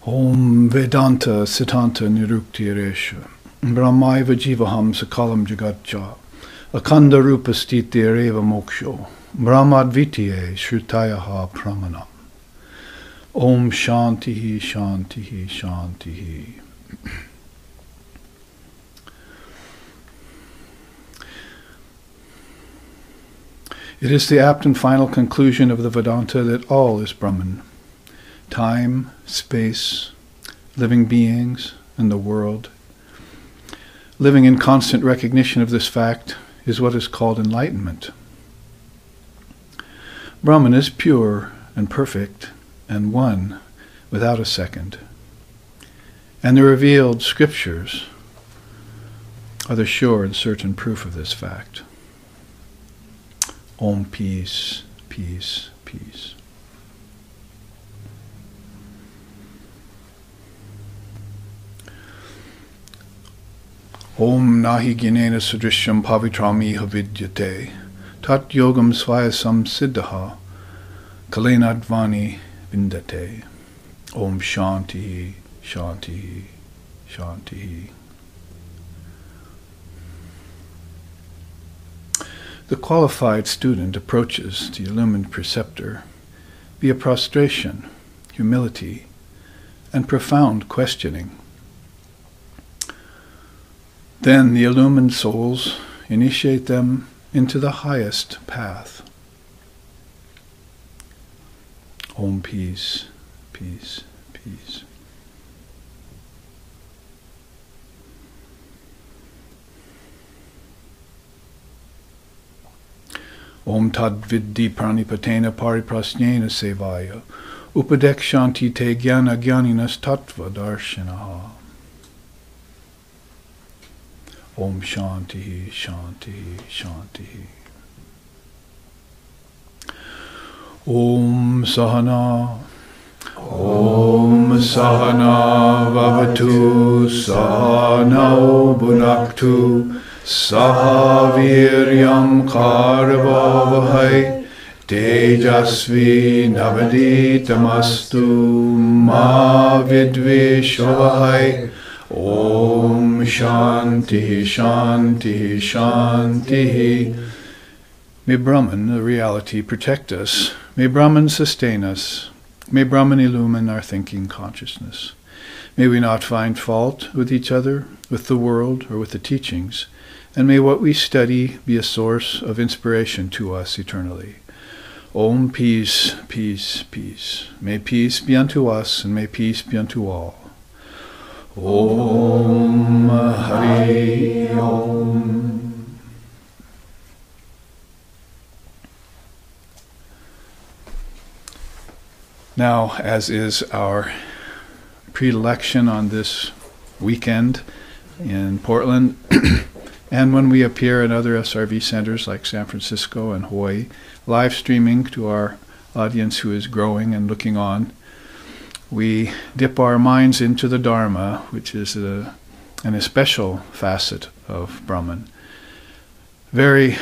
Om Vedanta Siddhanta Niruktiresha Brahmaiva Jivaham Sakalam Jagatcha Akanda Rupa Sthitireva Moksho Brahmadvitiye Shrutayaha Pramanam. Om Shantihi Shantihi Shantihi. It is the apt and final conclusion of the Vedanta that all is Brahman. Time, space, living beings, and the world. Living in constant recognition of this fact is what is called enlightenment. Brahman is pure and perfect and one without a second. And the revealed scriptures are the sure and certain proof of this fact. Om peace, peace, peace. Om nahi ginena sudrishyam pavitrami havidyate tat yogam svayasam siddha kalenadvani vindate. Om shanti, shanti, shanti. The qualified student approaches the illumined preceptor via prostration, humility, and profound questioning. Then the illumined souls initiate them into the highest path. Om peace, peace, peace. Om tad viddi pranipatena pariprasnena sevaya upadekshanti te jnana jnaninas tattva darshanaha. Om shanti, shanti, shanti. Om sahana, Om sahana vavatu, sahana bhunaktu, sahaviryam karvavahai, tejasvi navaditamastu, ma vidvishavahai. Om shanti, shanti, shanti. May Brahman, the reality, protect us. May Brahman sustain us. May Brahman illumine our thinking consciousness. May we not find fault with each other, with the world, or with the teachings. And may what we study be a source of inspiration to us eternally. Om peace, peace, peace. May peace be unto us, and may peace be unto all. Om Hari Om. Now, as is our predilection on this weekend in Portland, and when we appear in other SRV centers like San Francisco and Hawaii, live streaming to our audience who is growing and looking on, we dip our minds into the Dharma, which is an especial facet of Brahman. Very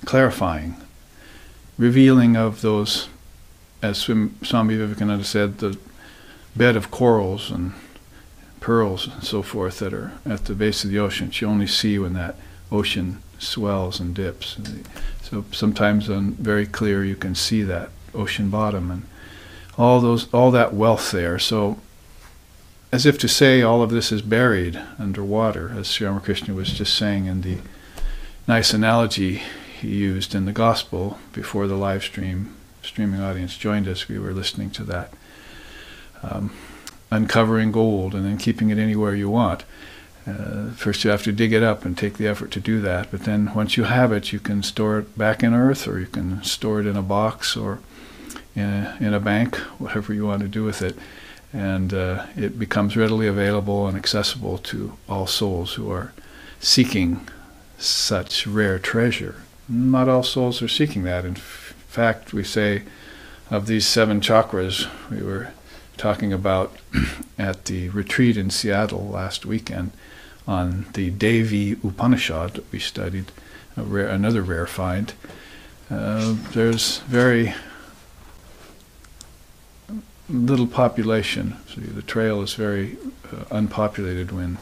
clarifying, revealing of those, as Swami Vivekananda said, the bed of corals and pearls and so forth that are at the base of the ocean, which you only see when that ocean swells and dips. So sometimes on very clear you can see that ocean bottom and all that wealth there. So as if to say all of this is buried underwater, as Sri Ramakrishna was just saying in the nice analogy he used in the gospel before the live streaming audience joined us. We were listening to that. Uncovering gold and then keeping it anywhere you want. First you have to dig it up and take the effort to do that, but then once you have it, you can store it back in earth, or you can store it in a box or in a bank, whatever you want to do with it, and it becomes readily available and accessible to all souls who are seeking such rare treasure. Not all souls are seeking that. In fact, we say of these 7 chakras we were talking about at the retreat in Seattle last weekend on the Devi Upanishad that we studied, another rare find. There's very little population. So the trail is very unpopulated when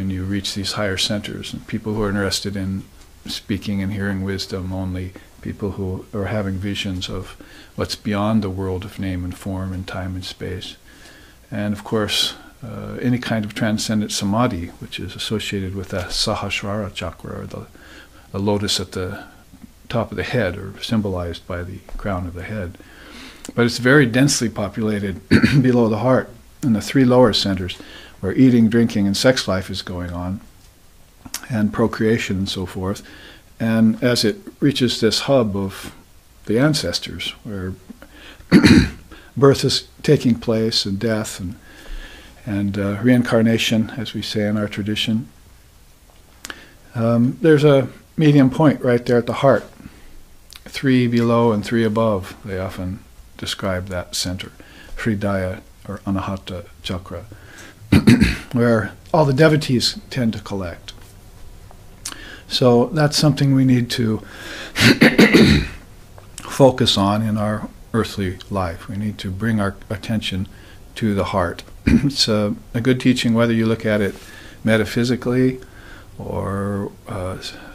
you reach these higher centers. And people who are interested in speaking and hearing wisdom, only people who are having visions of what's beyond the world of name and form and time and space. And of course, any kind of transcendent samadhi, which is associated with the Sahasrara chakra, or the lotus at the top of the head, or symbolized by the crown of the head. But it's very densely populated below the heart, in the three lower centers, where eating, drinking, and sex life is going on, and procreation and so forth. And as it reaches this hub of the ancestors, where birth is taking place, and death, and reincarnation, as we say in our tradition, there's a medium point right there at the heart. 3 below and 3 above, they often describe that center, Hridaya or Anahata chakra, where all the devotees tend to collect. So that's something we need to focus on in our earthly life. We need to bring our attention to the heart. It's a good teaching whether you look at it metaphysically or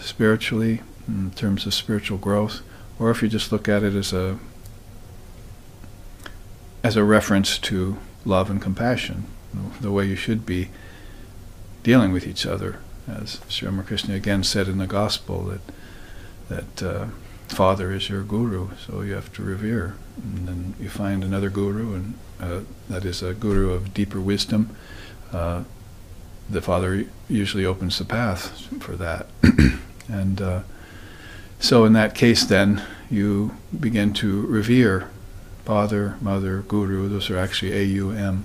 spiritually, in terms of spiritual growth, or if you just look at it as a reference to love and compassion, the way you should be dealing with each other. As Sri Ramakrishna again said in the Gospel, that Father is your guru, so you have to revere. And then you find another guru, and that is a guru of deeper wisdom. The Father usually opens the path for that. And so in that case then, you begin to revere Father, Mother, Guru. Those are actually A-U-M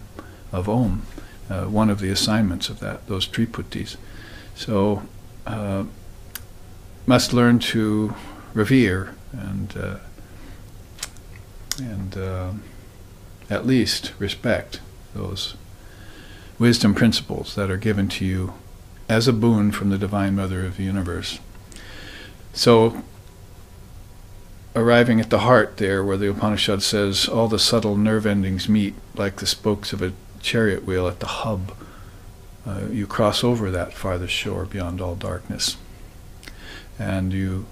of Om, one of the assignments of those Triputis. So must learn to revere and at least respect those wisdom principles that are given to you as a boon from the Divine Mother of the universe. So, arriving at the heart there, where the Upanishad says all the subtle nerve endings meet like the spokes of a chariot wheel at the hub, you cross over that farthest shore beyond all darkness, and you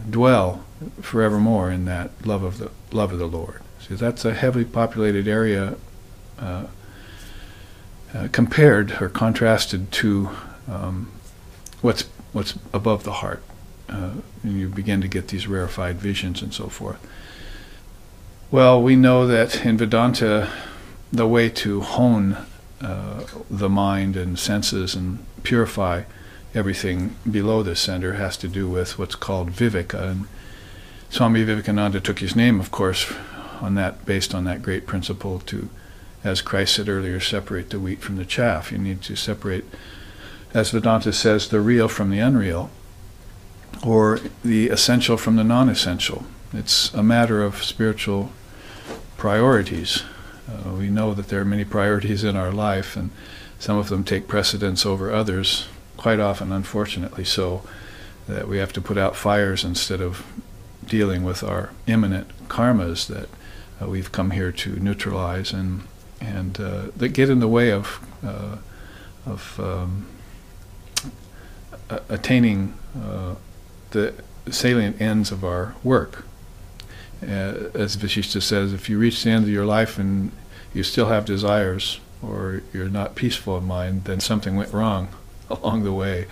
dwell forevermore in that love of the Lord. So that's a heavily populated area, compared or contrasted to what's above the heart. And you begin to get these rarefied visions and so forth. Well, we know that in Vedanta, the way to hone the mind and senses and purify everything below this center has to do with what's called viveka. And Swami Vivekananda took his name, of course, based on that great principle to, as Christ said earlier, separate the wheat from the chaff. You need to separate, as Vedanta says, the real from the unreal, or the essential from the non-essential. It's a matter of spiritual priorities. We know that there are many priorities in our life, and some of them take precedence over others, quite often, unfortunately so, that we have to put out fires instead of dealing with our imminent karmas that we've come here to neutralize, and that get in the way of attaining the salient ends of our work. As Vishishta says, if you reach the end of your life and you still have desires, or you're not peaceful in mind, then something went wrong along the way.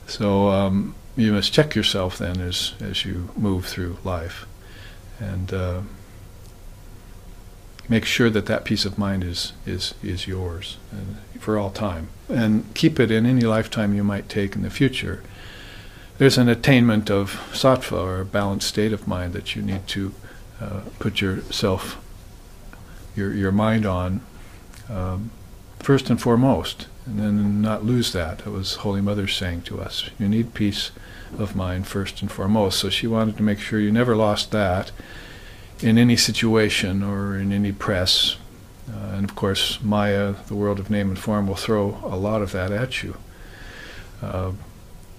So you must check yourself then as you move through life, and make sure that peace of mind is yours for all time, and keep it in any lifetime you might take in the future. There's an attainment of sattva, or a balanced state of mind, that you need to put your mind on first and foremost, and then not lose that. That was Holy Mother saying to us, you need peace of mind first and foremost. So she wanted to make sure you never lost that in any situation or in any press. And of course, Maya, the world of name and form, will throw a lot of that at you.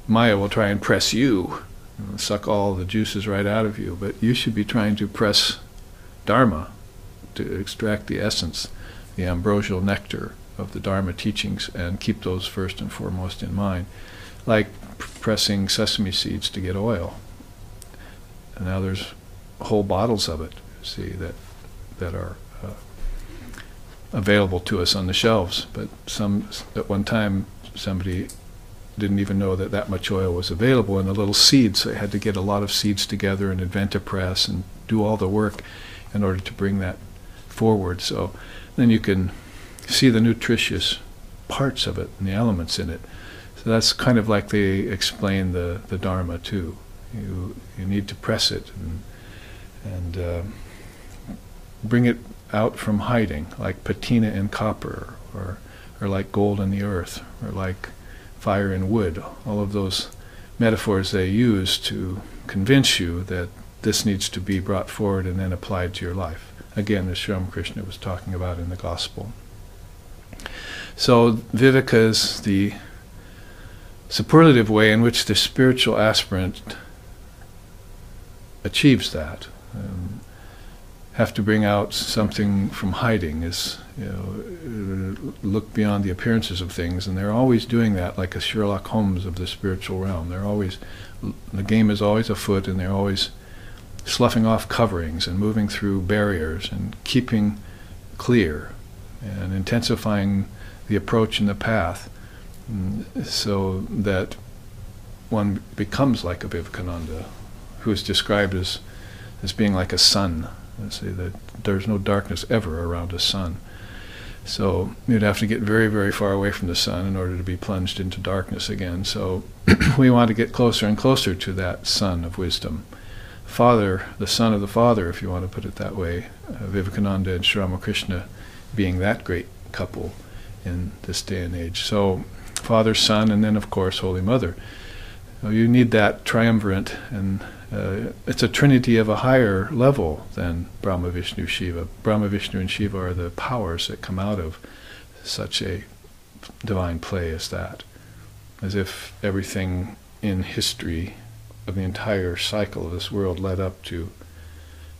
Maya will try and press you, suck all the juices right out of you, but you should be trying to press Dharma, to extract the essence, the ambrosial nectar of the Dharma teachings, and keep those first and foremost in mind, like pressing sesame seeds to get oil. And now there's whole bottles of it, see, that are available to us on the shelves. But at one time, somebody didn't even know that much oil was available in the little seeds. So they had to get a lot of seeds together and invent a press and do all the work in order to bring that forward. So then you can see the nutritious parts of it and the elements in it. So that's kind of like they explain the Dharma too. You need to press it and bring it out from hiding, like patina in copper, or like gold in the earth, or like fire in wood. All of those metaphors they use to convince you that this needs to be brought forward and then applied to your life. Again, as Sri Ramakrishna was talking about in the Gospel. So Viveka is the superlative way in which the spiritual aspirant achieves that. Have to bring out something from hiding, is, look beyond the appearances of things, and they're always doing that, like a Sherlock Holmes of the spiritual realm. The game is always afoot, and they're always sloughing off coverings and moving through barriers and keeping clear and intensifying the approach and the path, so that one becomes like a Vivekananda, who is described as being like a sun. Let's say that there's no darkness ever around a sun. So you'd have to get very, very far away from the sun in order to be plunged into darkness again. So we want to get closer and closer to that sun of wisdom. Father, the son of the Father, if you want to put it that way, Vivekananda and Sri Ramakrishna being that great couple in this day and age. So Father, Son, and then of course Holy Mother. So you need that triumvirate, and it's a trinity of a higher level than Brahma, Vishnu, Shiva. Brahma, Vishnu, and Shiva are the powers that come out of such a divine play as that. As if everything in history of the entire cycle of this world led up to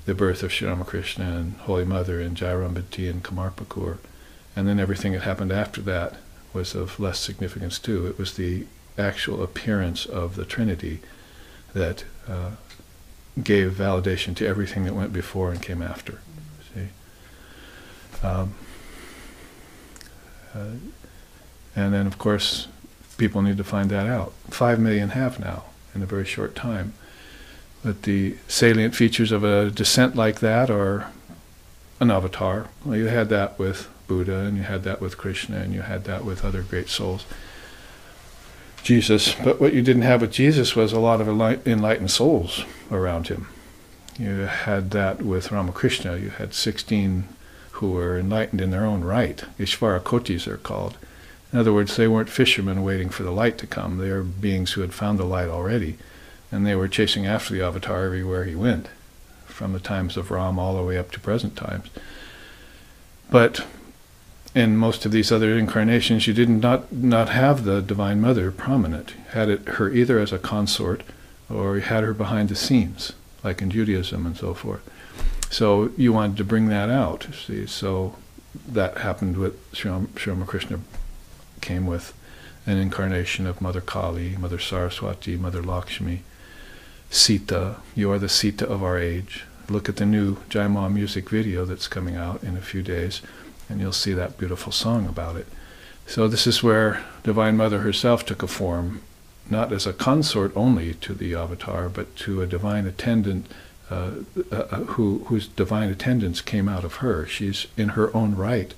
the birth of Sri Ramakrishna and Holy Mother and Jairambati and Kamarpakur. And then everything that happened after that was of less significance too. It was the actual appearance of the Trinity that gave validation to everything that went before and came after. See, and then of course people need to find that out. 5 million have now in a very short time. But the salient features of a descent like that are an avatar. Well, you had that with Buddha, and you had that with Krishna, and you had that with other great souls. Jesus, but what you didn't have with Jesus was a lot of enlightened souls around him. You had that with Ramakrishna. You had 16 who were enlightened in their own right. Ishvarakotis they're called. In other words, they weren't fishermen waiting for the light to come. They were beings who had found the light already, and they were chasing after the avatar everywhere he went, from the times of Ram all the way up to present times. But in most of these other incarnations, you did not have the Divine Mother prominent. You had her either as a consort, or you had her behind the scenes, like in Judaism and so forth. So you wanted to bring that out, see. So that happened with Sri Ramakrishna. Came with an incarnation of Mother Kali, Mother Saraswati, Mother Lakshmi, Sita. You are the Sita of our age. Look at the new Jai Ma music video that's coming out in a few days, and you'll see that beautiful song about it. So this is where Divine Mother herself took a form, not as a consort only to the avatar, but to a divine attendant whose divine attendance came out of her. She's in her own right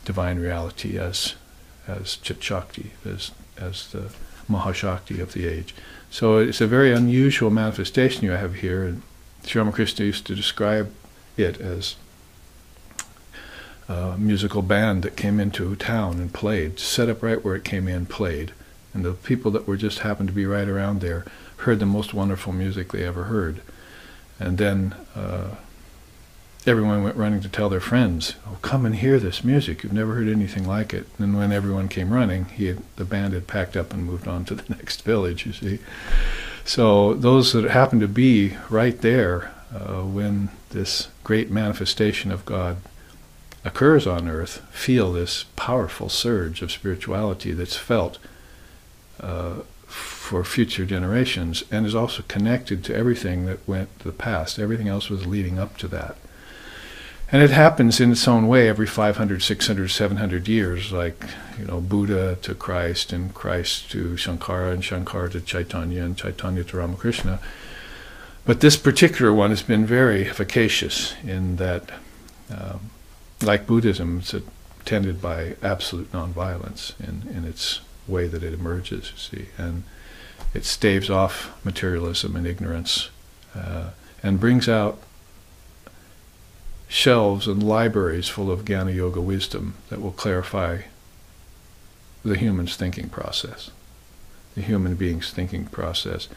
divine reality as Chit Shakti, as the Mahashakti of the age. So it's a very unusual manifestation you have here, and Sri Ramakrishna used to describe it as a musical band that came into town and played, set up right where it came in, played. And the people that were just happened to be right around there heard the most wonderful music they ever heard. And then everyone went running to tell their friends, "Oh, come and hear this music. You've never heard anything like it." And when everyone came running, the band had packed up and moved on to the next village, you see. So those that happened to be right there when this great manifestation of God occurs on earth, feel this powerful surge of spirituality that's felt for future generations, and is also connected to everything that went to the past. Everything else was leading up to that. And it happens in its own way every 500, 600, 700 years, like, Buddha to Christ, and Christ to Shankara, and Shankara to Chaitanya, and Chaitanya to Ramakrishna. But this particular one has been very efficacious in that, like Buddhism, it's attended by absolute nonviolence in its way that it emerges, you see. And it staves off materialism and ignorance, and brings out shelves and libraries full of Jnana Yoga wisdom that will clarify the human's thinking process, the human being's thinking process,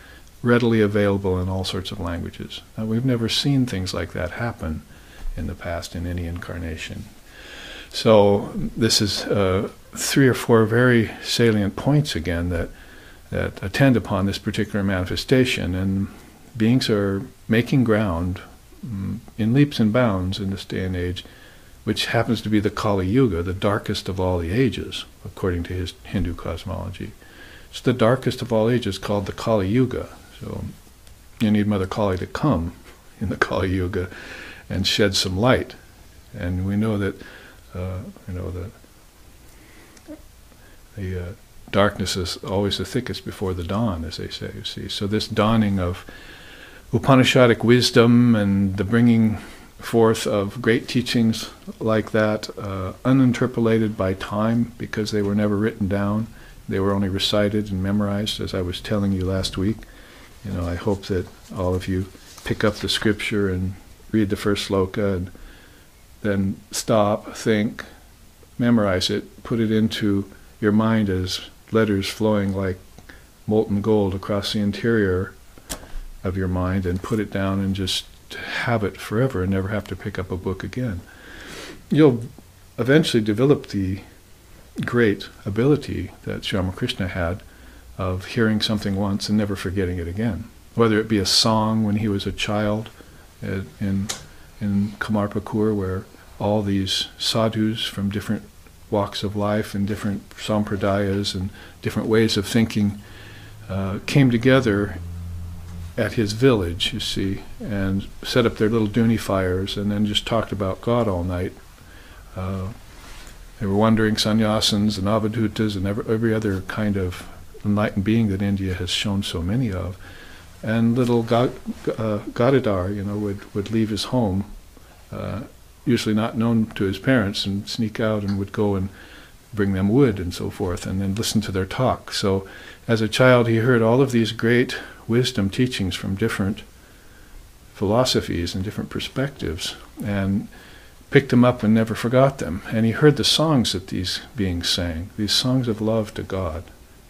readily available in all sorts of languages. Now, we've never seen things like that happen in the past in any incarnation. So this is 3 or 4 very salient points again that attend upon this particular manifestation, and beings are making ground in leaps and bounds in this day and age, which happens to be the Kali Yuga, the darkest of all the ages, according to his Hindu cosmology. It's the darkest of all ages, called the Kali Yuga. So you need Mother Kali to come in the Kali Yuga and shed some light. And we know that the darkness is always the thickest before the dawn, as they say, you see. So this dawning of Upanishadic wisdom and the bringing forth of great teachings like that, uninterpolated by time, because they were never written down. They were only recited and memorized, as I was telling you last week. I hope that all of you pick up the scripture and read the first sloka, and then stop, think, memorize it, put it into your mind as letters flowing like molten gold across the interior of your mind, and put it down and just have it forever and never have to pick up a book again. You'll eventually develop the great ability that Sri Ramakrishna had of hearing something once and never forgetting it again. Whether it be a song when he was a child in Kamarpakur, where all these sadhus from different walks of life and different sampradayas and different ways of thinking came together at his village, you see, and set up their little dooney fires and then just talked about God all night. They were wandering sannyasins and avadhutas and every other kind of enlightened being that India has shown so many of. And little Gadadhar, would leave his home, usually not known to his parents, and sneak out and would go and bring them wood and so forth, and then listen to their talk. So as a child, he heard all of these great wisdom teachings from different philosophies and different perspectives, and picked them up and never forgot them. And he heard the songs that these beings sang, these songs of love to God,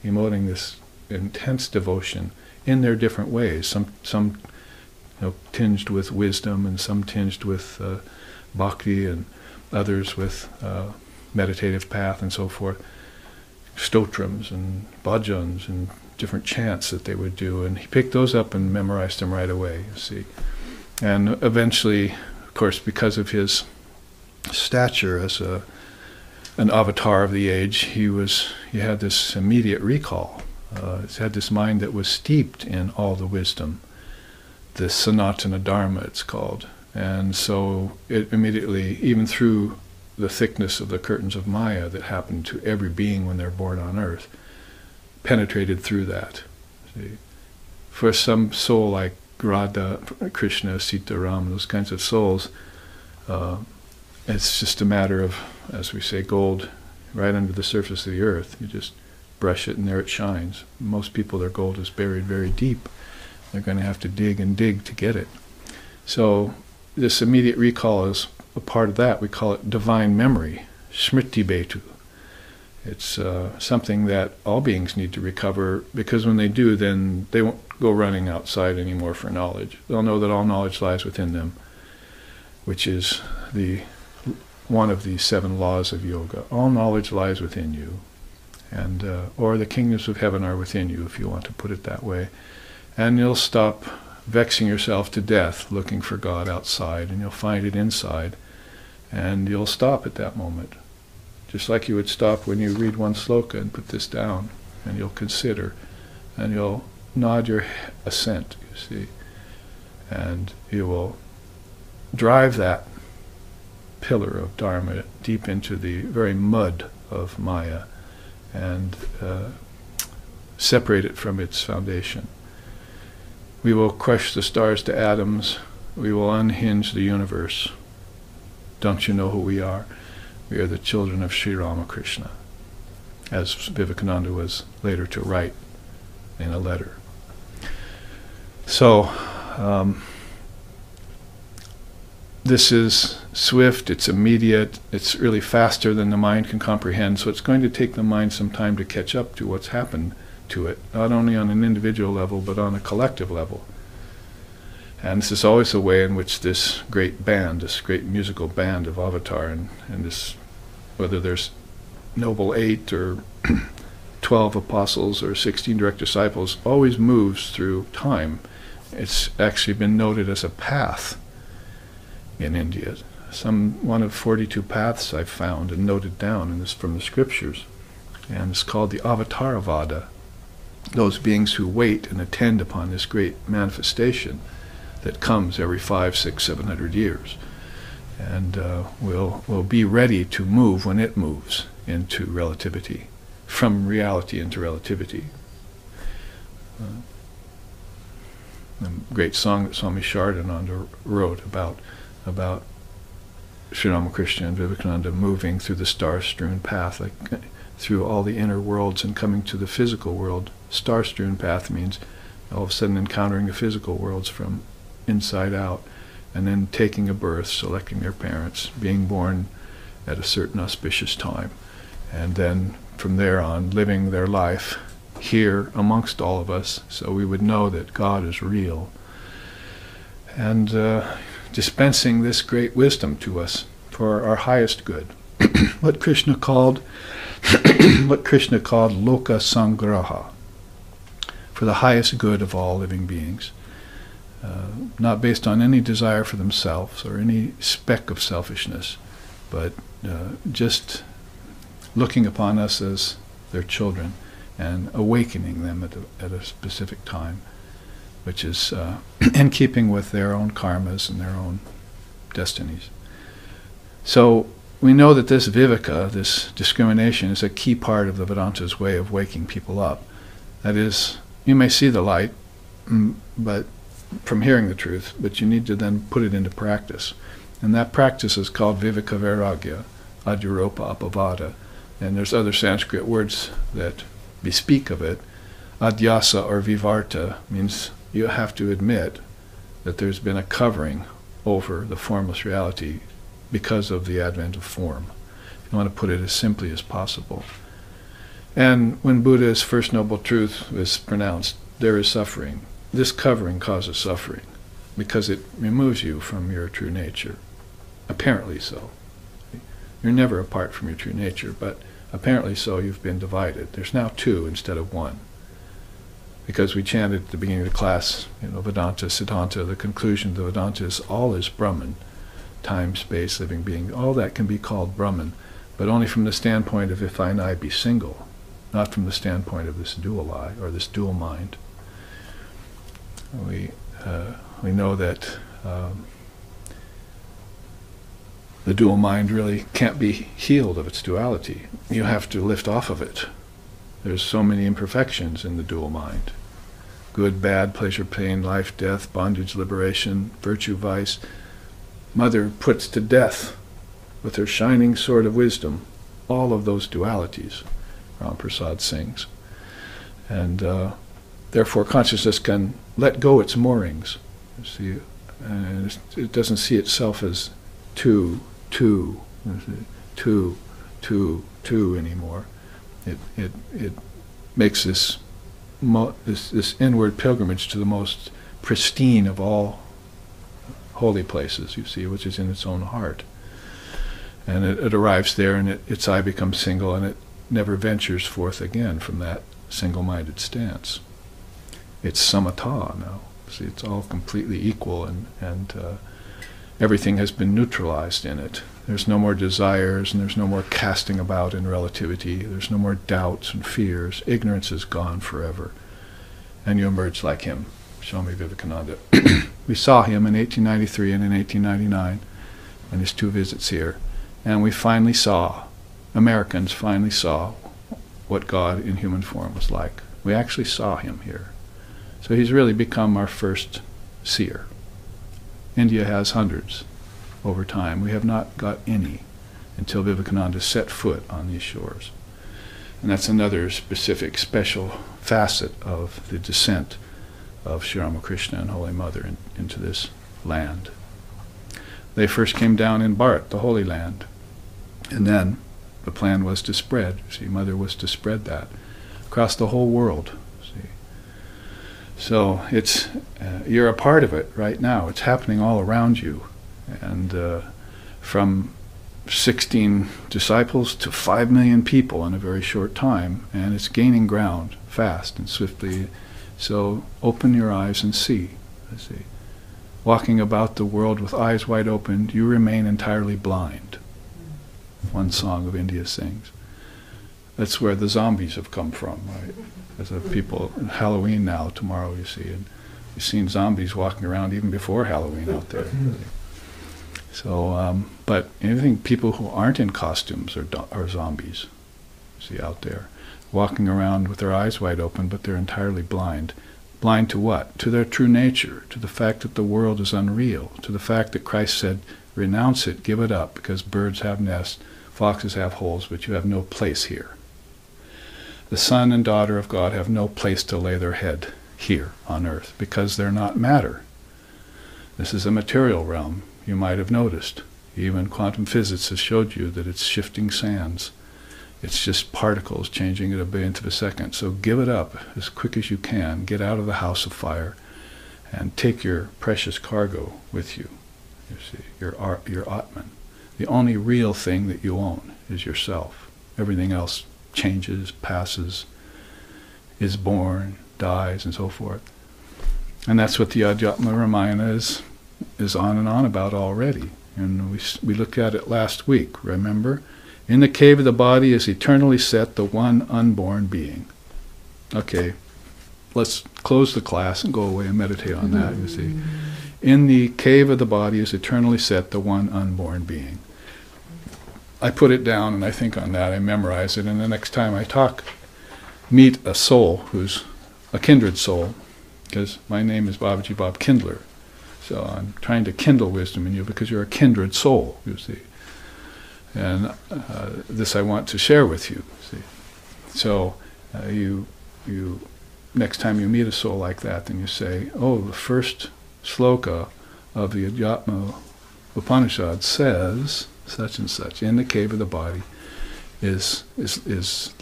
emoting this intense devotion in their different ways, some tinged with wisdom, and some tinged with bhakti, and others with meditative path and so forth, stotrams and bhajans and different chants that they would do. And he picked those up and memorized them right away, you see. And eventually, of course, because of his stature as an avatar of the age, he had this immediate recall. He had this mind that was steeped in all the wisdom, the Sanatana Dharma it's called. And so it immediately, even through the thickness of the curtains of Maya that happen to every being when they're born on earth, penetrated through that. See? For some soul like Radha, Krishna, Sita, Ram, those kinds of souls, it's just a matter of, as we say, gold right under the surface of the earth. You just brush it and there it shines. Most people, their gold is buried very deep. They're going to have to dig and dig to get it. So this immediate recall is a part of that. We call it divine memory, smriti betu. It's something that all beings need to recover, because when they do, then they won't go running outside anymore for knowledge. They'll know that all knowledge lies within them, which is one of the 7 laws of yoga. All knowledge lies within you, and or the kingdoms of heaven are within you, if you want to put it that way. And you'll stop vexing yourself to death looking for God outside, and you'll find it inside, and you'll stop at that moment. Just like you would stop when you read one sloka and put this down, and you'll consider, and you'll nod your assent, you see, and you will drive that pillar of Dharma deep into the very mud of Maya and separate it from its foundation. We will crush the stars to atoms. We will unhinge the universe. Don't you know who we are? We are the children of Sri Ramakrishna, as Vivekananda was later to write in a letter. So, this is swift, it's immediate, it's really faster than the mind can comprehend, so it's going to take the mind some time to catch up to what's happened to it, not only on an individual level, but on a collective level. And this is always the way in which this great band, this great musical band of Avatar, and this, whether there's Noble 8 or 12 apostles or 16 direct disciples, always moves through time. It's actually been noted as a path in India. One of 42 paths I've found and noted down in this from the scriptures. And it's called the Avataravada. Those beings who wait and attend upon this great manifestation that comes every 500, 600, 700 years. And will be ready to move when it moves into relativity, from reality into relativity. A great song that Swami Shardananda wrote about Sri Ramakrishna and Vivekananda moving through the star-strewn path, like through all the inner worlds and coming to the physical world. Star-strewn path means all of a sudden encountering the physical worlds from inside out, and then taking a birth, selecting their parents, being born at a certain auspicious time, and then from there on living their life here amongst all of us, so we would know that God is real, and dispensing this great wisdom to us for our highest good. what Krishna called Loka Sangraha, for the highest good of all living beings, not based on any desire for themselves or any speck of selfishness, but just looking upon us as their children and awakening them at a specific time, which is in keeping with their own karmas and their own destinies. So we know that this viveka, this discrimination, is a key part of the Vedanta's way of waking people up. That is, you may see the light, but from hearing the truth, but you need to then put it into practice. And that practice is called viveka vairagya, adhyuropa apavada. And there's other Sanskrit words that bespeak of it. Adhyasa or vivarta means you have to admit that there's been a covering over the formless reality because of the advent of form. You want to put it as simply as possible. And when Buddha's first noble truth was pronounced, there is suffering. This covering causes suffering because it removes you from your true nature. Apparently so. You're never apart from your true nature, but apparently so you've been divided. There's now two instead of one. Because we chanted at the beginning of the class, Vedanta, Siddhanta, the conclusion of the Vedanta is all is Brahman, time, space, living being. All that can be called Brahman, but only from the standpoint of if I and I be single, not from the standpoint of this dual I or this dual mind. We know that the dual mind really can't be healed of its duality. You have to lift off of it. There's so many imperfections in the dual mind. Good, bad, pleasure, pain, life, death, bondage, liberation, virtue, vice. Mother puts to death with her shining sword of wisdom all of those dualities, Ram Prasad sings. And therefore consciousness can let go its moorings. You see, and it doesn't see itself as two anymore. It makes this inward pilgrimage to the most pristine of all holy places, you see, which is in its own heart. And it arrives there, and its eye becomes single, and it never ventures forth again from that single-minded stance. It's samatha now. See, it's all completely equal, and everything has been neutralized in it. There's no more desires, and there's no more casting about in relativity. There's no more doubts and fears. Ignorance is gone forever. And you emerge like him. Swami Vivekananda. We saw him in 1893 and in 1899, in his 2 visits here. And we finally saw, Americans finally saw what God in human form was like. We actually saw him here. So he's really become our first seer. India has hundreds over time. We have not got any until Vivekananda set foot on these shores. And that's another specific, special facet of the descent of Sri Ramakrishna and Holy Mother into this land. They first came down in Bharat, the Holy Land, and then the plan was to spread. See, Mother was to spread that across the whole world. See, so it's you're a part of it right now. It's happening all around you, and from 16 disciples to 5 million people in a very short time, and it's gaining ground fast and swiftly. So open your eyes and see. See, walking about the world with eyes wide open, you remain entirely blind. One song of India sings. That's where the zombies have come from, right? As of people, Halloween now, tomorrow you see, and you've seen zombies walking around even before Halloween out there. So, but anything, people who aren't in costumes are zombies, see, out there, walking around with their eyes wide open, but they're entirely blind. Blind to what? To their true nature, to the fact that the world is unreal, to the fact that Christ said, renounce it, give it up, because birds have nests, foxes have holes, but you have no place here. The son and daughter of God have no place to lay their head here on earth, because they're not matter. This is a material realm, you might have noticed. Even quantum physics has showed you that it's shifting sands. It's just particles changing at a billionth of a second. So give it up as quick as you can. Get out of the house of fire and take your precious cargo with you. You see, your Atman. The only real thing that you own is yourself. Everything else changes, passes, is born, dies, and so forth. And that's what the Adhyatma Ramayana is on and on about already. And we looked at it last week, remember? In the cave of the body is eternally set the one unborn being. Okay, let's close the class and go away and meditate on that, you see. In the cave of the body is eternally set the one unborn being. I put it down and I think on that, I memorize it, and the next time I meet a soul who's a kindred soul, because my name is Babaji Bob Kindler. So I'm trying to kindle wisdom in you because you're a kindred soul, you see. And this I want to share with you, see. So you next time you meet a soul like that, then you say, oh, the first sloka of the Adhyatma Upanishad says such and such. In the cave of the body is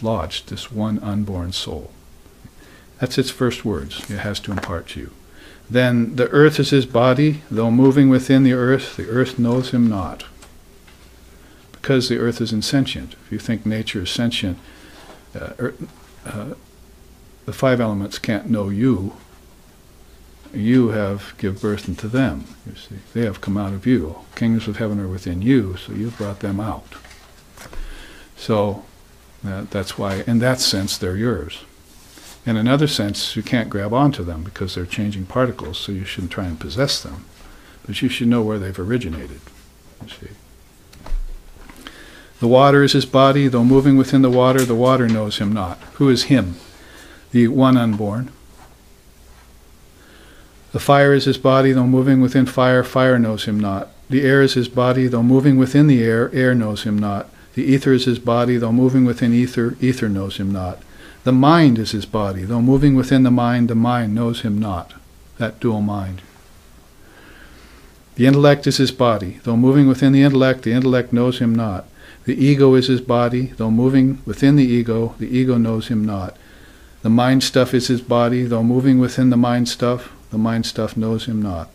lodged this one unborn soul. That's its first words. It has to impart to you. Then the earth is his body, though moving within the earth knows him not. Because the earth is insentient. If you think nature is sentient, the 5 elements can't know you. You have give birth into them, you see. They have come out of you. Kingdoms of heaven are within you, so you've brought them out. So that's why, in that sense, they're yours. In another sense, you can't grab onto them because they're changing particles, so you shouldn't try and possess them. But you should know where they've originated, you see. The water is his body, though moving within the water knows him not. Who is him? The one unborn. The fire is his body, though moving within fire knows him not. The air is his body, though moving within the air knows him not. The ether is his body, though moving within ether knows him not. The mind is his body, though moving within the mind knows him not. That dual mind. The intellect is his body, though moving within the intellect knows him not. The ego is his body, though moving within the ego knows him not. The mind stuff is his body, though moving within the mind stuff knows him not.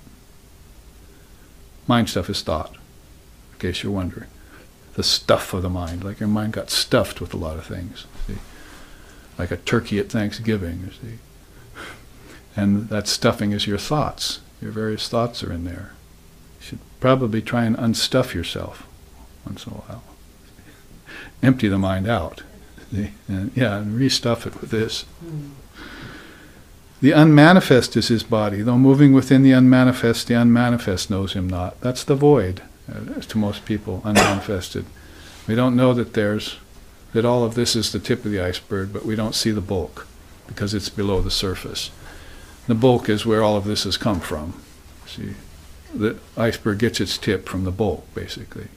Mind stuff is thought, in case you're wondering. The stuff of the mind, like your mind got stuffed with a lot of things, see? Like a turkey at Thanksgiving, you see. And that stuffing is your thoughts. Your various thoughts are in there. You should probably try and unstuff yourself once in a while. Empty the mind out. And restuff it with this. The unmanifest is his body. Though moving within the unmanifest knows him not. That's the void, to most people, unmanifested. We don't know that all of this is the tip of the iceberg, but we don't see the bulk, because it's below the surface. The bulk is where all of this has come from. See, the iceberg gets its tip from the bulk, basically.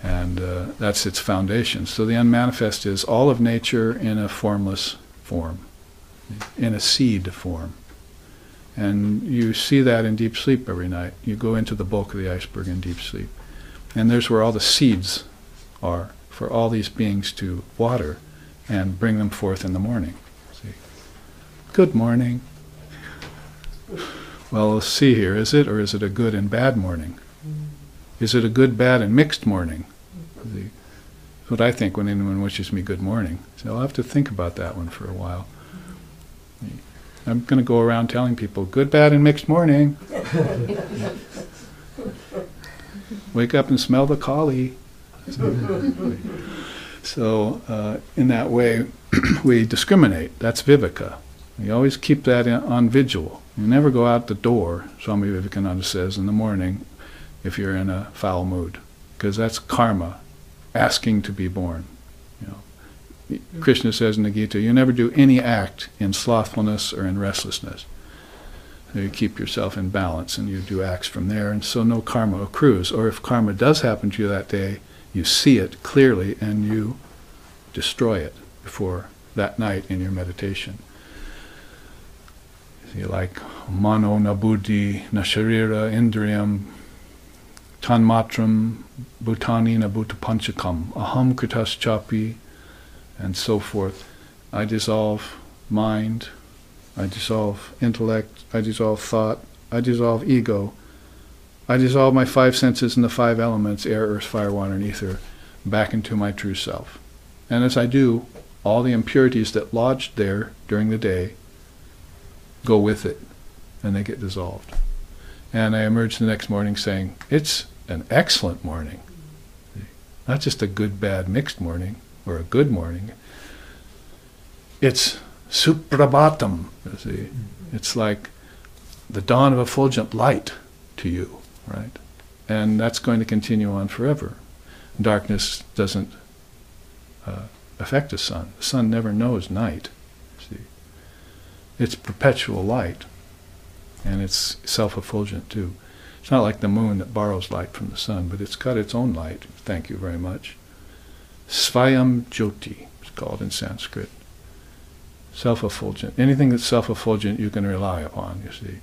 And that's its foundation. So the unmanifest is all of nature in a formless form, in a seed form. And you see that in deep sleep every night. You go into the bulk of the iceberg in deep sleep. And there's where all the seeds are for all these beings to water and bring them forth in the morning. See? Good morning. Well, let's see here. Is it, or is it a good and bad morning? Is it a good, bad, and mixed morning? See? That's what I think when anyone wishes me good morning. So I'll have to think about that one for a while. I'm going to go around telling people, good, bad, and mixed morning. Wake up and smell the kali. So in that way, we discriminate. That's viveka. We always keep that on vigil. You never go out the door, Swami Vivekananda says, in the morning if you're in a foul mood, because that's karma, asking to be born. You know, Krishna says in the Gita, you never do any act in slothfulness or in restlessness. So you keep yourself in balance and you do acts from there, and so no karma accrues. Or if karma does happen to you that day, you see it clearly and you destroy it before that night in your meditation. See, like mano na buddhi na sharira indriyam tanmatram bhutani na bhutapanchakam aham kritas chapi, and so forth. I dissolve mind, I dissolve intellect, I dissolve thought, I dissolve ego, I dissolve my five senses and the five elements, air, earth, fire, water, and ether, back into my true self. And as I do, all the impurities that lodged there during the day go with it, and they get dissolved. And I emerge the next morning saying, it's an excellent morning. Not just a good, bad, mixed morning, or a good morning. It's suprabhatam, you see. It's like the dawn of effulgent light to you, right? And that's going to continue on forever. Darkness doesn't affect the sun. The sun never knows night, see. It's perpetual light, and it's self-effulgent too. It's not like the moon that borrows light from the sun, but it's got its own light. Thank you very much. Svayam Jyoti, it's called in Sanskrit. Self-effulgent. Anything that's self-effulgent you can rely upon, you see,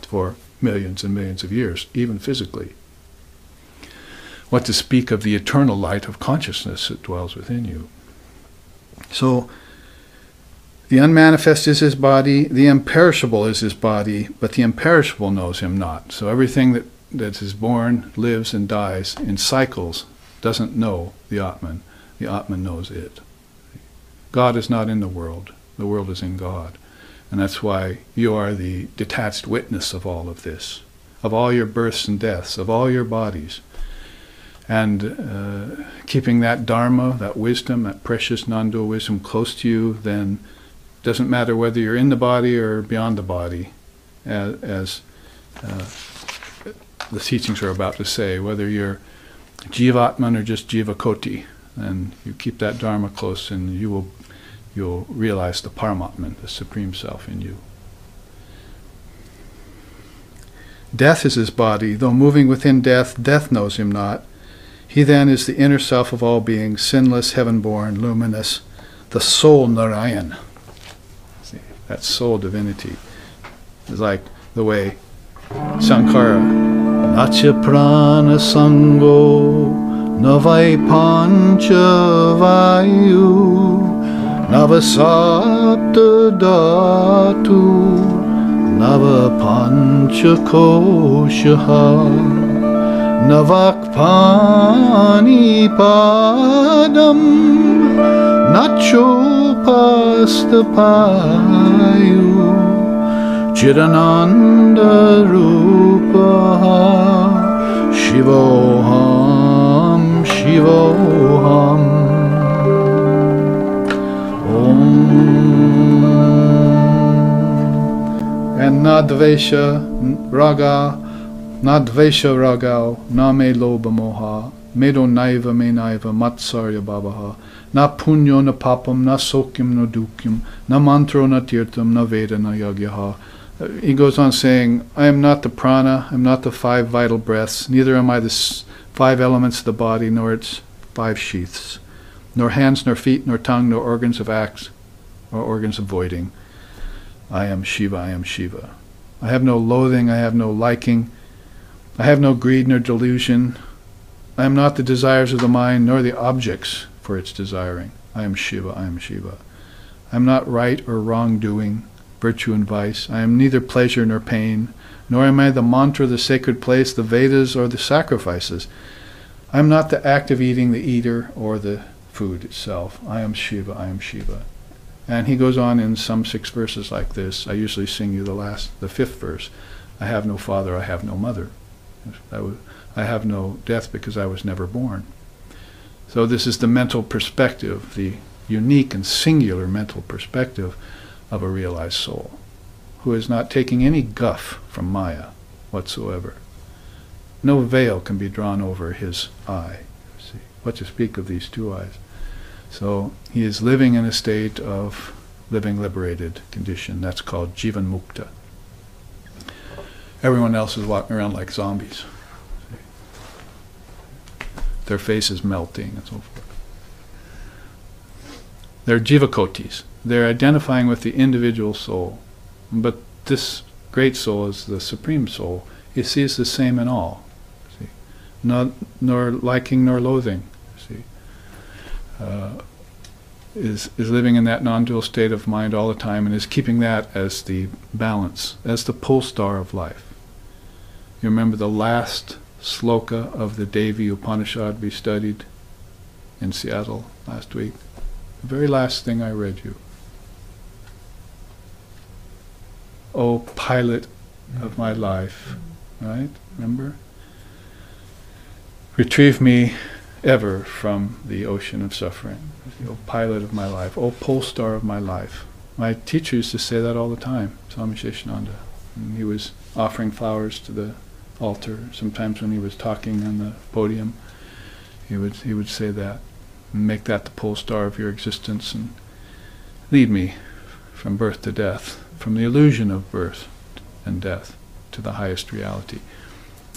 for millions and millions of years, even physically. What to speak of the eternal light of consciousness that dwells within you. So, the unmanifest is his body, the imperishable is his body, but the imperishable knows him not. So everything that is born, lives, and dies in cycles doesn't know the Atman. The Atman knows it. God is not in the world is in God. And that's why you are the detached witness of all of this, of all your births and deaths, of all your bodies. And keeping that dharma, that wisdom, that precious non-dual wisdom close to you, then doesn't matter whether you're in the body or beyond the body, as the teachings are about to say, whether you're jivatman or just jivakoti, and you keep that dharma close, and you'll realize the paramatman, the supreme self in you. Death is his body, though moving within death, death knows him not. He then is the inner self of all beings, sinless, heaven-born, luminous, the soul Narayan. See, that soul divinity is like the way Sankara, Nacha prana sango, navai pancha vayu, navasapta dhatu, nava pancha koshaha, navakpani padam, nacho pastapayu, Chidananda Rupaha Shivoham Shivoham Om. And Nadvesha Raga Nadvesha Ragao Name Loba Moha Medo Naiva Me Naiva Matsarya Babaha Na punyo na papam, na sokyam na dukyam, na mantro na tirtam, na veda na yagyaha. He goes on saying, I am not the prana, I am not the 5 vital breaths, neither am I the 5 elements of the body, nor its 5 sheaths, nor hands, nor feet, nor tongue, nor organs of acts, or organs of voiding. I am Shiva, I am Shiva. I have no loathing, I have no liking, I have no greed nor delusion. I am not the desires of the mind, nor the objects for its desiring. I am Shiva, I am Shiva. I am not right or wrongdoing, virtue and vice. I am neither pleasure nor pain, nor am I the mantra, the sacred place, the Vedas, or the sacrifices. I am not the act of eating, the eater, or the food itself. I am Shiva, I am Shiva. And he goes on in some 6 verses like this. I usually sing you the 5th verse. I have no father, I have no mother. I have no death because I was never born. So this is the mental perspective, the unique and singular mental perspective of a realized soul, who is not taking any guff from Maya whatsoever. No veil can be drawn over his eye. See, what to speak of these 2 eyes? So he is living in a state of living liberated condition. That's called Jivan Mukta. Everyone else is walking around like zombies. Their faces melting and so forth. They're jivakotis. They're identifying with the individual soul. But this great soul is the supreme soul. He sees the same in all. See? Nor liking nor loathing. See? Is living in that non-dual state of mind all the time and is keeping that as the balance, as the pole star of life. You remember the last sloka of the Devi Upanishad we studied in Seattle last week? The very last thing I read you. O pilot of my life, right? Remember? Retrieve me ever from the ocean of suffering. O pilot of my life, O pole star of my life. My teacher used to say that all the time, Swami Sheshananda. And he was offering flowers to the altar. Sometimes when he was talking on the podium, he would say that, and make that the pole star of your existence, and lead me from birth to death, from the illusion of birth and death to the highest reality.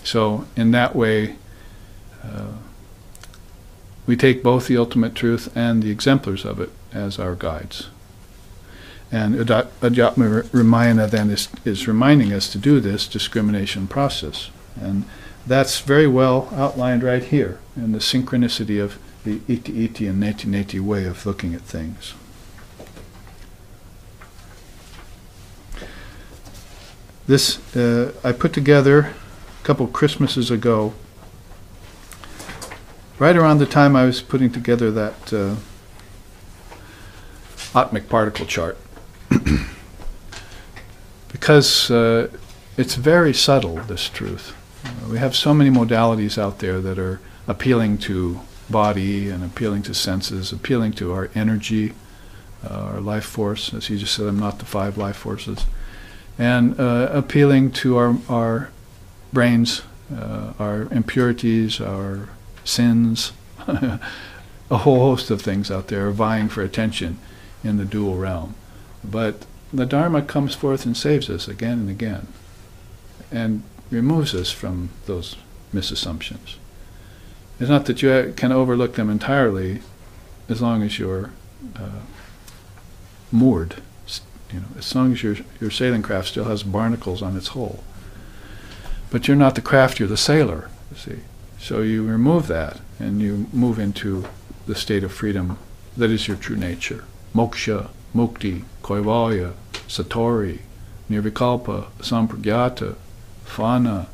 So in that way, we take both the ultimate truth and the exemplars of it as our guides. And Adhyatma Upanishad then is reminding us to do this discrimination process. And that's very well outlined right here in the synchronicity of the iti-iti and neti-neti way of looking at things. This I put together a couple Christmases ago, right around the time I was putting together that Atmic particle chart. Because it's very subtle, this truth. We have so many modalities out there that are appealing to body and appealing to senses, appealing to our energy, our life force. As he just said, I'm not the 5 life forces. And appealing to our brains, our impurities, our sins, a whole host of things out there are vying for attention in the dual realm. But the Dharma comes forth and saves us again and again, and removes us from those misassumptions. It's not that you can overlook them entirely, as long as you're moored. As long as your sailing craft still has barnacles on its hull. But you're not the craft, you're the sailor, you see. So you remove that, and you move into the state of freedom that is your true nature. Moksha, mukti, kaivalya, satori, nirvikalpa, sampragyata, fana,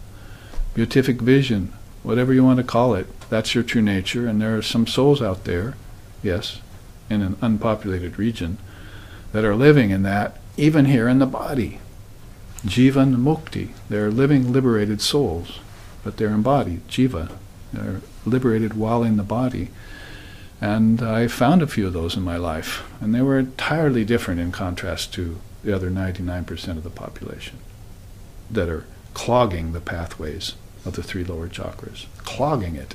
beatific vision, whatever you want to call it, that's your true nature. And there are some souls out there, yes, in an unpopulated region, that are living in that, even here in the body. Jivan Mukti. They're living, liberated souls, but they're embodied, Jiva. They're liberated while in the body. And I found a few of those in my life, and they were entirely different in contrast to the other 99% of the population that are clogging the pathways of the 3 lower chakras, clogging it.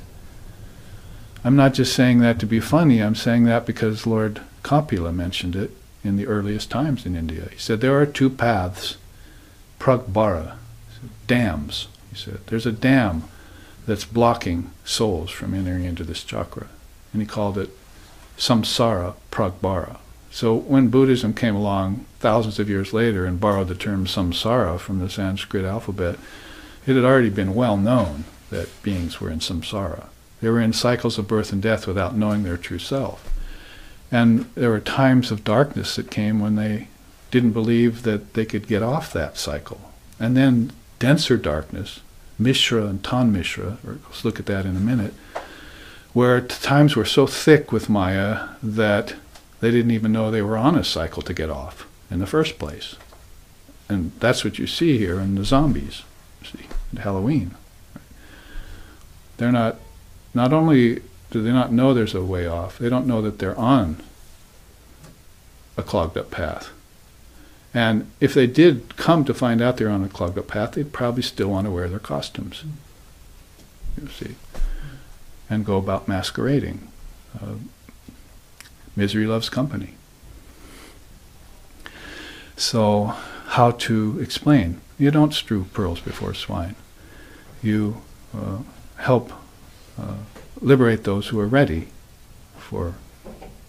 I'm not just saying that to be funny, I'm saying that because Lord Kapila mentioned it in the earliest times in India. He said there are 2 paths, pragbara, dams. He said there's a dam that's blocking souls from entering into this chakra. And he called it samsara pragbara. So when Buddhism came along thousands of years later and borrowed the term samsara from the Sanskrit alphabet, it had already been well known that beings were in samsara. They were in cycles of birth and death without knowing their true self. And there were times of darkness that came when they didn't believe that they could get off that cycle. And then denser darkness, Mishra and Tan-Mishra, let's look at that in a minute, where times were so thick with Maya that they didn't even know they were on a cycle to get off in the first place. And that's what you see here in the zombies, see, at Halloween. They're not only do they not know there's a way off, they don't know that they're on a clogged up path. And if they did come to find out they're on a clogged up path, they'd probably still want to wear their costumes, you see, and go about masquerading. Misery loves company. So, how to explain? You don't strew pearls before swine. You help liberate those who are ready for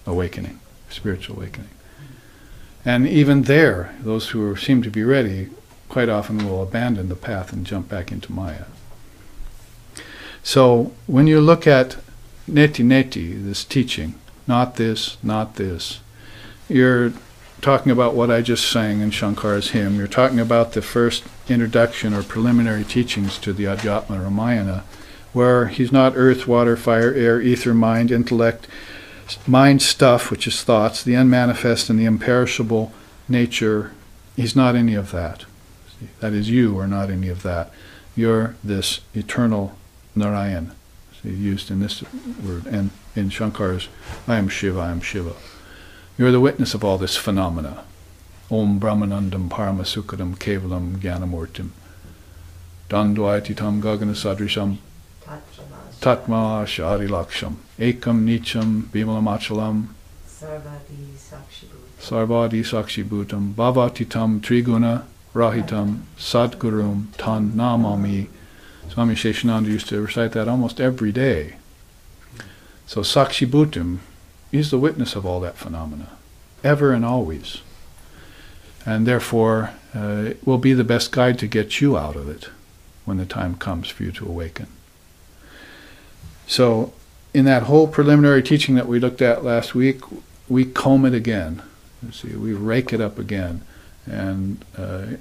awakening, spiritual awakening. And even there, those who seem to be ready quite often will abandon the path and jump back into Maya. So when you look at neti, this teaching, not this, you're talking about what I just sang in Shankara's hymn. You're talking about the first introduction or preliminary teachings to the Adhyatma Ramayana, where he's not earth, water, fire, air, ether, mind, intellect, mind stuff, which is thoughts, the unmanifest and the imperishable nature. He's not any of that. See, that is, you are not any of that. You're this eternal Narayan, see, used in this word, and in Shankara's, I am Shiva. You're the witness of all this phenomena. Om Brahmanandam Paramasukadam Kevalam Jnanamurtim Dandvaititam Gagana Sadrisham Tatma Shari Laksham Ekam Nicham Bimala Sarvadi Sakshi Bhutam Bhavatitam Triguna Rahitam Sadgurum Tan Namami. Swami Sheshananda used to recite that almost every day. So Sakshi Bhutam is the witness of all that phenomena, ever and always. And therefore, it will be the best guide to get you out of it when the time comes for you to awaken. So, in that whole preliminary teaching that we looked at last week, we comb it again. You see, we rake it up again, and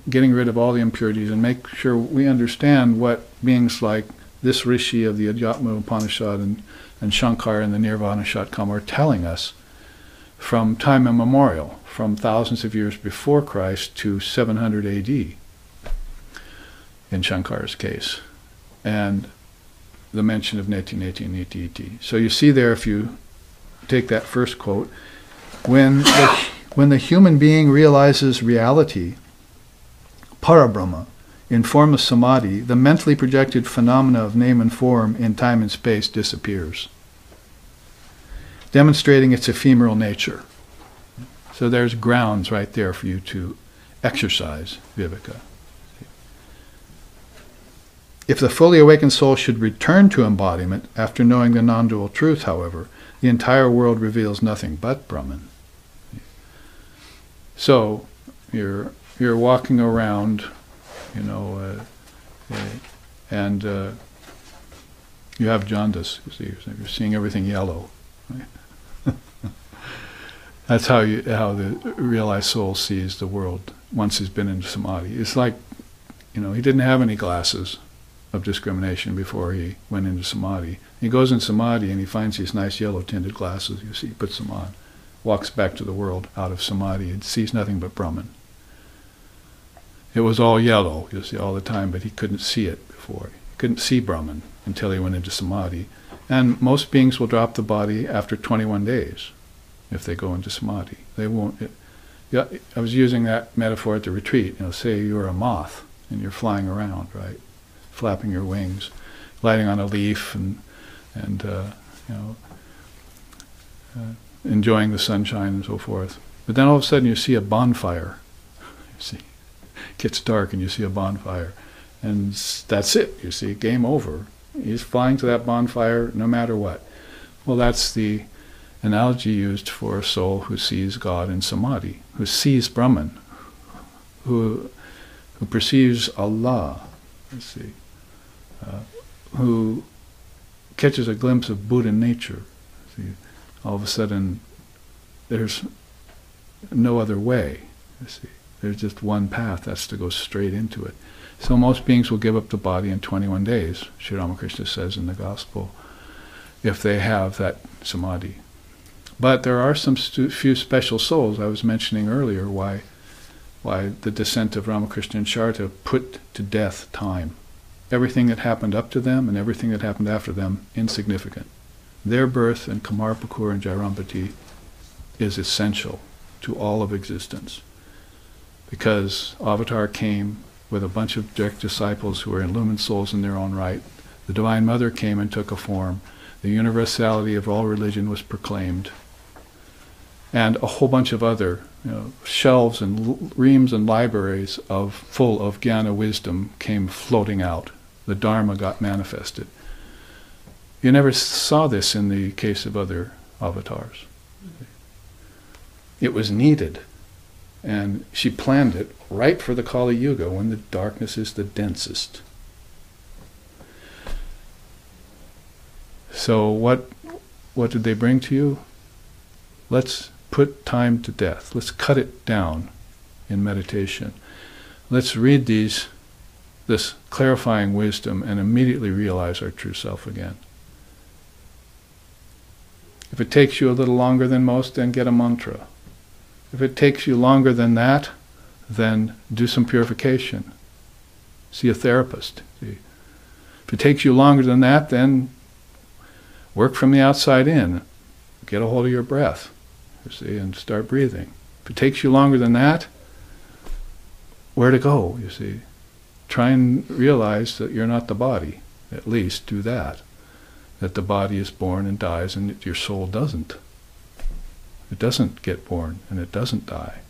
getting rid of all the impurities and make sure we understand what beings like this Rishi of the Adhyatma Upanishad and Shankar and the Nirvana Shatkam are telling us from time immemorial, from thousands of years before Christ to 700 AD, in Shankar's case, and the mention of neti iti. So you see there, if you take that first quote, when the human being realizes reality, parabrahma, in formless samadhi, the mentally projected phenomena of name and form in time and space disappears, demonstrating its ephemeral nature. So there's grounds right there for you to exercise viveka. If the fully awakened soul should return to embodiment after knowing the non-dual truth, however, the entire world reveals nothing but Brahman. So you're walking around, and you have jaundice. You see, you're seeing everything yellow. Right? That's how the realized soul sees the world once he's been in samadhi. It's like, he didn't have any glasses of discrimination before he went into samadhi. He goes in samadhi and he finds these nice yellow tinted glasses. You see, he puts them on, walks back to the world out of samadhi and sees nothing but Brahman. It was all yellow, you see, all the time, but he couldn't see it before. He couldn't see Brahman until he went into samadhi. And most beings will drop the body after 21 days if they go into samadhi. They won't. Yeah, I was using that metaphor at the retreat. Say you're a moth and you're flying around, right, flapping your wings, lighting on a leaf, and enjoying the sunshine and so forth. But then all of a sudden you see a bonfire. You see, it gets dark and you see a bonfire, and that's it. You see, game over. He's flying to that bonfire no matter what. Well, that's the analogy used for a soul who sees God in samadhi, who sees Brahman, who perceives Allah, you see, who catches a glimpse of Buddha nature. See, all of a sudden, there's no other way. You see, there's just one path. That's to go straight into it. So most beings will give up the body in 21 days, Sri Ramakrishna says in the Gospel, if they have that samadhi. But there are some few special souls. I was mentioning earlier why the descent of Ramakrishna and Sharda put to death time. Everything that happened up to them and everything that happened after them, insignificant. Their birth in Kamarpakur and Jairampati is essential to all of existence. Because Avatar came with a bunch of direct disciples who were illumined souls in their own right. The Divine Mother came and took a form. The universality of all religion was proclaimed. And a whole bunch of other shelves and reams and libraries full of jnana wisdom came floating out. The Dharma got manifested. You never saw this in the case of other avatars. It was needed. And she planned it right for the Kali Yuga, when the darkness is the densest. So what did they bring to you? Let's put time to death. Let's cut it down in meditation. Let's read this clarifying wisdom and immediately realize our true self again. If it takes you a little longer than most, then get a mantra. If it takes you longer than that, then do some purification. See a therapist. See. If it takes you longer than that, then work from the outside in. Get a hold of your breath, you see, and start breathing. If it takes you longer than that, where to go, you see. Try and realize that you're not the body. At least do that. That the body is born and dies and that your soul doesn't. It doesn't get born and it doesn't die.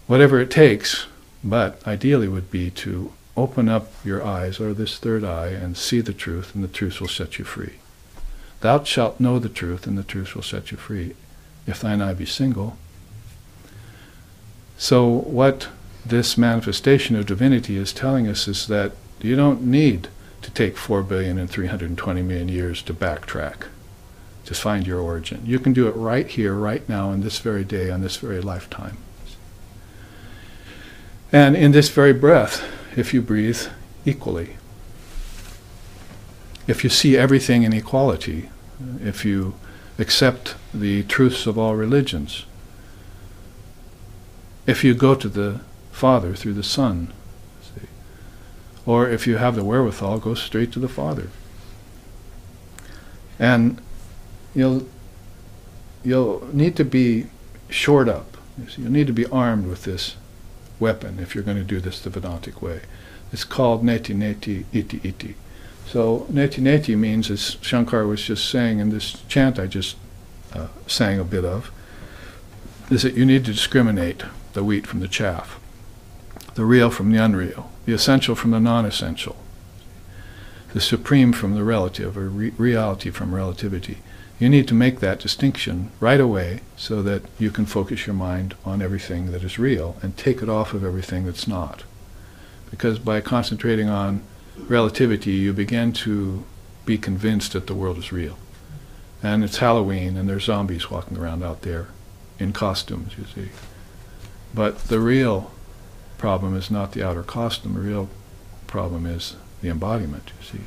Whatever it takes, but ideally would be to open up your eyes, or this third eye, and see the truth, and the truth will set you free. Thou shalt know the truth, and the truth will set you free, if thine eye be single. So what this manifestation of divinity is telling us is that you don't need to take 4,320,000,000 years to backtrack, to find your origin. You can do it right here, right now, in this very day, on this very lifetime. And in this very breath, if you breathe equally, if you see everything in equality, if you accept the truths of all religions, if you go to the Father through the Son, see, or if you have the wherewithal, go straight to the Father. And you'll need to be shored up. You'll need to be armed with this weapon if you're going to do this the Vedantic way. It's called neti neti iti iti. So neti neti means, as Shankar was just saying in this chant I just sang a bit of, is that you need to discriminate the wheat from the chaff, the real from the unreal, the essential from the non-essential, the supreme from the relative, or reality from relativity. You need to make that distinction right away so that you can focus your mind on everything that is real and take it off of everything that's not. Because by concentrating on relativity, you begin to be convinced that the world is real. And it's Halloween and there's zombies walking around out there in costumes, you see. But the real problem is not the outer costume. The real problem is the embodiment, you see,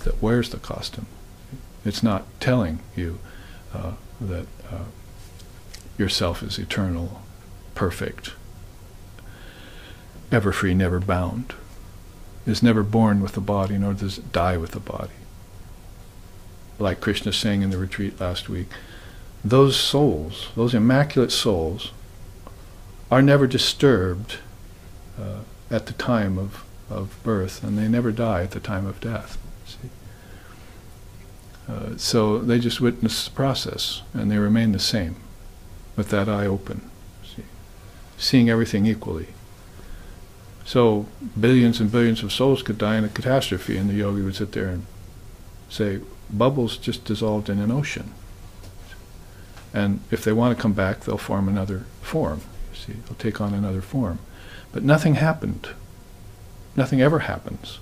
that wears the costume. It's not telling you that yourself is eternal, perfect. ever free, never bound, is never born with the body, nor does it die with the body. Like Krishna sang in the retreat last week, those souls, those immaculate souls, are never disturbed at the time of birth, and they never die at the time of death. See? So they just witness the process, and they remain the same, with that eye open, see? Seeing everything equally. So billions and billions of souls could die in a catastrophe, and the yogi would sit there and say, bubbles just dissolved in an ocean. And if they want to come back, they'll form another form. You see, they'll take on another form. But nothing happened. Nothing ever happens.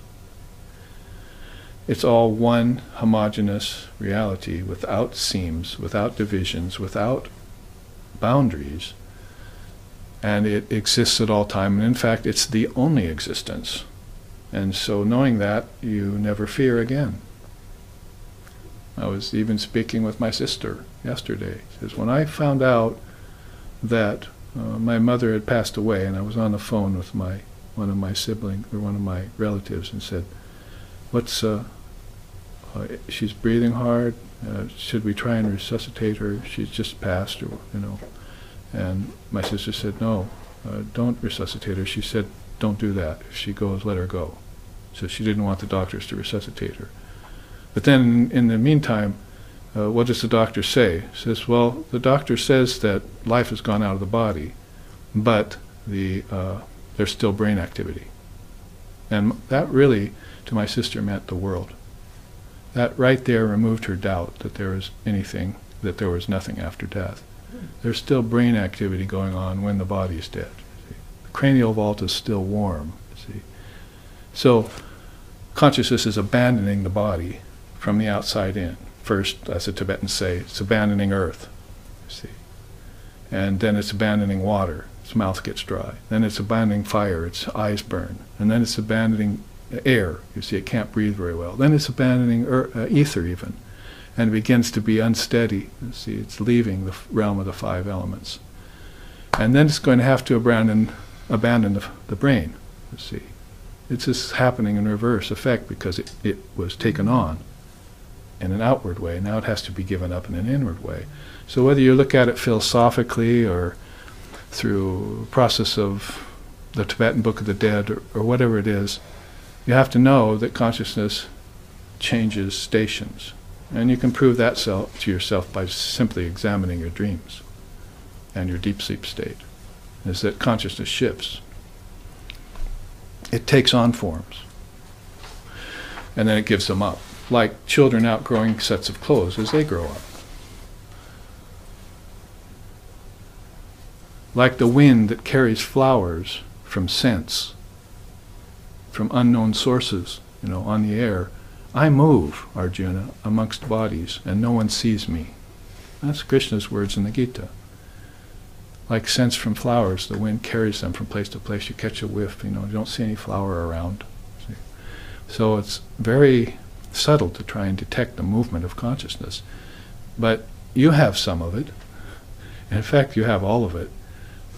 It's all one homogeneous reality, without seams, without divisions, without boundaries. And it exists at all time. And in fact, it's the only existence. And so knowing that, you never fear again. I was even speaking with my sister yesterday. She says, when I found out that my mother had passed away, and I was on the phone with one of my siblings, or one of my relatives, and said, she's breathing hard, should we try and resuscitate her? She's just passed, or, And my sister said, no, don't resuscitate her. She said, don't do that. If she goes, let her go. So she didn't want the doctors to resuscitate her. But then, in the meantime, what does the doctor say? He says, well, the doctor says that life has gone out of the body, but there's still brain activity. And that really, to my sister, meant the world. That right there removed her doubt that there was nothing after death. There's still brain activity going on when the body is dead. See? The cranial vault is still warm. See? So consciousness is abandoning the body from the outside in. First, as the Tibetans say, it's abandoning earth, you see. And then it's abandoning water, its mouth gets dry. Then it's abandoning fire, its eyes burn. And then it's abandoning air, you see, it can't breathe very well. Then it's abandoning ether even, and it begins to be unsteady. You see, it's leaving the realm of the five elements. And then it's going to have to abandon the brain, you see. It's just happening in reverse effect because it was taken on in an outward way. Now it has to be given up in an inward way. So whether you look at it philosophically or through a process of the Tibetan Book of the Dead or whatever it is, you have to know that consciousness changes stations. And you can prove that to yourself by simply examining your dreams and your deep sleep state, is that consciousness shifts. It takes on forms. And then it gives them up, like children outgrowing sets of clothes as they grow up. Like the wind that carries flowers from scents, from unknown sources, on the air. I move, Arjuna, amongst bodies, and no one sees me. That's Krishna's words in the Gita. Like scents from flowers, the wind carries them from place to place. You catch a whiff, you don't see any flower around. See? So it's very subtle to try and detect the movement of consciousness. But you have some of it. In fact, you have all of it.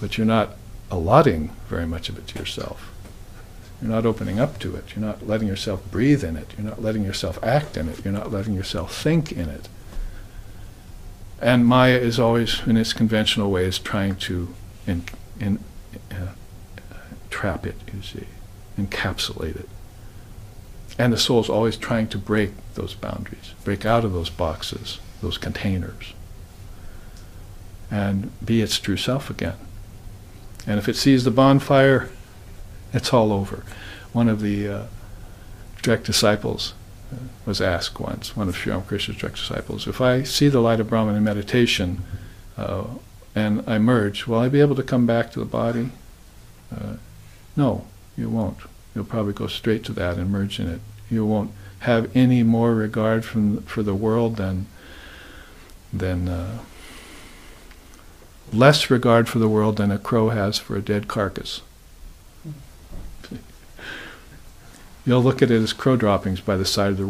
But you're not allotting very much of it to yourself. You're not opening up to it. You're not letting yourself breathe in it. You're not letting yourself act in it. You're not letting yourself think in it. And Maya is always, in its conventional ways, trying to trap it, you see, encapsulate it. And the soul is always trying to break those boundaries, break out of those boxes, those containers, and be its true self again. And if it sees the bonfire, it's all over. One of the direct disciples was asked once, one of Sri Ramakrishna's direct disciples, if I see the light of Brahman in meditation and I merge, will I be able to come back to the body? No, you won't. You'll probably go straight to that and merge in it. You won't have any more regard for the world than less regard for the world than a crow has for a dead carcass. You'll look at it as crow droppings by the side of the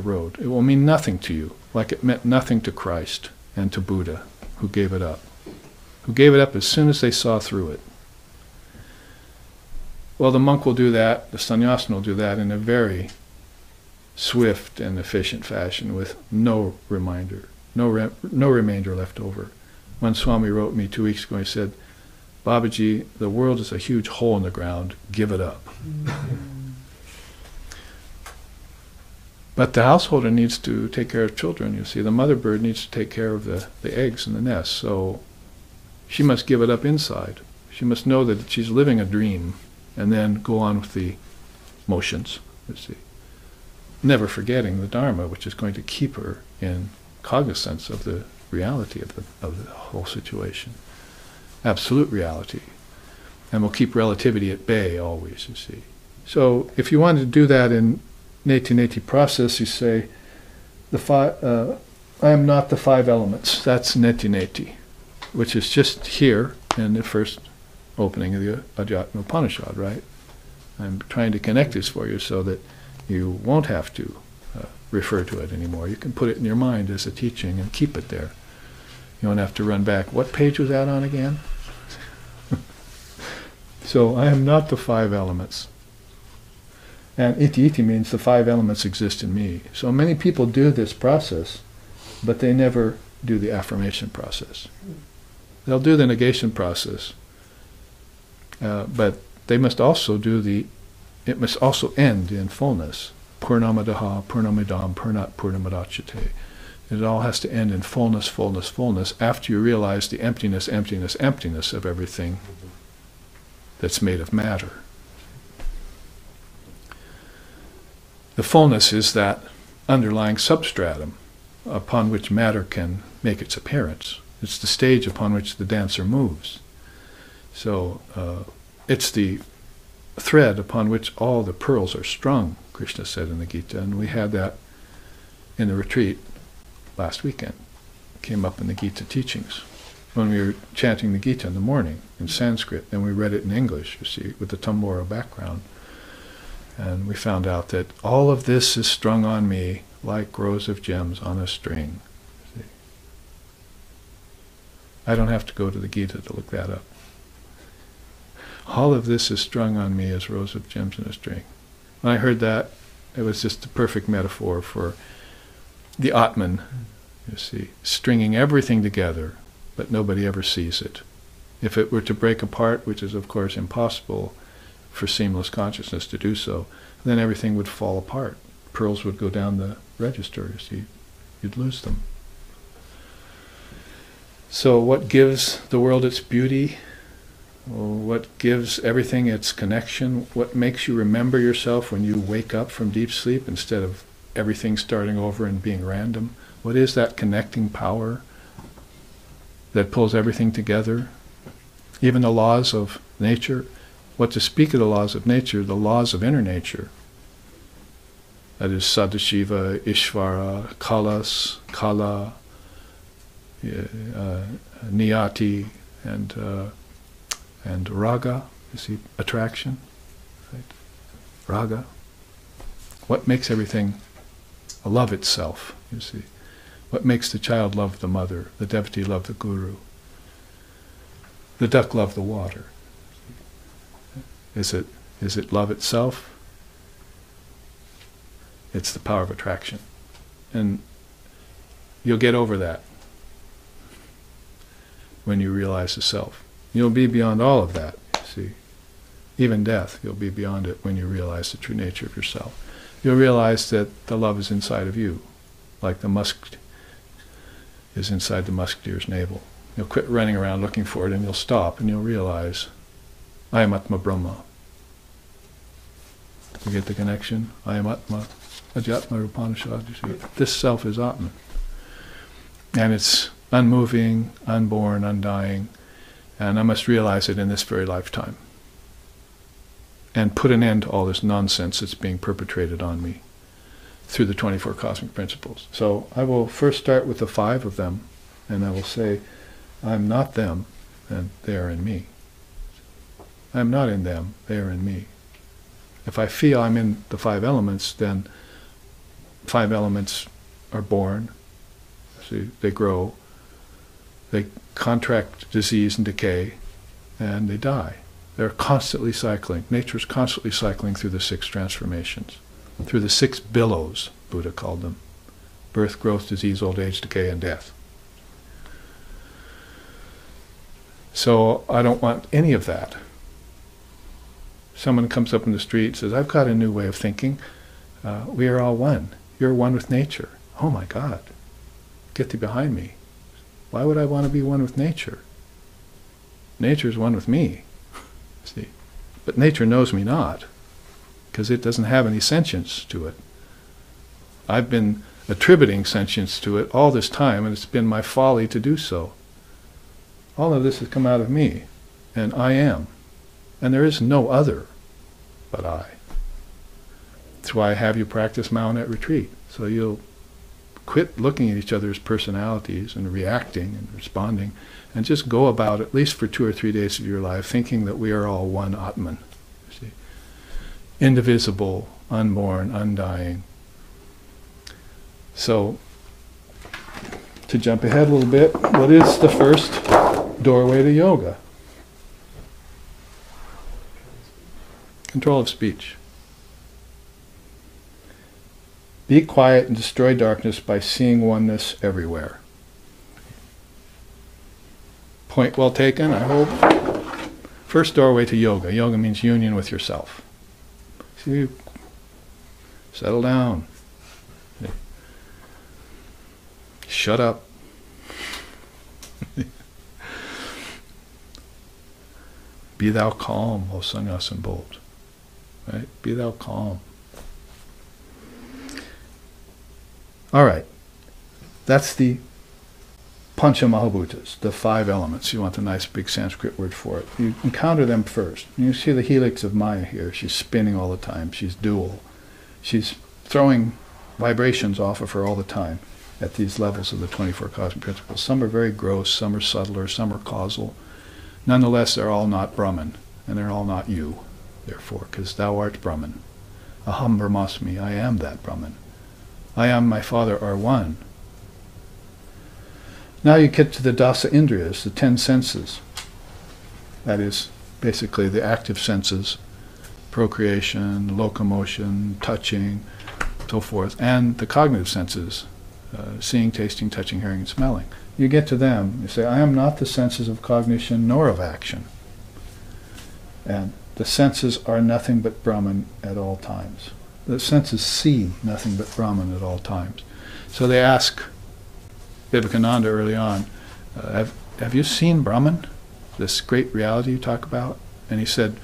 road. It will mean nothing to you, like it meant nothing to Christ and to Buddha, who gave it up as soon as they saw through it. Well, the monk will do that, the sannyasin will do that in a very swift and efficient fashion with no reminder, no remainder left over. One Swami wrote me 2 weeks ago, he said, Babaji, the world is a huge hole in the ground, give it up. But the householder needs to take care of children, you see. The mother bird needs to take care of the eggs in the nest, so she must give it up inside. She must know that she's living a dream and then go on with the motions, you see. Never forgetting the Dharma, which is going to keep her in cognizance of the reality of the whole situation. Absolute reality. And will keep relativity at bay always, you see. So if you wanted to do that in neti-neti process, you say, I am not the 5 elements. That's neti-neti, which is just here in the first opening of the Adhyatma Upanishad, right? I'm trying to connect this for you so that you won't have to refer to it anymore. You can put it in your mind as a teaching and keep it there. You don't have to run back. What page was that on again? So I am not the 5 elements. And iti means the 5 elements exist in me. So many people do this process, but they never do the affirmation process. They'll do the negation process, but they must also it must also end in fullness. Purnamadaha, Purnamidam, Purnat Purnamadachyate. It all has to end in fullness, fullness, fullness, after you realize the emptiness, emptiness, emptiness of everything that's made of matter. The fullness is that underlying substratum upon which matter can make its appearance. It's the stage upon which the dancer moves. So it's the thread upon which all the pearls are strung, Krishna said in the Gita, and we had that in the retreat last weekend. It came up in the Gita teachings when we were chanting the Gita in the morning in Sanskrit, and we read it in English, you see, with the tambura background. And we found out that all of this is strung on me like rows of gems on a string. See? I don't have to go to the Gita to look that up. All of this is strung on me as rows of gems on a string. When I heard that, it was just a perfect metaphor for the Atman, you see, stringing everything together, but nobody ever sees it. If it were to break apart, which is of course impossible for seamless consciousness to do so, then everything would fall apart. Pearls would go down the register, you see, you'd lose them. So what gives the world its beauty? What gives everything its connection? What makes you remember yourself when you wake up from deep sleep instead of everything starting over and being random? What is that connecting power that pulls everything together? Even the laws of nature. What to speak of the laws of nature, the laws of inner nature. That is Sadashiva, Ishvara, Kalas, Kala, Niyati, and Raga, you see, attraction, right? Raga. What makes everything love itself, you see? What makes the child love the mother, the devotee love the guru, the duck love the water? Is it love itself? It's the power of attraction. And you'll get over that when you realize the self. You'll be beyond all of that, you see. Even death, you'll be beyond it when you realize the true nature of yourself. You'll realize that the love is inside of you, like the musk is inside the musk deer's navel. You'll quit running around looking for it, and you'll stop, and you'll realize, I am Atma Brahma. You get the connection? I am Atma. Adhyatma Upanishad, you see. This self is Atman. And it's unmoving, unborn, undying, and I must realize it in this very lifetime. And put an end to all this nonsense that's being perpetrated on me through the 24 cosmic principles. So I will first start with the 5 of them, and I will say, I'm not them, and they are in me. I'm not in them, they are in me. If I feel I'm in the 5 elements, then 5 elements are born, see, they grow, they contract disease and decay, and they die. They're constantly cycling. Nature's constantly cycling through the 6 transformations, through the 6 billows, Buddha called them. Birth, growth, disease, old age, decay, and death. So I don't want any of that. Someone comes up in the street and says, I've got a new way of thinking. We are all one. You're one with nature. Oh my God. Get thee behind me. Why would I want to be one with nature? Nature's one with me. See? But nature knows me not, because it doesn't have any sentience to it. I've been attributing sentience to it all this time, and it's been my folly to do so. All of this has come out of me, and I am. And there is no other but I. That's why I have you practice Mount at retreat, so you'll quit looking at each other's personalities and reacting and responding, and just go about, at least for 2 or 3 days of your life, thinking that we are all one Atman. See? Indivisible, unborn, undying. So, to jump ahead a little bit, what is the first doorway to yoga? Control of speech. Be quiet and destroy darkness by seeing oneness everywhere. Point well taken, I hope. First doorway to yoga. Yoga means union with yourself. See, settle down. Shut up. Be thou calm, O sannyas and bolt. Right? Be thou calm. All right. That's the Pancha Mahabhutas, the 5 elements. You want the nice big Sanskrit word for it. You encounter them first. You see the helix of Maya here. She's spinning all the time. She's dual. She's throwing vibrations off of her all the time at these levels of the 24 cosmic principles. Some are very gross, some are subtler, some are causal. Nonetheless, they're all not Brahman, and they're all not you, therefore, because thou art Brahman. Aham Brahmasmi, I am that Brahman. I am my Father are one. Now you get to the Dasa Indriyas, the 10 senses. That is basically the active senses, procreation, locomotion, touching, so forth, and the cognitive senses, seeing, tasting, touching, hearing, and smelling. You get to them, you say, I am not the senses of cognition nor of action. And the senses are nothing but Brahman at all times. The senses see nothing but Brahman at all times. So they ask Vivekananda early on, have you seen Brahman, this great reality you talk about? And he said,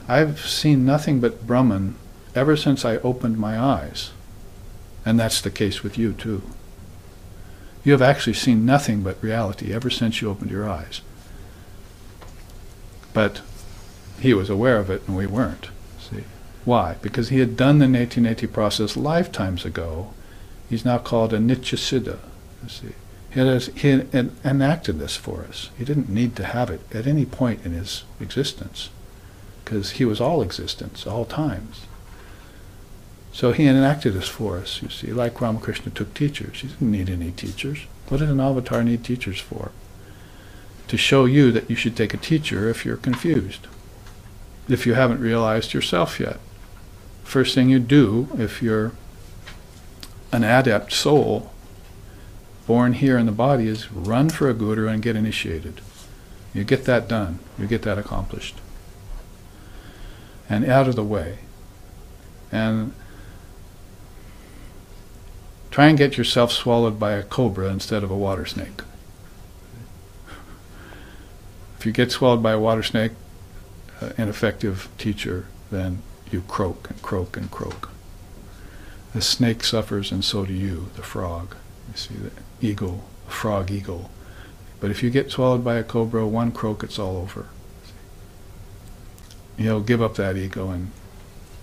I've seen nothing but Brahman ever since I opened my eyes. And that's the case with you too. You have actually seen nothing but reality ever since you opened your eyes. But he was aware of it and we weren't. See? Why? Because he had done the Neti-Neti process lifetimes ago. He's now called a Nityasiddha. See? He had enacted this for us. He didn't need to have it at any point in his existence, because he was all existence, all times. So he enacted this for us, you see, like Ramakrishna took teachers. He didn't need any teachers. What did an avatar need teachers for? To show you that you should take a teacher if you're confused, if you haven't realized yourself yet. First thing you do, if you're an adept soul, born here in the body, is run for a guru and get initiated. You get that done. You get that accomplished. And out of the way. And try and get yourself swallowed by a cobra instead of a water snake. If you get swallowed by a water snake, an effective teacher, then you croak and croak and croak. The snake suffers and so do you, the frog. You see, the eagle, the frog eagle. But if you get swallowed by a cobra, one croak, it's all over. You'll give up that ego and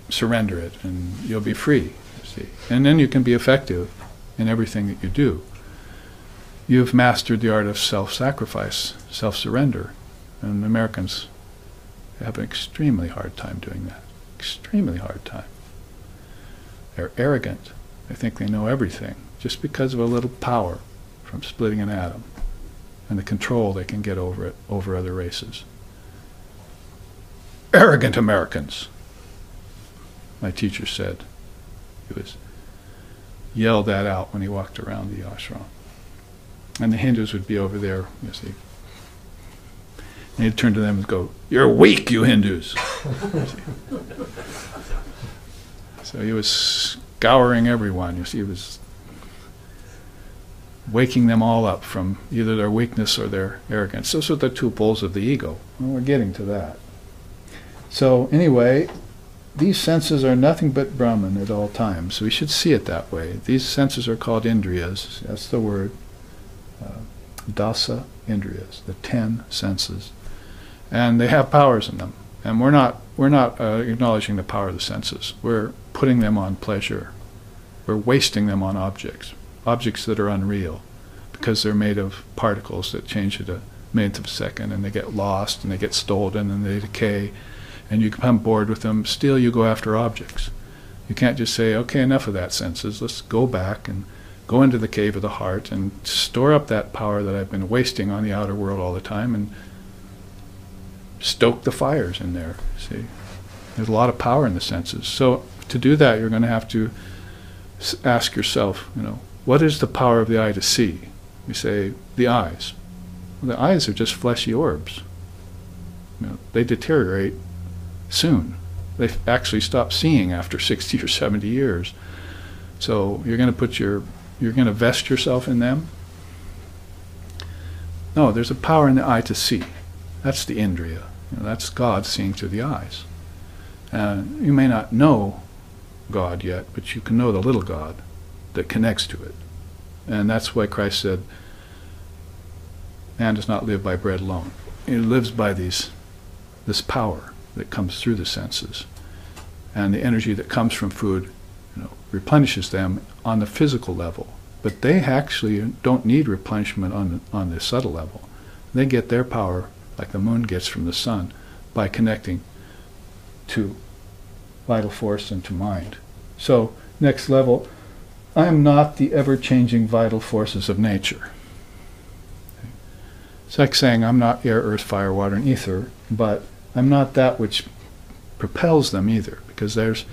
surrender it, and you'll be free, you see. And then you can be effective in everything that you do. You've mastered the art of self-sacrifice, self-surrender. And Americans have an extremely hard time doing that. Extremely hard time. They're arrogant. They think they know everything, just because of a little power from splitting an atom and the control they can get over it, over other races. arrogant Americans. My teacher said. He was yelled that out when he walked around the ashram. And the Hindus would be over there, you see. And he'd turn to them and go, "You're weak, you Hindus." So he was scouring everyone. You see, he was waking them all up from either their weakness or their arrogance. Those are the two poles of the ego. Well, we're getting to that. So anyway, these senses are nothing but Brahman at all times. So we should see it that way. These senses are called indriyas. That's the word. Dasa indriyas, the 10 senses. And they have powers in them. And we're not acknowledging the power of the senses. We're putting them on pleasure. We're wasting them on objects that are unreal, because they're made of particles that change at a millionth of a second, and they get lost, and they get stolen, and they decay, and you become bored with them. Still, you go after objects. You can't just say, okay, enough of that senses. Let's go back and go into the cave of the heart and store up that power that I've been wasting on the outer world all the time, and stoke the fires in there. See, there's a lot of power in the senses. So to do that, you're going to have to ask yourself, what is the power of the eye to see? You say, the eyes. Well, the eyes are just fleshy orbs. They deteriorate soon. They actually stop seeing after 60 or 70 years. So you're going to vest yourself in them? No, there's a power in the eye to see. That's the indriya. That's God seeing through the eyes. You may not know God yet, but you can know the little God that connects to it. And that's why Christ said, man does not live by bread alone. He lives by this power that comes through the senses. And the energy that comes from food replenishes them on the physical level. But they actually don't need replenishment on the subtle level. They get their power, like the moon gets from the sun, by connecting to vital force and to mind. So, next level, I am not the ever-changing vital forces of nature. It's like saying I'm not air, earth, fire, water, and ether, but I'm not that which propels them either, because there's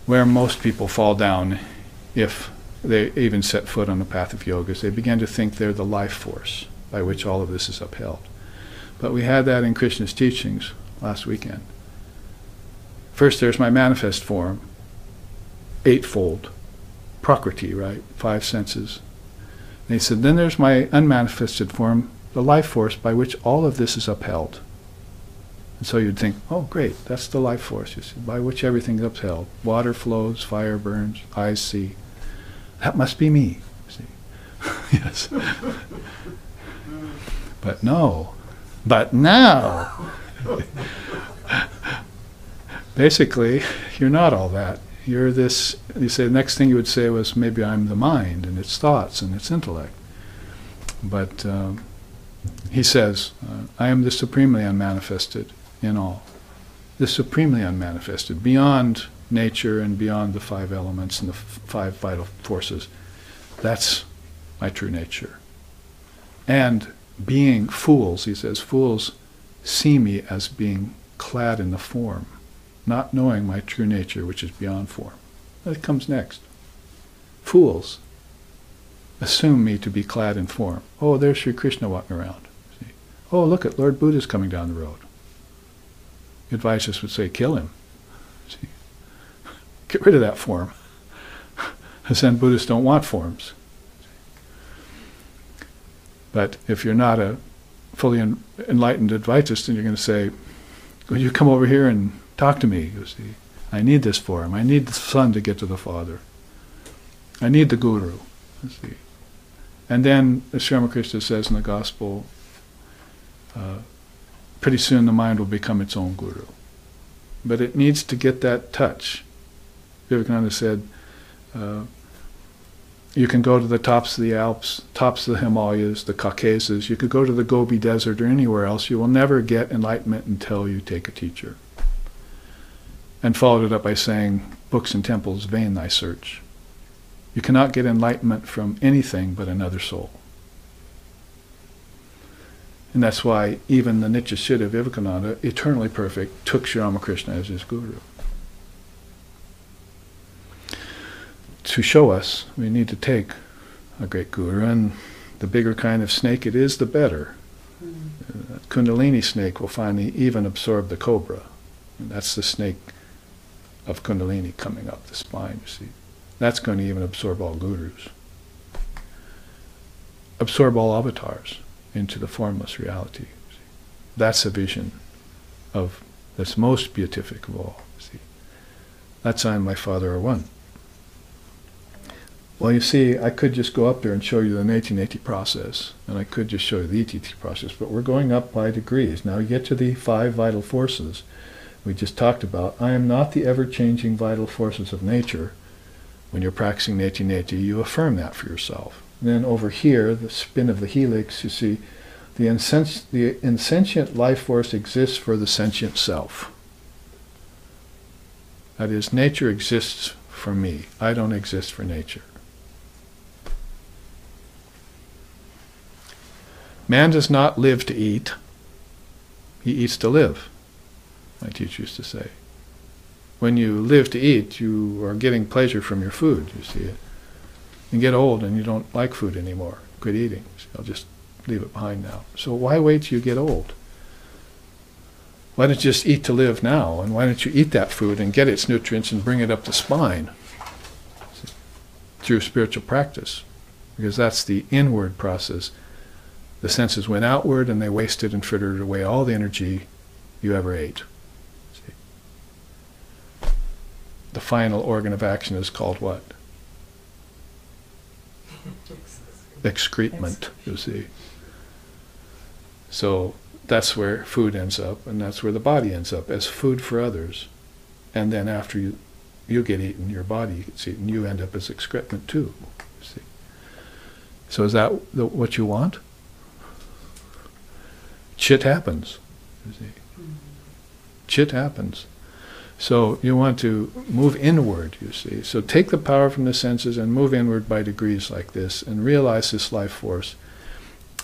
where most people fall down if they even set foot on the path of yoga, is they begin to think they're the life force by which all of this is upheld. But we had that in Krishna's teachings last weekend. First there's my manifest form, eightfold, prakriti, right? 5 senses. And he said, then there's my unmanifested form, the life force by which all of this is upheld. And so you'd think, oh great, that's the life force, you see, by which everything is upheld. Water flows, fire burns, eyes see. That must be me, see. Yes. But no. But now. Basically, you're not all that. You're this, you say, the next thing you would say was, maybe I'm the mind and its thoughts and its intellect. But he says, I am the supremely unmanifested in all. The supremely unmanifested, beyond nature and beyond the 5 elements and the 5 vital forces. That's my true nature. And being fools, he says, fools see me as being clad in the form, not knowing my true nature, which is beyond form. That comes next. Fools assume me to be clad in form. Oh, there's Sri Krishna walking around. See? Oh, look at Lord Buddha's coming down the road. Advaita would say, kill him. See? Get rid of that form. Zen Buddhists don't want forms. But if you're not a fully enlightened Advaitist, then you're going to say, will you come over here and talk to me? You see, I need this form. I need the son to get to the father. I need the guru. You see. And then, as Sri Ramakrishna says in the Gospel, pretty soon the mind will become its own guru. But it needs to get that touch. Vivekananda said, you can go to the tops of the Alps, tops of the Himalayas, the Caucasus. You could go to the Gobi Desert or anywhere else. You will never get enlightenment until you take a teacher. And followed it up by saying, books and temples, vain thy search. You cannot get enlightenment from anything but another soul. And that's why even the Nityasiddha Vivekananda, eternally perfect, took Sri Ramakrishna as his guru. To show us, we need to take a great guru, and the bigger kind of snake it is, the better. Kundalini snake will finally even absorb the cobra. And that's the snake of Kundalini coming up the spine, you see. That's going to even absorb all gurus. Absorb all avatars into the formless reality. See. That's a vision of that's most beatific of all. See. That's I and my Father are one. Well, you see, I could just go up there and show you the neti-neti process, and I could just show you the iti process, but we're going up by degrees. Now you get to the 5 vital forces we just talked about. I am not the ever-changing vital forces of nature. When you're practicing neti-neti, you affirm that for yourself. And then over here, the spin of the helix, you see, the insentient life force exists for the sentient self. That is, nature exists for me. I don't exist for nature. Man does not live to eat. He eats to live, my teacher used to say. When you live to eat, you are getting pleasure from your food, you see it. You get old and you don't like food anymore. Quit eating. So I'll just leave it behind now. So why wait till you get old? Why don't you just eat to live now? And why don't you eat that food and get its nutrients and bring it up the spine through spiritual practice? Because that's the inward process. The senses went outward and they wasted and frittered away all the energy you ever ate. See? The final organ of action is called what? Excrement, you see. So that's where food ends up, and that's where the body ends up, as food for others. And then after you get eaten, your body gets eaten, you end up as excrement too. You see. So is that what you want? Shit happens. You see. Shit happens. So you want to move inward, you see. So take the power from the senses and move inward by degrees like this and realize this life force.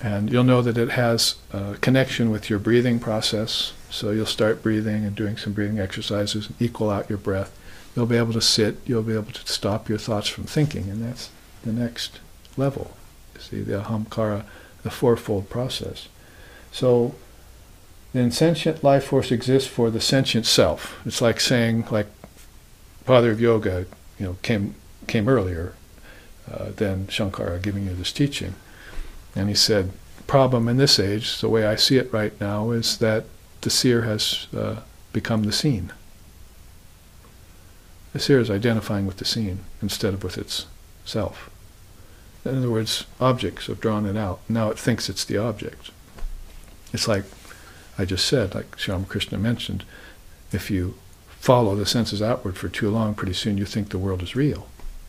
And you'll know that it has a connection with your breathing process. So you'll start breathing and doing some breathing exercises and equal out your breath. You'll be able to sit. You'll be able to stop your thoughts from thinking. And that's the next level. You see, the ahankara, the fourfold process. So the insentient life force exists for the sentient self. It's like saying, like Father of Yoga, came earlier than Shankara giving you this teaching. And he said, the problem in this age, the way I see it right now, is that the seer has become the seen. The seer is identifying with the seen instead of with its self. In other words, objects have drawn it out. Now it thinks it's the object. It's like I just said, like Sri Ramakrishna mentioned, if you follow the senses outward for too long, pretty soon you think the world is real.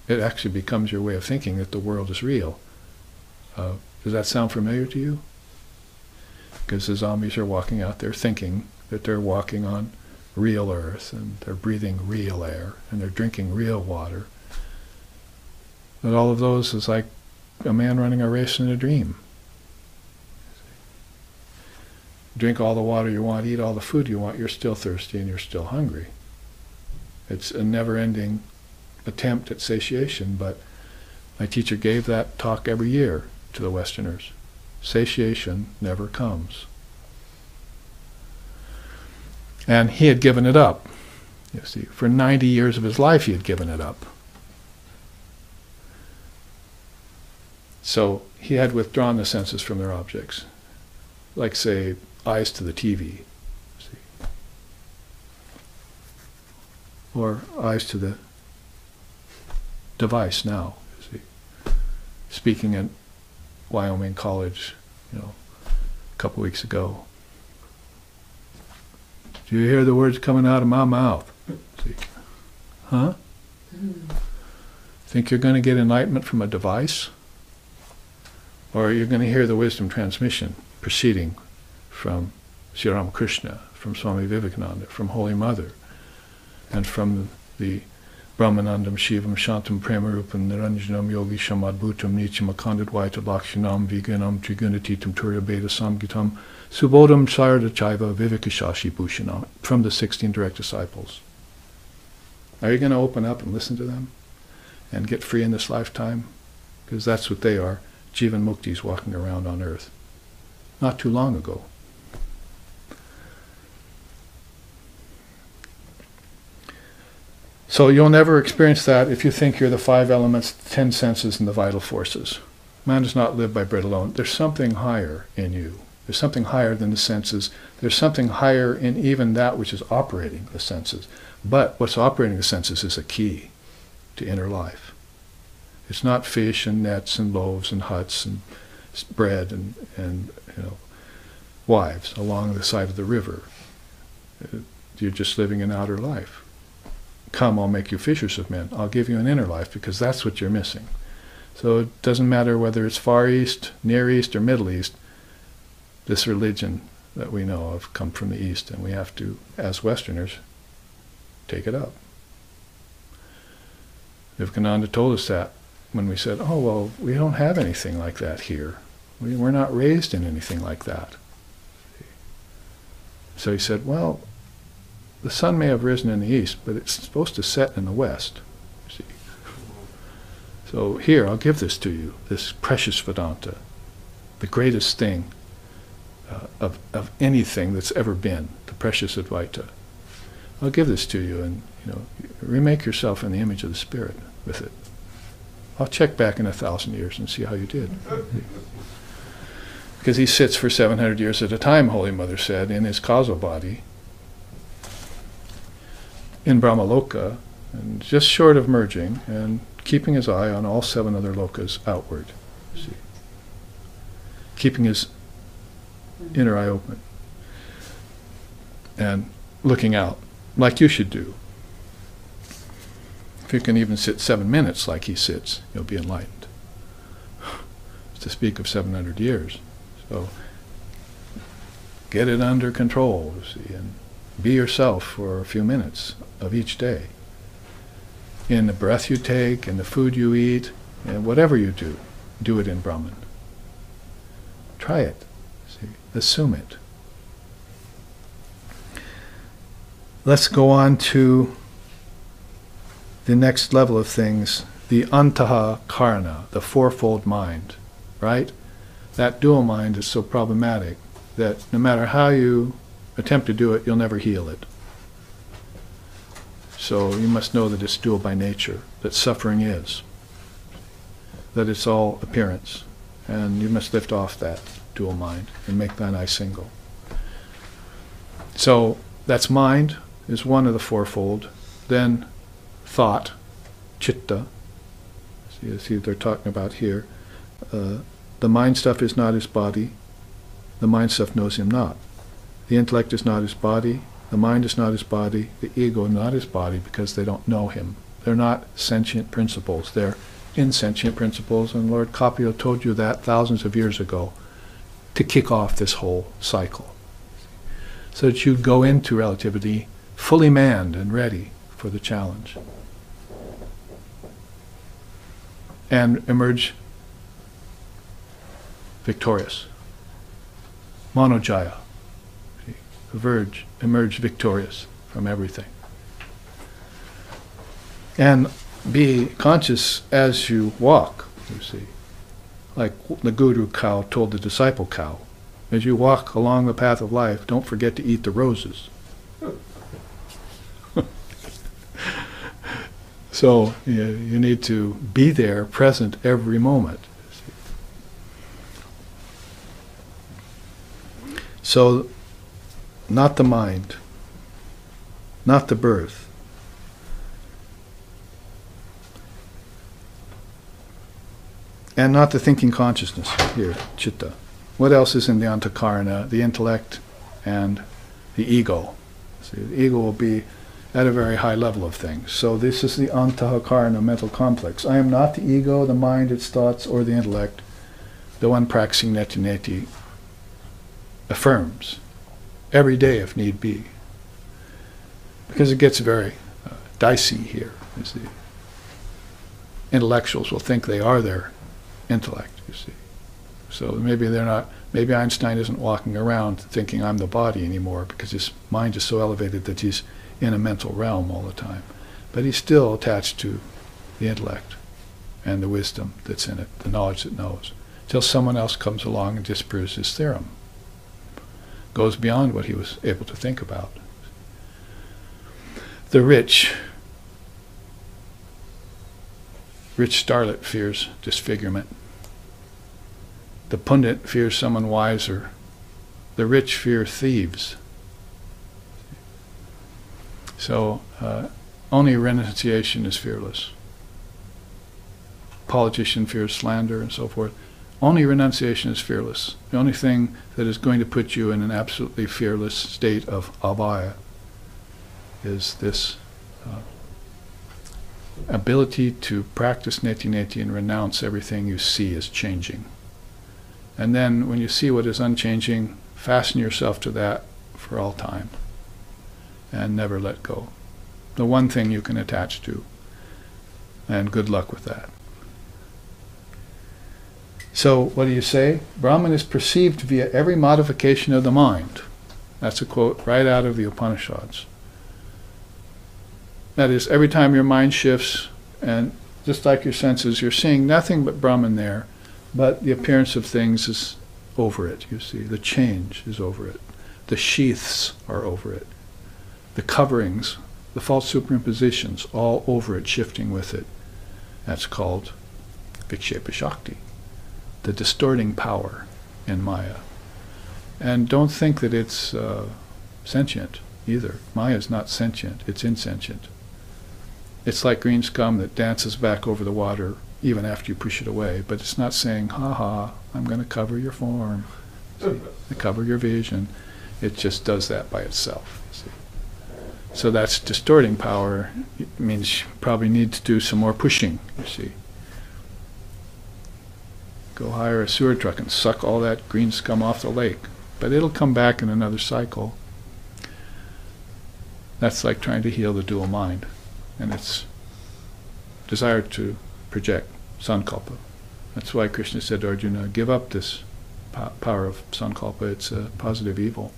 It actually becomes your way of thinking that the world is real. Does that sound familiar to you? Because the zombies are walking out there thinking that they're walking on real earth, and they're breathing real air, and they're drinking real water. But all of those is like a man running a race in a dream. Drink all the water you want, eat all the food you want, you're still thirsty and you're still hungry. It's a never-ending attempt at satiation, but my teacher gave that talk every year to the Westerners. Satiation never comes. And he had given it up. You see, for 90 years of his life he had given it up. So he had withdrawn the senses from their objects. Like, say, eyes to the TV, see? Or eyes to the device now, see? Speaking at Wyoming College, a couple weeks ago. Do you hear the words coming out of my mouth? See? Huh? Think you're going to get enlightenment from a device? Or you're going to hear the wisdom transmission proceeding from Sri Ramakrishna, from Swami Vivekananda, from Holy Mother, and from the Brahmanandam Shivam Shantam Premarupam Niranjanam Yogi Shamadbhutam Nityam Akandadvaita Lakshanam Viganam Trigunatitam Turya Beta Samgitam Subodham Sarada Chaiva Vivikashashi Bhushanam, from the 16 direct disciples. Are you going to open up and listen to them and get free in this lifetime? Because that's what they are, Jivan Muktis walking around on earth. Not too long ago. So you'll never experience that if you think you're the 5 elements, 10 senses, and the vital forces. Man does not live by bread alone. There's something higher in you. There's something higher than the senses. There's something higher in even that which is operating the senses. But what's operating the senses is a key to inner life. It's not fish and nets and loaves and huts and bread and wives along the side of the river. You're just living an outer life. Come, I'll make you fishers of men. I'll give you an inner life, because that's what you're missing. So it doesn't matter whether it's Far East, Near East, or Middle East. This religion that we know of come from the East, and we have to, as Westerners, take it up. Vivekananda told us that when we said, oh, well, we don't have anything like that here. We're not raised in anything like that. So he said, well, the sun may have risen in the east, but it's supposed to set in the west. See? So here, I'll give this to you, this precious Vedanta, the greatest thing of anything that's ever been, the precious Advaita. I'll give this to you, and remake yourself in the image of the Spirit with it. I'll check back in 1,000 years and see how you did. Because he sits for 700 years at a time, Holy Mother said, in his causal body, in Brahmaloka, and just short of merging, and keeping his eye on all 7 other lokas outward. See? Keeping his inner eye open. And looking out, like you should do. If you can even sit 7 minutes like he sits, you'll be enlightened. To speak of 700 years. So, get it under control, see, and be yourself for a few minutes of each day. In the breath you take, in the food you eat, and whatever you do, do it in Brahman. Try it. See? Assume it. Let's go on to the next level of things, the ahankara, the fourfold mind, right? That dual mind is so problematic that no matter how you attempt to do it, you'll never heal it. So you must know that it's dual by nature, that suffering is, that it's all appearance, and you must lift off that dual mind and make thine eye single. So that's mind, is one of the fourfold. Then thought, chitta, see what they're talking about here. The mind stuff is not his body, the mind stuff knows him not. The intellect is not his body, the mind is not his body, the ego is not his body, because they don't know him. They're not sentient principles, they're insentient principles, and Lord Kapila told you that thousands of years ago to kick off this whole cycle. So that you go into relativity fully manned and ready for the challenge. And emerge victorious. Manojaya. Emerge victorious from everything. And be conscious as you walk, you see. Like the guru cow told the disciple cow, as you walk along the path of life, don't forget to eat the roses. So you need to be there, present every moment. So, not the mind, not the birth. And not the thinking consciousness here, chitta. What else is in the antakarana? The intellect and the ego. See, the ego will be at a very high level of things. So this is the antakarana mental complex. I am not the ego, the mind, its thoughts, or the intellect. The one practicing neti neti affirms every day if need be. Because it gets very dicey here, you see. Intellectuals will think they are their intellect, you see. So maybe they're not, maybe Einstein isn't walking around thinking I'm the body anymore because his mind is so elevated that he's in a mental realm all the time. But he's still attached to the intellect and the wisdom that's in it, the knowledge that knows, till someone else comes along and disproves his theorem. Goes beyond what he was able to think about. The rich starlet fears disfigurement. The pundit fears someone wiser. The rich fear thieves. So only renunciation is fearless. Politician fears slander and so forth. Only renunciation is fearless. The only thing that is going to put you in an absolutely fearless state of abhaya is this ability to practice neti-neti and renounce everything you see as changing. And then when you see what is unchanging, fasten yourself to that for all time and never let go. The one thing you can attach to. And good luck with that. So what do you say? Brahman is perceived via every modification of the mind. That's a quote right out of the Upanishads. That is, every time your mind shifts, and just like your senses, you're seeing nothing but Brahman there, but the appearance of things is over it, you see. The change is over it. The sheaths are over it. The coverings, the false superimpositions, all over it, shifting with it. That's called Vikshepa Shakti, the distorting power in Maya. And don't think that it's sentient either. Maya is not sentient, it's insentient. It's like green scum that dances back over the water even after you push it away, but it's not saying, ha ha, I'm going to cover your form, see, cover your vision. It just does that by itself, you see. So that's distorting power. It means you probably need to do some more pushing, you see. Go hire a sewer truck and suck all that green scum off the lake, but it'll come back in another cycle. That's like trying to heal the dual mind, and it's desire to project sankalpa. That's why Krishna said to Arjuna, give up this power of sankalpa, it's a positive evil.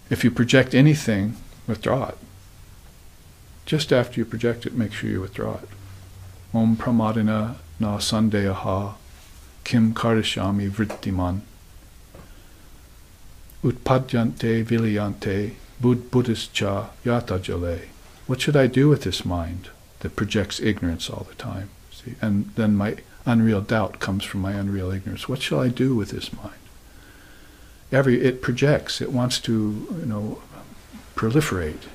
If you project anything, withdraw it. Just after you project it, make sure you withdraw it. Om pramadina na sandeyaha kim karishyami vrittiman utpadyante vilayante buddhischa yata jale. What should I do with this mind that projects ignorance all the time? See? And then my unreal doubt comes from my unreal ignorance. What shall I do with this mind? It projects, it wants to, proliferate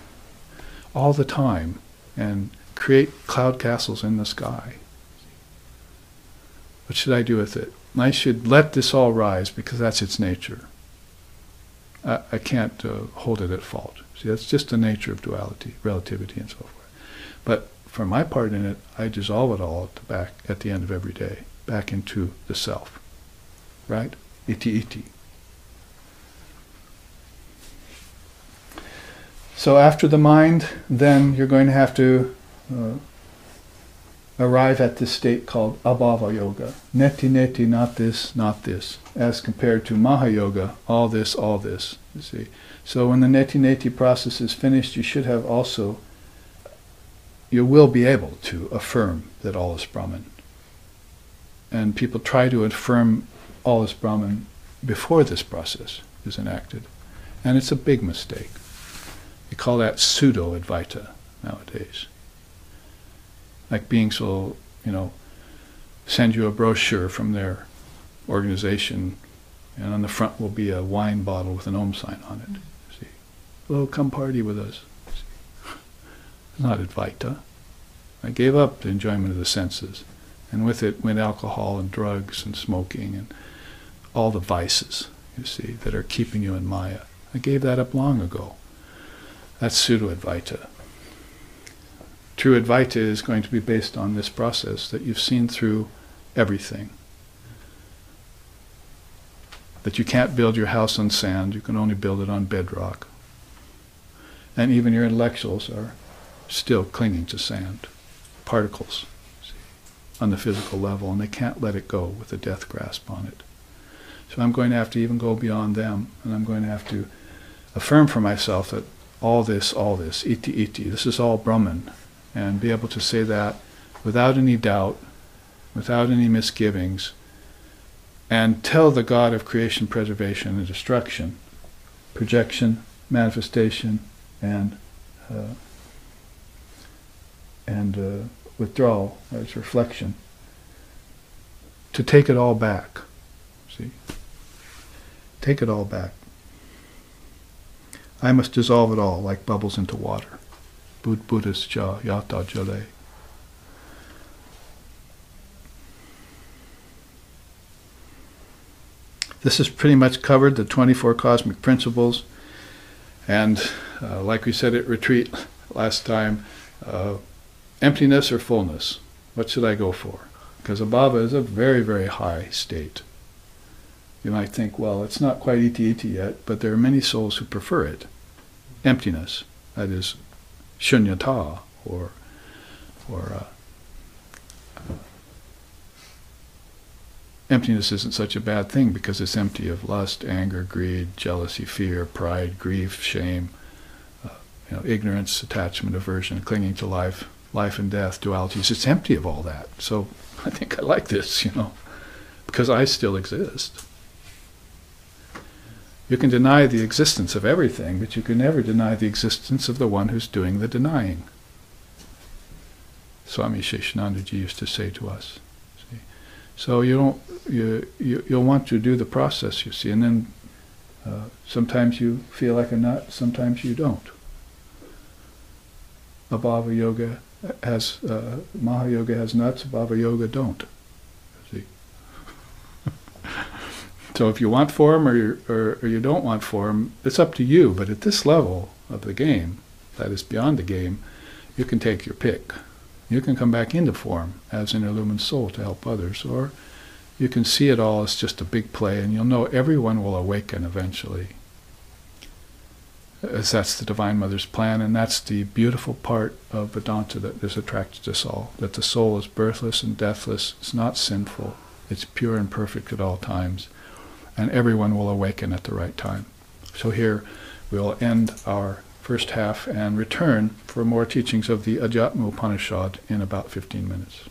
all the time and create cloud castles in the sky. What should I do with it? I should let this all rise because that's its nature. I can't hold it at fault. See, that's just the nature of duality, relativity, and so forth. But for my part in it, I dissolve it all at the end of every day, back into the self. Right? Iti iti. So after the mind, then you're going to have to arrive at this state called abhava yoga. Neti neti, not this, as compared to mahayoga, all this, you see. So when the neti neti process is finished, you should have also, you will be able to affirm that all is Brahman. And people try to affirm all is Brahman before this process is enacted. And it's a big mistake. We call that pseudo-Advaita nowadays. Like beings will, send you a brochure from their organization, and on the front will be a wine bottle with an Om sign on it. See, hello, come party with us. See? It's not Advaita. I gave up the enjoyment of the senses, and with it went alcohol and drugs and smoking and all the vices, you see, that are keeping you in Maya. I gave that up long ago. That's pseudo-Advaita. True Advaita is going to be based on this process, that you've seen through everything. That you can't build your house on sand, you can only build it on bedrock. And even your intellectuals are still clinging to sand, particles, see, on the physical level, and they can't let it go with a death grasp on it. So I'm going to have to even go beyond them, and I'm going to have to affirm for myself that all this, iti, this is all Brahman, and be able to say that without any doubt, without any misgivings, and tell the God of creation, preservation, and destruction, projection, manifestation, and withdrawal, as reflection, to take it all back. See? Take it all back. I must dissolve it all like bubbles into water. Buddhist ja yata jale. This has pretty much covered the 24 cosmic principles, and like we said at retreat last time, emptiness or fullness, what should I go for? Because abhava is a very, very high state. You might think, well, it's not quite iti yet, but there are many souls who prefer it. Emptiness, that is shunyata, or emptiness isn't such a bad thing because it's empty of lust, anger, greed, jealousy, fear, pride, grief, shame, ignorance, attachment, aversion, clinging to life and death, dualities. It's empty of all that. So I think I like this, because I still exist. You can deny the existence of everything, but you can never deny the existence of the one who's doing the denying. Swami Sheshanandaji used to say to us. See? So you'll want to do the process, you see, and then sometimes you feel like a nut, sometimes you don't. Abhava yoga has Mahayoga has nuts, Abhava yoga don't. See? So if you want form or you don't want form, it's up to you. But at this level of the game, that is beyond the game, you can take your pick. You can come back into form as an illumined soul to help others, or you can see it all as just a big play, and you'll know everyone will awaken eventually. As that's the Divine Mother's plan, and that's the beautiful part of Vedanta that is attracted to us all, that the soul is birthless and deathless, it's not sinful, it's pure and perfect at all times, and everyone will awaken at the right time. So here we'll end our first half and return for more teachings of the Adhyatma Upanishad in about 15 minutes.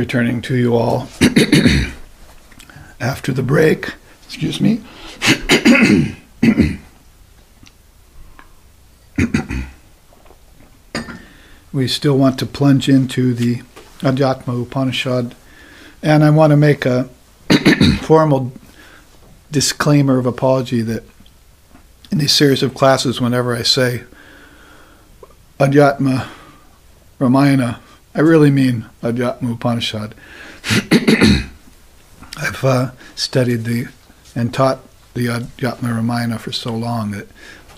returning to you all after the break. Excuse me. We still want to plunge into the Adhyatma Upanishad, and I want to make a formal disclaimer of apology that in these series of classes, whenever I say Adhyatma Ramayana, I really mean Adhyatma Upanishad. I've studied and taught the Adhyatma Ramayana for so long that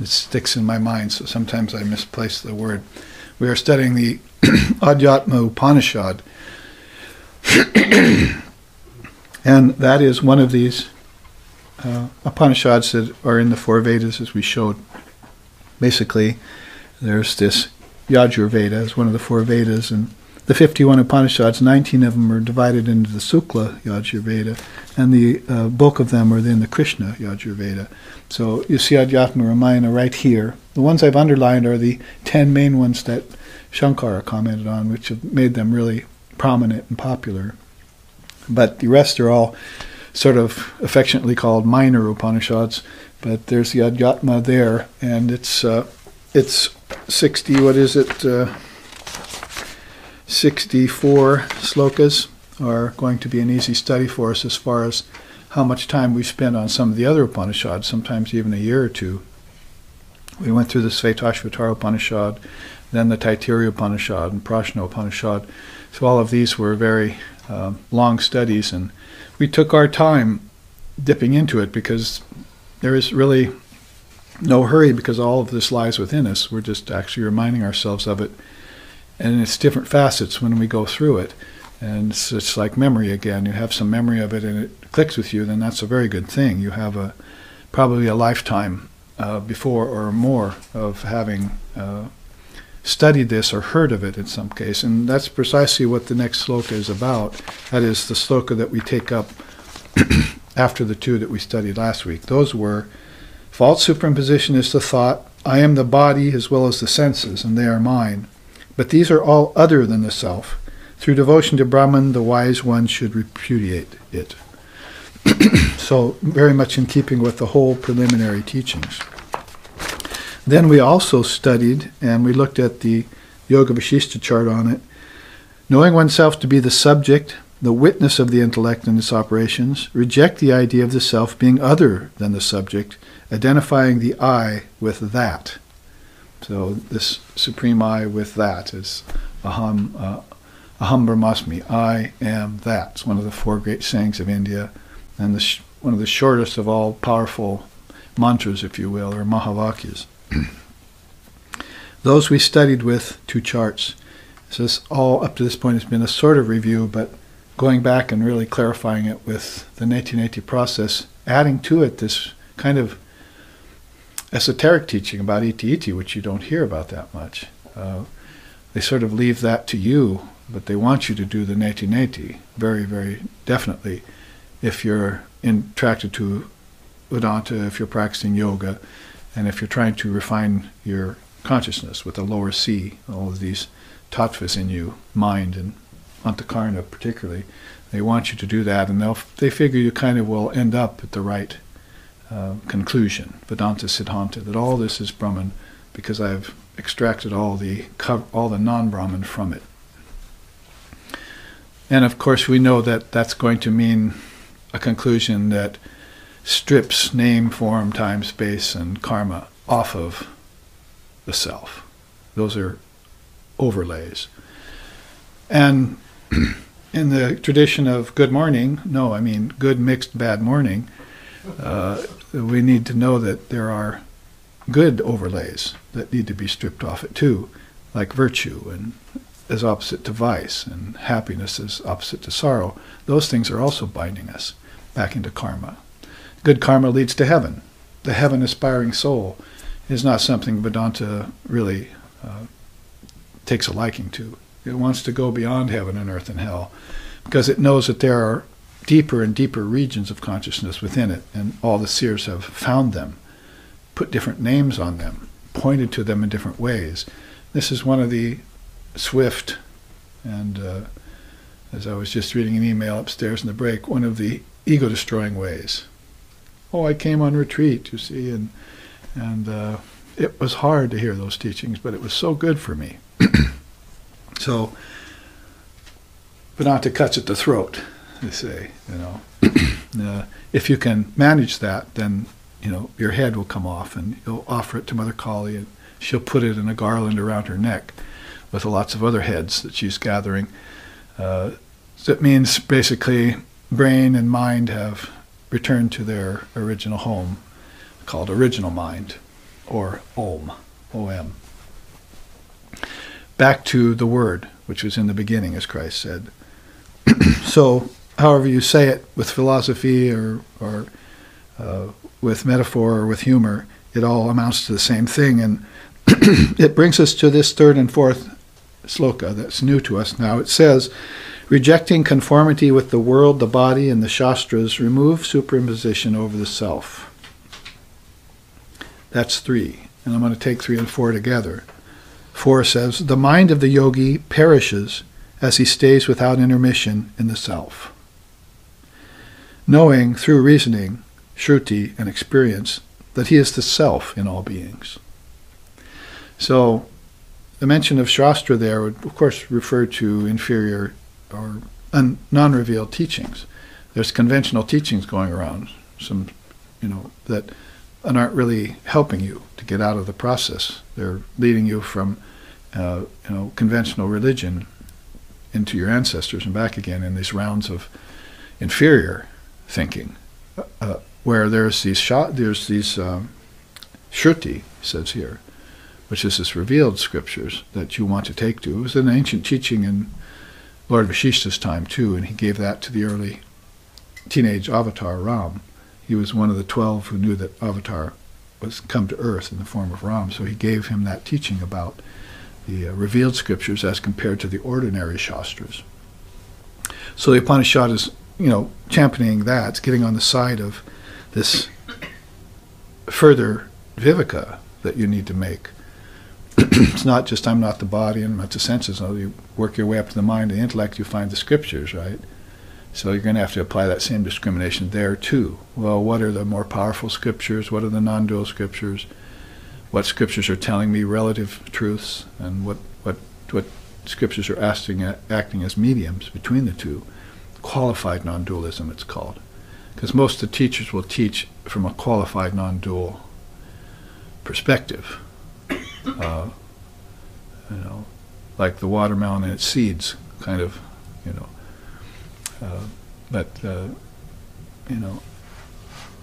it sticks in my mind, so sometimes I misplace the word. We are studying the Adhyatma Upanishad, and that is one of these Upanishads that are in the four Vedas, as we showed. Basically, there's this Yajurveda as one of the four Vedas, and the 51 Upanishads, 19 of them are divided into the Shukla Yajurveda, and the bulk of them are in the Krishna Yajurveda. So you see Adhyatma Ramayana right here. The ones I've underlined are the 10 main ones that Shankara commented on, which have made them really prominent and popular. But the rest are all sort of affectionately called minor Upanishads. But there's the Adhyatma there, and it's 60, what is it, 64 slokas are going to be an easy study for us as far as how much time we spend on some of the other Upanishads, sometimes even a year or two. We went through the Svetasvatara Upanishad, then the Taittiriya Upanishad and Prashna Upanishad. So all of these were very long studies, and we took our time dipping into it because there is really no hurry, because all of this lies within us. We're just actually reminding ourselves of it, and it's different facets when we go through it. And it's like memory again. You have some memory of it and it clicks with you, then that's a very good thing. You have probably a lifetime before or more of having studied this or heard of it in some case. And that's precisely what the next sloka is about. That is the sloka that we take up after the two that we studied last week. Those were, false superimposition is the thought, I am the body as well as the senses, and they are mine. But these are all other than the self. Through devotion to Brahman, the wise one should repudiate it. So, very much in keeping with the whole preliminary teachings. Then we also studied, and we looked at the Yoga Vashishta chart on it, knowing oneself to be the subject, the witness of the intellect and its operations, reject the idea of the self being other than the subject, identifying the I with that. So this supreme I with that is Aham Brahmasmi, I am that. It's one of the four great sayings of India, and one of the shortest of all powerful mantras, if you will, or Mahavakyas. Those we studied with two charts. So this all up to this point has been a sort of review, but going back and really clarifying it with the Neti process, adding to it this kind of esoteric teaching about iti, which you don't hear about that much. They sort of leave that to you, but they want you to do the neti very, very definitely if you're attracted to Vedanta, if you're practicing yoga, and if you're trying to refine your consciousness with a lower C, all of these tattvas in you, mind and antakarna particularly, they want you to do that, and they figure you kind of will end up at the right conclusion, Vedanta Siddhanta, that all this is Brahman because I've extracted all the non-Brahman from it. And of course we know that that's going to mean a conclusion that strips name, form, time, space, and karma off of the self. Those are overlays. And in the tradition of good morning, good mixed bad morning, we need to know that there are good overlays that need to be stripped off it too, like virtue and as opposite to vice, and happiness as opposite to sorrow. Those things are also binding us back into karma. Good karma leads to heaven. The heaven-aspiring soul is not something Vedanta really takes a liking to. It wants to go beyond heaven and earth and hell because it knows that there are deeper and deeper regions of consciousness within it, and all the seers have found them, put different names on them, pointed to them in different ways. This is one of the swift and as I was just reading an email upstairs in the break, one of the ego-destroying ways. Oh, I came on retreat, you see, and it was hard to hear those teachings, but it was so good for me. So, Vedanta cuts at the throat, they say, if you can manage that, then, your head will come off, and you'll offer it to Mother Kali, and she'll put it in a garland around her neck with lots of other heads that she's gathering. So it means basically brain and mind have returned to their original home, called original mind, or Om, O-M. Back to the word, which was in the beginning, as Christ said. So, however you say it, with philosophy or with metaphor or with humor, it all amounts to the same thing. And it brings us to this third and fourth sloka that's new to us now. It says, rejecting conformity with the world, the body, and the Shastras, remove superimposition over the self. That's 3. And I'm going to take 3 and 4 together. 4 says, the mind of the yogi perishes as he stays without intermission in the self. Knowing through reasoning, shruti, and experience that he is the self in all beings. So, the mention of Shastra there would, of course, refer to inferior or non-revealed teachings. There's conventional teachings going around, some, that aren't really helping you to get out of the process. They're leading you from, conventional religion into your ancestors and back again in these rounds of inferior thinking, where there's these shruti, says here, which is this revealed scriptures that you want to take to. It was an ancient teaching in Lord Vashishta's time too, and he gave that to the early teenage avatar Ram. He was one of the 12 who knew that avatar was come to earth in the form of Ram, so he gave him that teaching about the revealed scriptures as compared to the ordinary shastras. So the Upanishad is, championing that. It's getting on the side of this further viveka that you need to make. It's not just I'm not the body and I'm not the senses. No, you work your way up to the mind and the intellect, you find the scriptures, right? So you're going to have to apply that same discrimination there too. Well, what are the more powerful scriptures? What are the non-dual scriptures? What scriptures are telling me relative truths? And what scriptures are acting as mediums between the two? Qualified non-dualism, it's called. Because most of the teachers will teach from a qualified non-dual perspective. Like the watermelon and its seeds, kind of,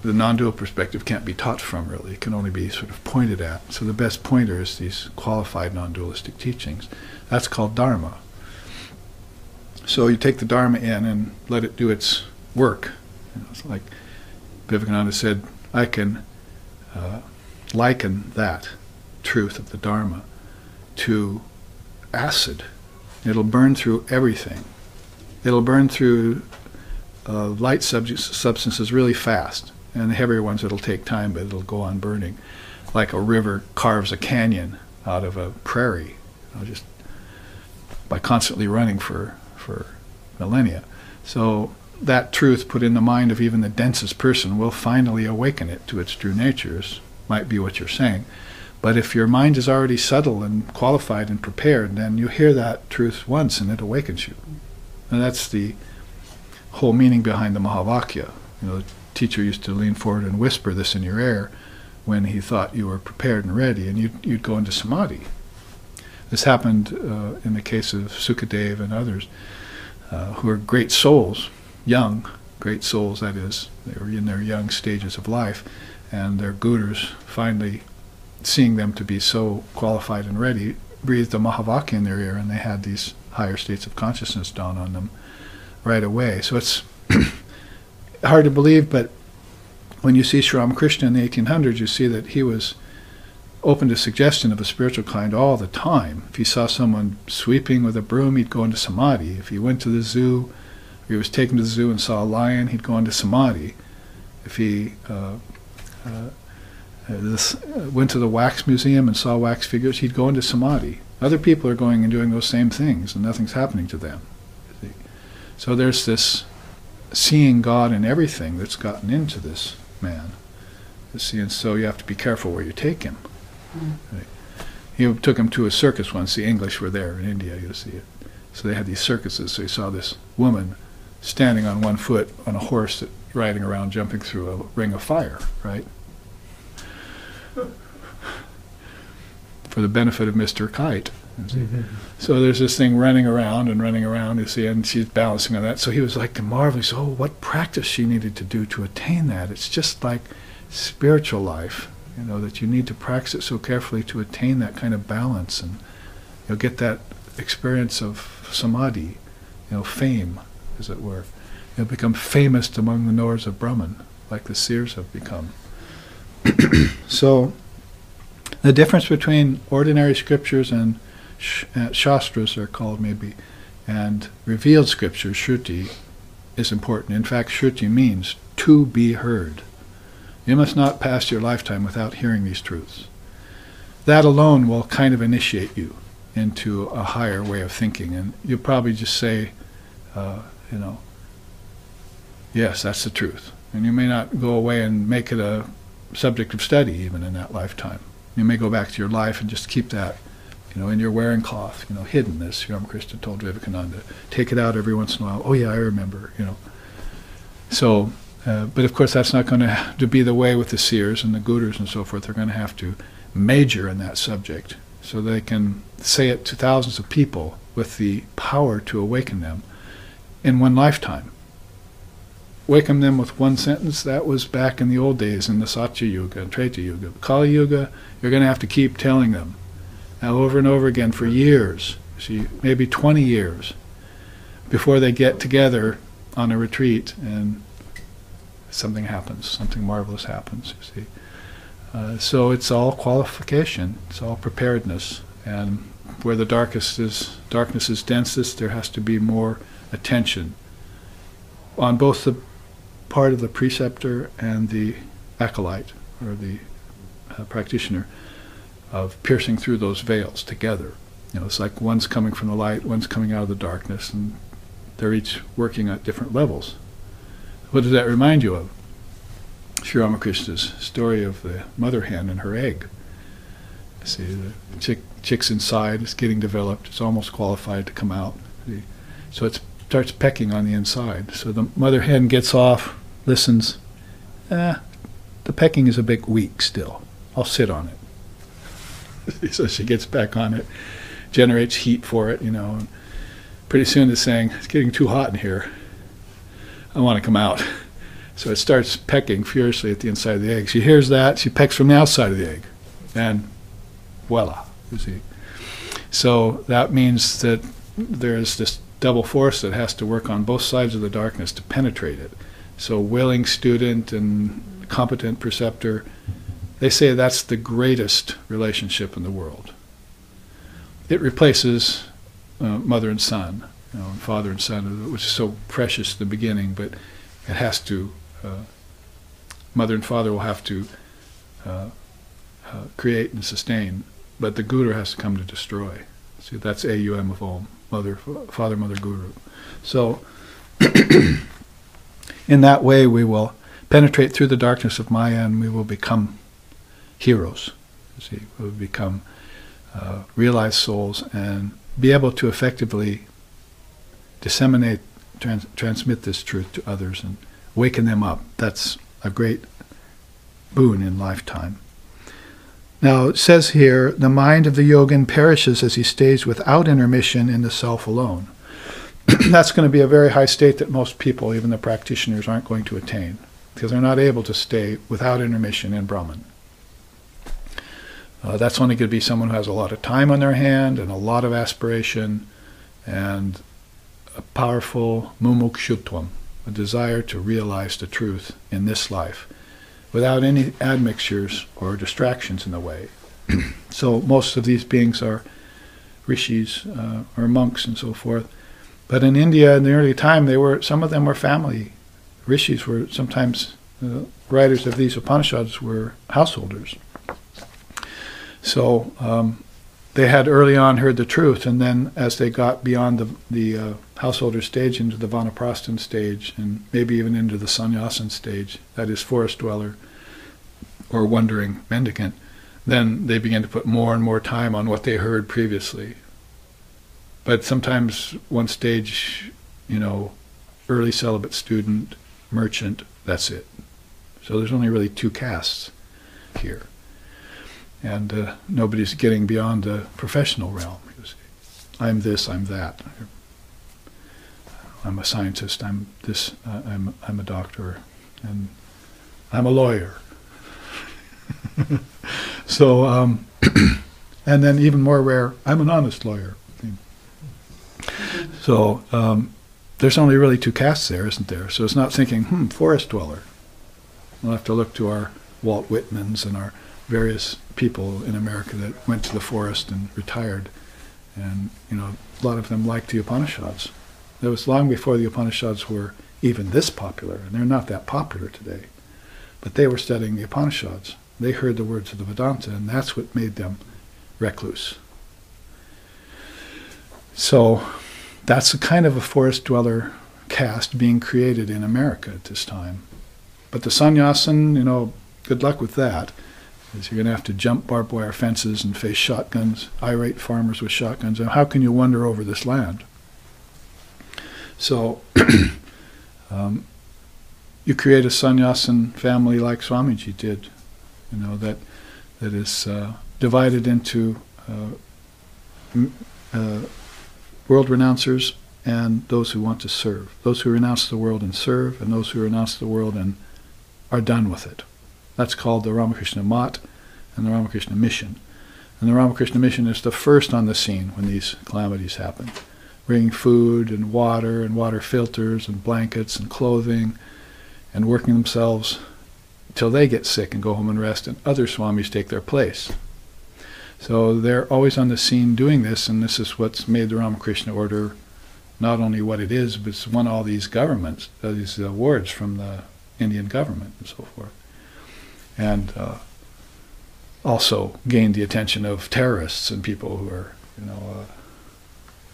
the non-dual perspective can't be taught from, really. It can only be sort of pointed at. So the best pointer is these qualified non-dualistic teachings. That's called Dharma. So you take the Dharma in and let it do its work. It's like Vivekananda said, I can liken that truth of the Dharma to acid. It'll burn through everything. It'll burn through light substances really fast, and the heavier ones it'll take time, but it'll go on burning. Like a river carves a canyon out of a prairie, just by constantly running for millennia. So that truth put in the mind of even the densest person will finally awaken it to its true natures, might be what you're saying. But if your mind is already subtle and qualified and prepared, then you hear that truth once and it awakens you. And that's the whole meaning behind the Mahavakya. The teacher used to lean forward and whisper this in your ear when he thought you were prepared and ready, and you'd go into samadhi. This happened in the case of Sukadeva and others who are great souls, young, great souls, that is. They were in their young stages of life, and their gurus, finally seeing them to be so qualified and ready, breathed a Mahavakya in their ear, and they had these higher states of consciousness dawn on them right away. So it's hard to believe, but when you see Sri Ramakrishna in the 1800s, you see that he was open to suggestion of a spiritual kind all the time. If he saw someone sweeping with a broom, he'd go into samadhi. If he went to the zoo, or he was taken to the zoo and saw a lion, he'd go into samadhi. If he went to the wax museum and saw wax figures, he'd go into samadhi. Other people are going and doing those same things, and nothing's happening to them. So there's this seeing God in everything that's gotten into this man. And so you have to be careful where you take him. Right? He took him to a circus once. The English were there in India, you see it. So they had these circuses. So he saw this woman standing on one foot on a horse riding around, jumping through a ring of fire, right? For the benefit of Mr. Kite. So there's this thing running around, you see, and she's balancing on that. So he was like marveling, so what practice she needed to do to attain that. It's just like spiritual life, that you need to practice it so carefully to attain that kind of balance, and you'll get that experience of samadhi, fame, as it were. You'll become famous among the knowers of Brahman, like the seers have become. So the difference between ordinary scriptures and shastras, are called maybe, and revealed scriptures, shruti, is important. In fact, shruti means to be heard. You must not pass your lifetime without hearing these truths. That alone will kind of initiate you into a higher way of thinking, and you'll probably just say, yes, that's the truth. And you may not go away and make it a subject of study even in that lifetime. You may go back to your life and just keep that, in your wearing cloth, hidden, as Sri Ramakrishna told Vivekananda. Take it out every once in a while. Oh yeah, I remember, So, but of course that's not going to be the way with the seers and the gurus and so forth. They're going to have to major in that subject so they can say it to thousands of people with the power to awaken them in one lifetime. Awaken them with one sentence, that was back in the old days in the Satya Yuga and Treta Yuga. Kali Yuga, you're going to have to keep telling them. Now over and over again for years, see, maybe 20 years, before they get together on a retreat and something happens, something marvelous happens, you see. So it's all qualification, it's all preparedness, and where the darkness is densest, there has to be more attention on both the part of the preceptor and the acolyte, or the practitioner, of piercing through those veils together. It's like one's coming from the light, one's coming out of the darkness, and they're each working at different levels. What does that remind you of? Sri Ramakrishna's story of the mother hen and her egg. See, the chick's inside, it's getting developed, it's almost qualified to come out. See? So it starts pecking on the inside. So the mother hen gets off, listens. The pecking is a bit weak still. I'll sit on it. So she gets back on it, generates heat for it, and pretty soon it's saying, it's getting too hot in here. I want to come out. So it starts pecking furiously at the inside of the egg. She hears that, she pecks from the outside of the egg. And voila, you see. So that means that there's this double force that has to work on both sides of the darkness to penetrate it. So willing student and competent preceptor, they say that's the greatest relationship in the world. It replaces mother and son, and father and son, which is so precious at the beginning, but it has to, mother and father will have to create and sustain, but the guru has to come to destroy. See, that's AUM of Om, mother, father, mother, guru. So in that way we will penetrate through the darkness of Maya, and we will become heroes. See, we will become realized souls and be able to effectively disseminate, transmit this truth to others and waken them up. That's a great boon in lifetime. Now it says here, the mind of the yogin perishes as he stays without intermission in the self alone. That's going to be a very high state that most people, even the practitioners, aren't going to attain, because they're not able to stay without intermission in Brahman. That's only going to be someone who has a lot of time on their hand and a lot of aspiration and a powerful mumukshutvam, a desire to realize the truth in this life without any admixtures or distractions in the way. So most of these beings are rishis or monks and so forth. But in India in the early time, some of them were family. Rishis were sometimes, writers of these Upanishads were householders. So they had early on heard the truth, and then as they got beyond the householder stage into the vanaprasthan stage, and maybe even into the sannyasin stage, that is forest dweller or wandering mendicant, then they began to put more and more time on what they heard previously. But sometimes one stage, early celibate student, merchant, that's it. So there's only really two castes here. And nobody's getting beyond the professional realm. You see. I'm this, I'm that. I'm a scientist, I'm this, I'm a doctor, and I'm a lawyer. So, and then even more rare, I'm an honest lawyer. So there's only really two castes there, isn't there? So it's not thinking, forest dweller. We'll have to look to our Walt Whitmans and our various people in America that went to the forest and retired. And, a lot of them liked the Upanishads. That was long before the Upanishads were even this popular, and they're not that popular today. But they were studying the Upanishads. They heard the words of the Vedanta, and that's what made them recluse. So that's a kind of a forest dweller caste being created in America at this time. But the sannyasin, good luck with that, because you're going to have to jump barbed wire fences and face shotguns, irate farmers with shotguns. And how can you wander over this land? So you create a sannyasin family like Swamiji did, that is divided into world renouncers and those who want to serve. Those who renounce the world and serve, and those who renounce the world and are done with it. That's called the Ramakrishna Mat and the Ramakrishna Mission. And the Ramakrishna Mission is the first on the scene when these calamities happen, bringing food and water filters and blankets and clothing, and working themselves till they get sick and go home and rest, and other swamis take their place. So they're always on the scene doing this, and this is what's made the Ramakrishna order not only what it is, but it's won all these governments, these awards from the Indian government and so forth. And also gained the attention of terrorists and people who are,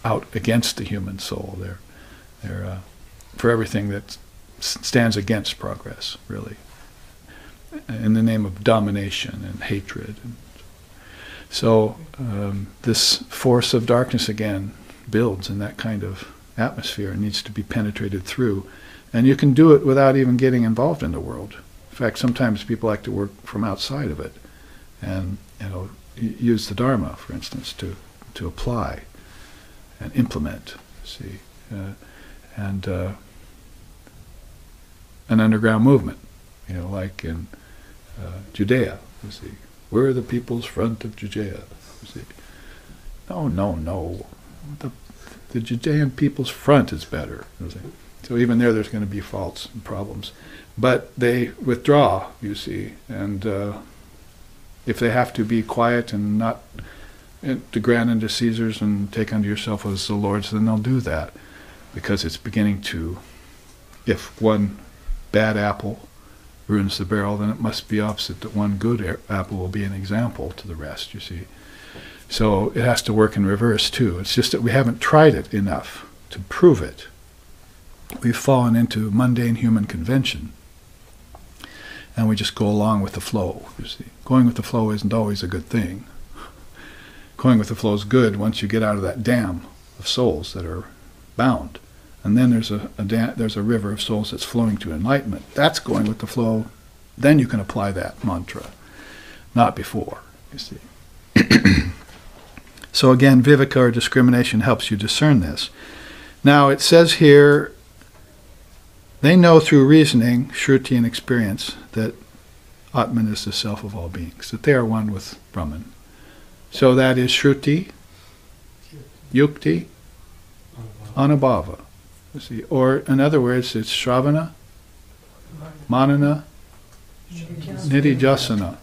out against the human soul. They're for everything that stands against progress, really, in the name of domination and hatred. And so this force of darkness again builds in that kind of atmosphere and needs to be penetrated through. And you can do it without even getting involved in the world. In fact, sometimes people like to work from outside of it and use the Dharma, for instance, to apply and implement, and an underground movement, like in Judea, we're the People's Front of Judea, No. The Judean People's Front is better, So even there's going to be faults and problems. But they withdraw, and if they have to be quiet and not to grant unto Caesars and take unto yourself as the Lord's, then they'll do that, because it's beginning to, if one bad apple ruins the barrel, then it must be opposite, that one good apple will be an example to the rest, So it has to work in reverse too. It's just that we haven't tried it enough to prove it. We've fallen into mundane human convention, and we just go along with the flow, Going with the flow isn't always a good thing. Going with the flow is good once you get out of that dam of souls that are bound. And then there's a river of souls that's flowing to enlightenment. That's going with the flow. Then you can apply that mantra, not before, So again, viveka, or discrimination, helps you discern this. Now it says here, they know through reasoning, shruti, and experience that Atman is the self of all beings, that they are one with Brahman. So that is shruti, yukti, anubhava. Or in other words, it's shravana, manana, nidijasana.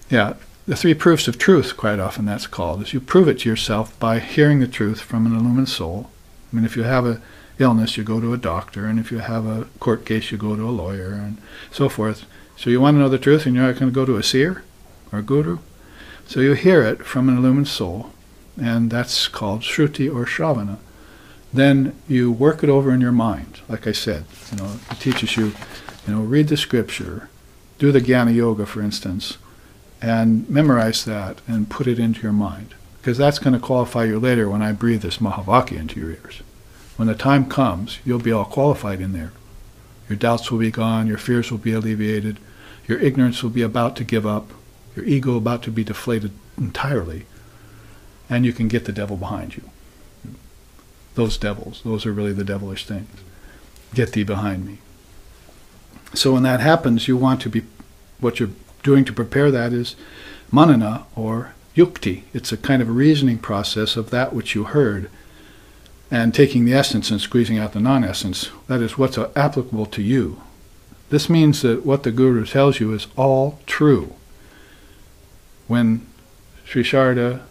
Yeah, the three proofs of truth, quite often that's called, is you prove it to yourself by hearing the truth from an illumined soul. I mean, if you have an illness, you go to a doctor, and if you have a court case, you go to a lawyer, and so forth. So you want to know the truth, and you're not going to go to a seer or a guru? So you hear it from an illumined soul, and that's called Shruti or Shravana. Then you work it over in your mind. Like I said, it teaches you, read the scripture, do the Jnana Yoga, for instance, and memorize that and put it into your mind. Because that's going to qualify you later when I breathe this Mahavakya into your ears. When the time comes, you'll be all qualified in there. Your doubts will be gone, your fears will be alleviated, your ignorance will be about to give up, your ego about to be deflated entirely, and you can get the devil behind you. Those devils, those are really the devilish things. Get thee behind me. So when that happens, you want to be, what you're doing to prepare that is manana or yukti. It's a kind of a reasoning process of that which you heard, and taking the essence and squeezing out the non-essence. That is what's applicable to you. This means that what the Guru tells you is all true. When Sri Sharda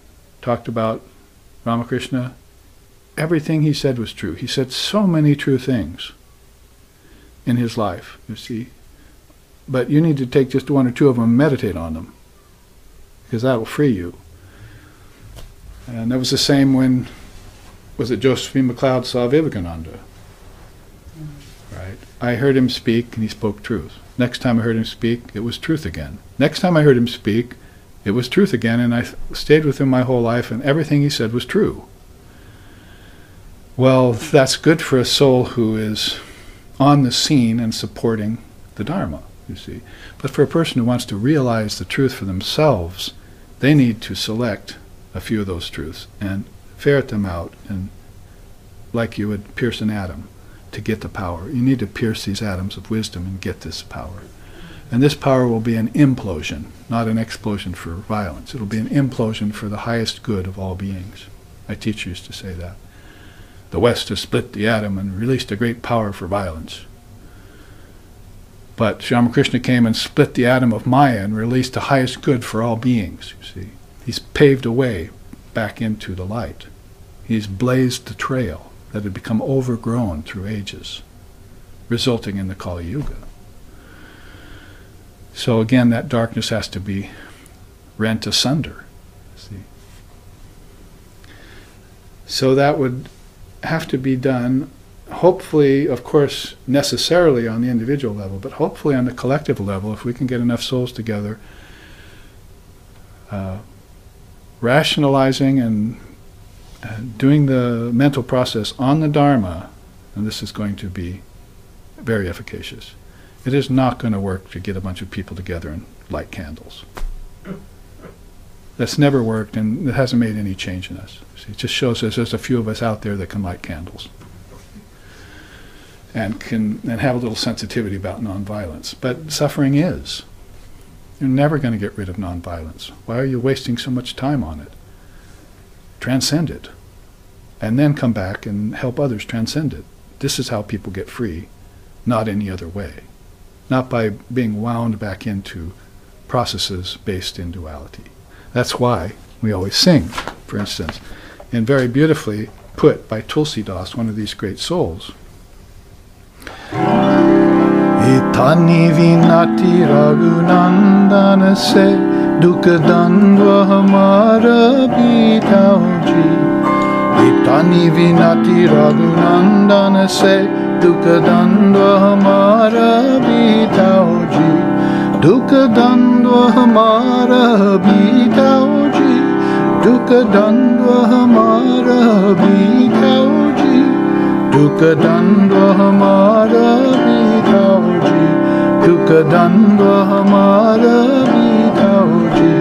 talked about Ramakrishna, everything he said was true. He said so many true things in his life, you see. But you need to take just one or two of them and meditate on them, because that will free you. And that was the same when, was it Josephine MacLeod saw Vivekananda? Right? I heard him speak, and he spoke truth. Next time I heard him speak, it was truth again. Next time I heard him speak, it was truth again, and I stayed with him my whole life, and everything he said was true. Well, that's good for a soul who is on the scene and supporting the Dharma, you see. But for a person who wants to realize the truth for themselves, they need to select a few of those truths and ferret them out, and like you would pierce an atom to get the power. You need to pierce these atoms of wisdom and get this power. And this power will be an implosion, not an explosion for violence. It'll be an implosion for the highest good of all beings. My teacher used to say that. The West has split the atom and released a great power for violence. But Sri Ramakrishna came and split the atom of Maya and released the highest good for all beings, you see. He's paved a way back into the light. He's blazed the trail that had become overgrown through ages, resulting in the Kali Yuga. So again, that darkness has to be rent asunder, see. So that would have to be done, hopefully, of course, necessarily on the individual level, but hopefully on the collective level, if we can get enough souls together, rationalizing and doing the mental process on the Dharma, and this is going to be very efficacious. It is not going to work to get a bunch of people together and light candles. That's never worked, and it hasn't made any change in us. See, it just shows us there's a few of us out there that can light candles and have a little sensitivity about nonviolence. But suffering is. You're never going to get rid of nonviolence. Why are you wasting so much time on it? Transcend it, and then come back and help others transcend it. This is how people get free, not any other way. Not by being wound back into processes based in duality. That's why we always sing, for instance, and very beautifully put by Tulsidas, one of these great souls. Itani vinati raghunandana se dukha dandva hamara bitauji. Itani vinati raghunandana se dukha dandva hamara bitauji. Dukha dandva hamara bitauji. Dukha dandva hamara bitauji. Dukha dandva hamara bitauji. Dukha dandva hamara bitauji.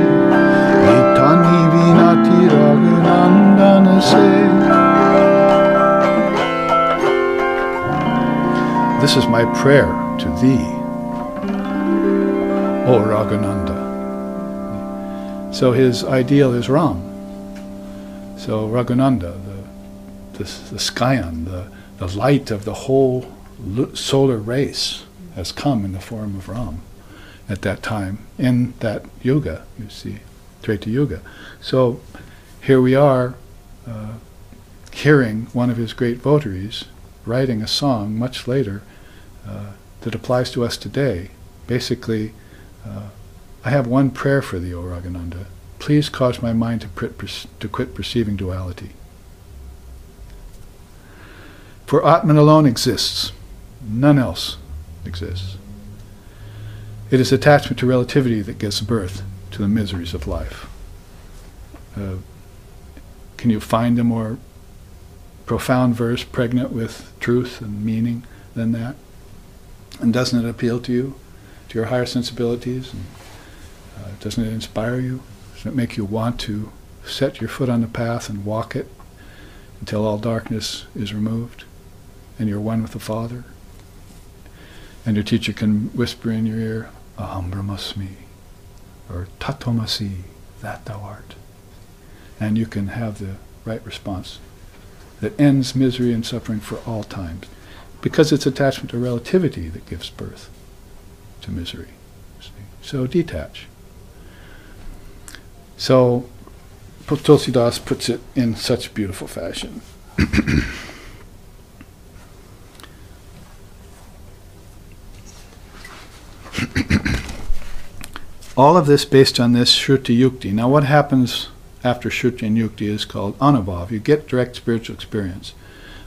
Itani vinati raghunandana se. This is my prayer to thee, O Raghunanda. So his ideal is Ram. So Raghunanda, the Skyan, the light of the whole solar race, has come in the form of Ram at that time, in that yuga, you see, Treta Yuga. So here we are, hearing one of his great votaries writing a song much later that applies to us today. Basically, I have one prayer for thee, O Raghunanda. Please cause my mind to quit perceiving duality. For Atman alone exists. None else exists. It is attachment to relativity that gives birth to the miseries of life. Can you find a more profound verse pregnant with truth and meaning than that? And doesn't it appeal to you, to your higher sensibilities? And doesn't it inspire you? Doesn't it make you want to set your foot on the path and walk it until all darkness is removed and you're one with the Father? And your teacher can whisper in your ear, Aham Brahmasmi, or Tatomasi, that thou art. And you can have the right response that ends misery and suffering for all times. Because it's attachment to relativity that gives birth to misery. See? So detach. So Tulsidas puts it in such beautiful fashion. All of this based on this Shruti Yukti. Now what happens after Shruti and Yukti is called Anubhav. You get direct spiritual experience.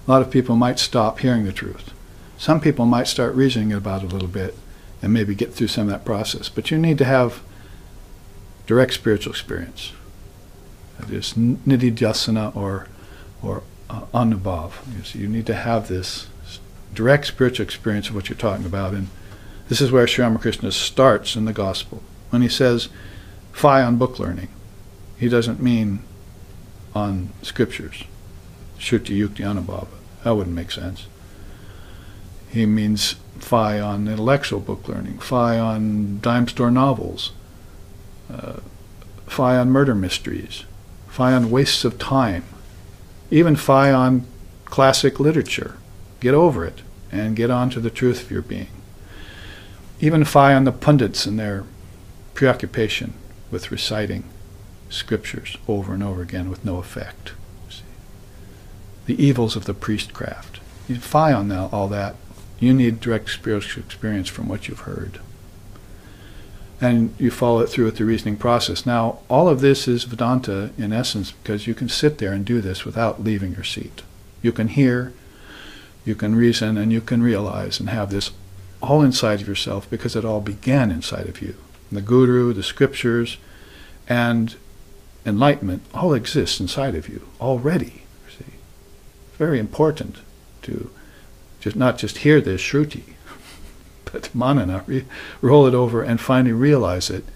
A lot of people might stop hearing the truth. Some people might start reasoning about it a little bit and maybe get through some of that process. But you need to have direct spiritual experience. That is nididhyasana or anubhav. You need to have this direct spiritual experience of what you're talking about. And this is where Sri Ramakrishna starts in the Gospel. When he says, "Fi on book learning," he doesn't mean on scriptures. Shruti Yukti Anubhava. That wouldn't make sense. He means fi on intellectual book learning, fi on dime store novels, fi on murder mysteries, fi on wastes of time, even fi on classic literature. Get over it and get on to the truth of your being. Even fi on the pundits and their preoccupation with reciting scriptures over and over again with no effect. See? The evils of the priestcraft. You fi on all that. You need direct spiritual experience from what you've heard. And you follow it through with the reasoning process. Now, all of this is Vedanta in essence because you can sit there and do this without leaving your seat. You can hear, you can reason, and you can realize and have this all inside of yourself because it all began inside of you. The Guru, the scriptures, and enlightenment all exist inside of you already. See? It's very important to not just hear this Shruti, but manana, roll it over and finally realize it,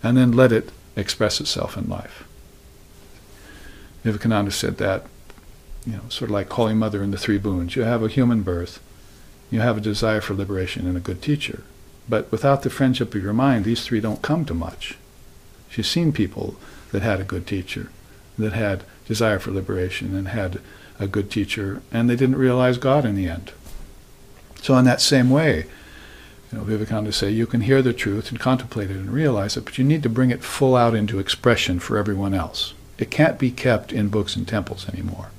and then let it express itself in life. Vivekananda said that, sort of like Holy Mother in the Three Boons. You have a human birth, you have a desire for liberation and a good teacher. But without the friendship of your mind, these three don't come to much. She's seen people that had a good teacher, that had desire for liberation and had a good teacher, and they didn't realize God in the end. So in that same way, Vivekananda say, you can hear the truth and contemplate it and realize it, but you need to bring it full out into expression for everyone else. It can't be kept in books and temples anymore.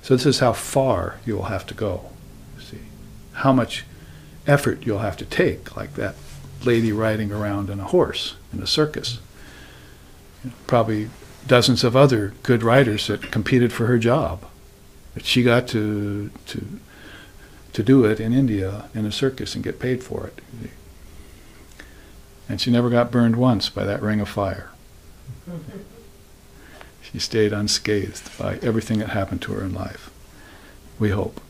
So this is how far you will have to go. See, how much effort you'll have to take, like that lady riding around on a horse in a circus. Probably dozens of other good riders that competed for her job. But she got to do it in India in a circus and get paid for it. And she never got burned once by that ring of fire. She stayed unscathed by everything that happened to her in life. We hope.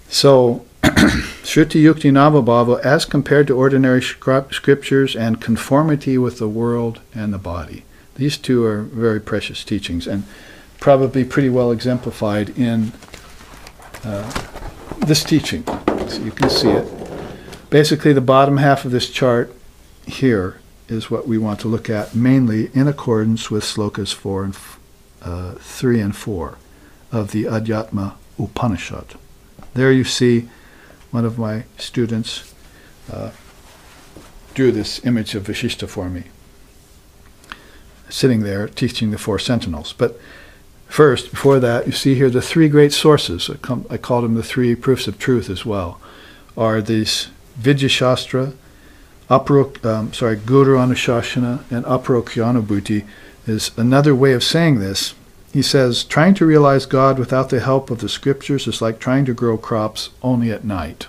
So, Shruti Yukti Navabhava as compared to ordinary scriptures and conformity with the world and the body. These two are very precious teachings and probably pretty well exemplified in this teaching. So you can see it. Basically, the bottom half of this chart here is what we want to look at, mainly in accordance with slokas 3 and 4 of the Adhyatma Upanishad. There you see one of my students drew this image of Vishishta for me, sitting there teaching the four sentinels. But first, before that, you see here the three great sources, I call them the three proofs of truth as well, are these Vidya Shastra, Guru Anushasana and Aparokyanubhuti is another way of saying this. He says, trying to realize God without the help of the scriptures is like trying to grow crops only at night.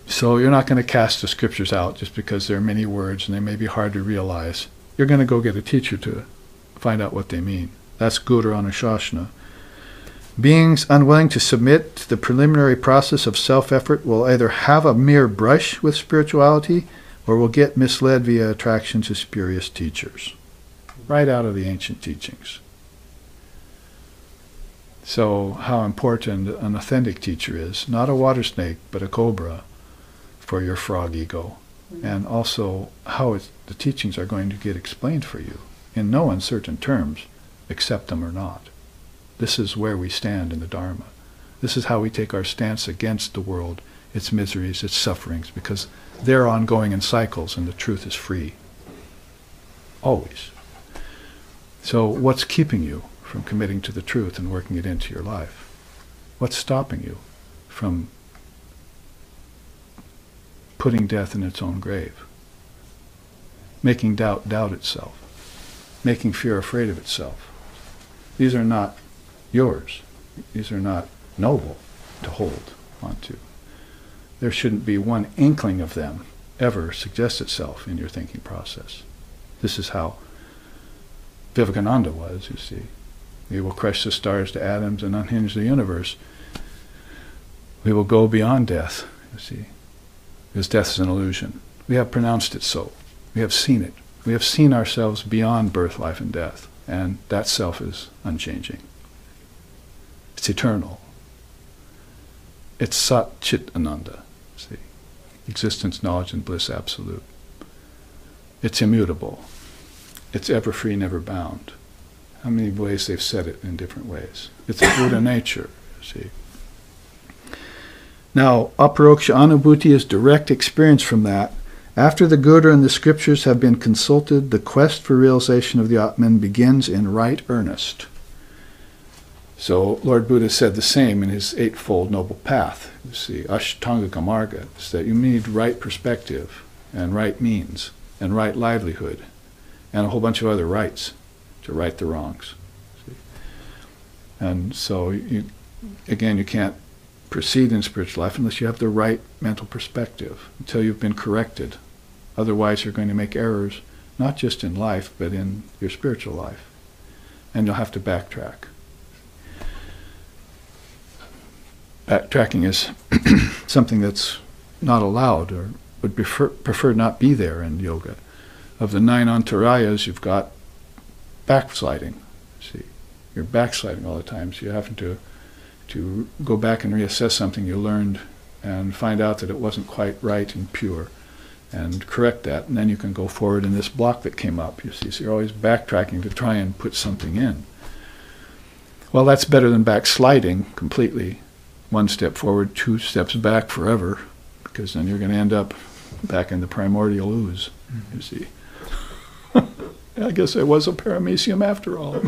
So you're not going to cast the scriptures out just because there are many words and they may be hard to realize. You're going to go get a teacher to find out what they mean. That's Guru Anushasana. Beings unwilling to submit to the preliminary process of self-effort will either have a mere brush with spirituality or will get misled via attraction to spurious teachers. Right out of the ancient teachings. So how important an authentic teacher is, not a water snake, but a cobra for your frog ego. And also how the teachings are going to get explained for you in no uncertain terms, accept them or not. This is where we stand in the Dharma. This is how we take our stance against the world, its miseries, its sufferings, because they're ongoing in cycles and the truth is free. Always. So what's keeping you from committing to the truth and working it into your life? What's stopping you from putting death in its own grave? Making doubt doubt itself. Making fear afraid of itself. These are not yours. These are not noble to hold onto. There shouldn't be one inkling of them ever suggest itself in your thinking process. This is how Vivekananda was, you see. We will crush the stars to atoms and unhinge the universe. We will go beyond death, you see. Because death is an illusion. We have pronounced it so. We have seen it. We have seen ourselves beyond birth, life, and death. And that self is unchanging. It's eternal. It's Sat Chit Ananda, see. Existence, knowledge, and bliss absolute. It's immutable. It's ever free, never bound. How many ways they've said it in different ways. It's a Buddha nature, see. Now, aparoksha anubhuti is direct experience from that. After the Guru and the scriptures have been consulted, the quest for realization of the Atman begins in right earnest. So Lord Buddha said the same in his Eightfold Noble Path. You see, Ashtanga Marga, is that you need right perspective and right means and right livelihood and a whole bunch of other rights to right the wrongs. See? And so, you can't proceed in spiritual life unless you have the right mental perspective, until you've been corrected. Otherwise you're going to make errors, not just in life, but in your spiritual life. And you'll have to backtrack. Backtracking is something that's not allowed, or would prefer not be there in yoga. Of the 9 antarayas, you've got backsliding. See, you're backsliding all the time, so you have to go back and reassess something you learned and find out that it wasn't quite right and pure, and correct that, and then you can go forward in this block that came up, you see. So you're always backtracking to try and put something in. Well, that's better than backsliding completely. 1 step forward, 2 steps back forever, because then you're going to end up back in the primordial ooze, you see. I guess I was a paramecium after all.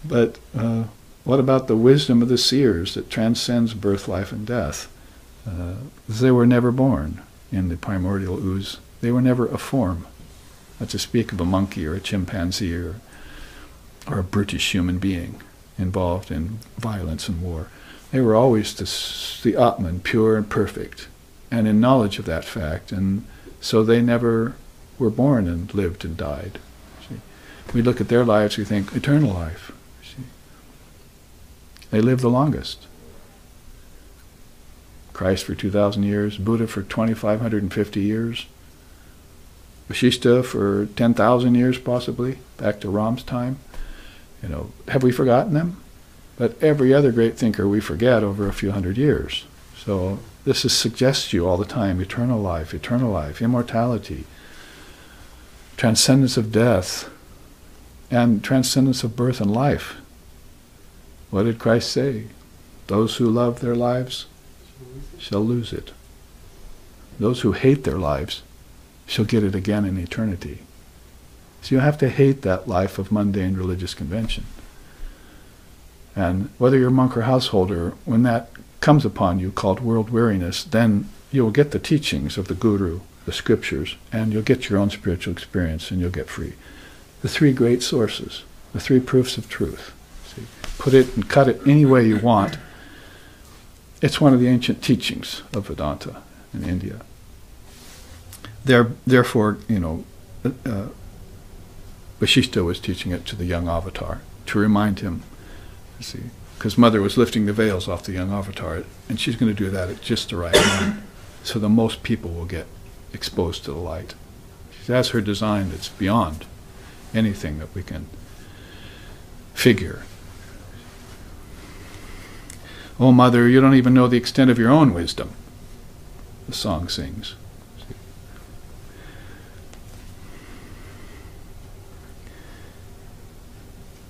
But what about the wisdom of the seers that transcends birth, life, and death? They were never born in the primordial ooze. They were never a form. Not to speak of a monkey or a chimpanzee or a brutish human being involved in violence and war. They were always the Atman, pure and perfect, and in knowledge of that fact. And so they never were born and lived and died. See? We look at their lives, we think, eternal life. See? They lived the longest. Christ for 2,000 years, Buddha for 2,550 years, Vashishta for 10,000 years possibly, back to Ram's time. Have we forgotten them? But every other great thinker we forget over a few hundred years. So this suggests you all the time, eternal life, immortality, transcendence of death, and transcendence of birth and life. What did Christ say? Those who love their lives shall lose it. Those who hate their lives shall get it again in eternity. So you have to hate that life of mundane religious convention. And whether you're monk or householder, when that comes upon you called world weariness, then you'll get the teachings of the Guru, the scriptures, and you'll get your own spiritual experience and you'll get free. The three great sources, the three proofs of truth. See, put it and cut it any way you want. It's one of the ancient teachings of Vedanta in India. Therefore, Vasishtha was teaching it to the young avatar to remind him, you see, because Mother was lifting the veils off the young avatar, and she's going to do that at just the right time, so the most people will get exposed to the light. She has her design that's beyond anything that we can figure. Oh, Mother, you don't even know the extent of your own wisdom, the song sings.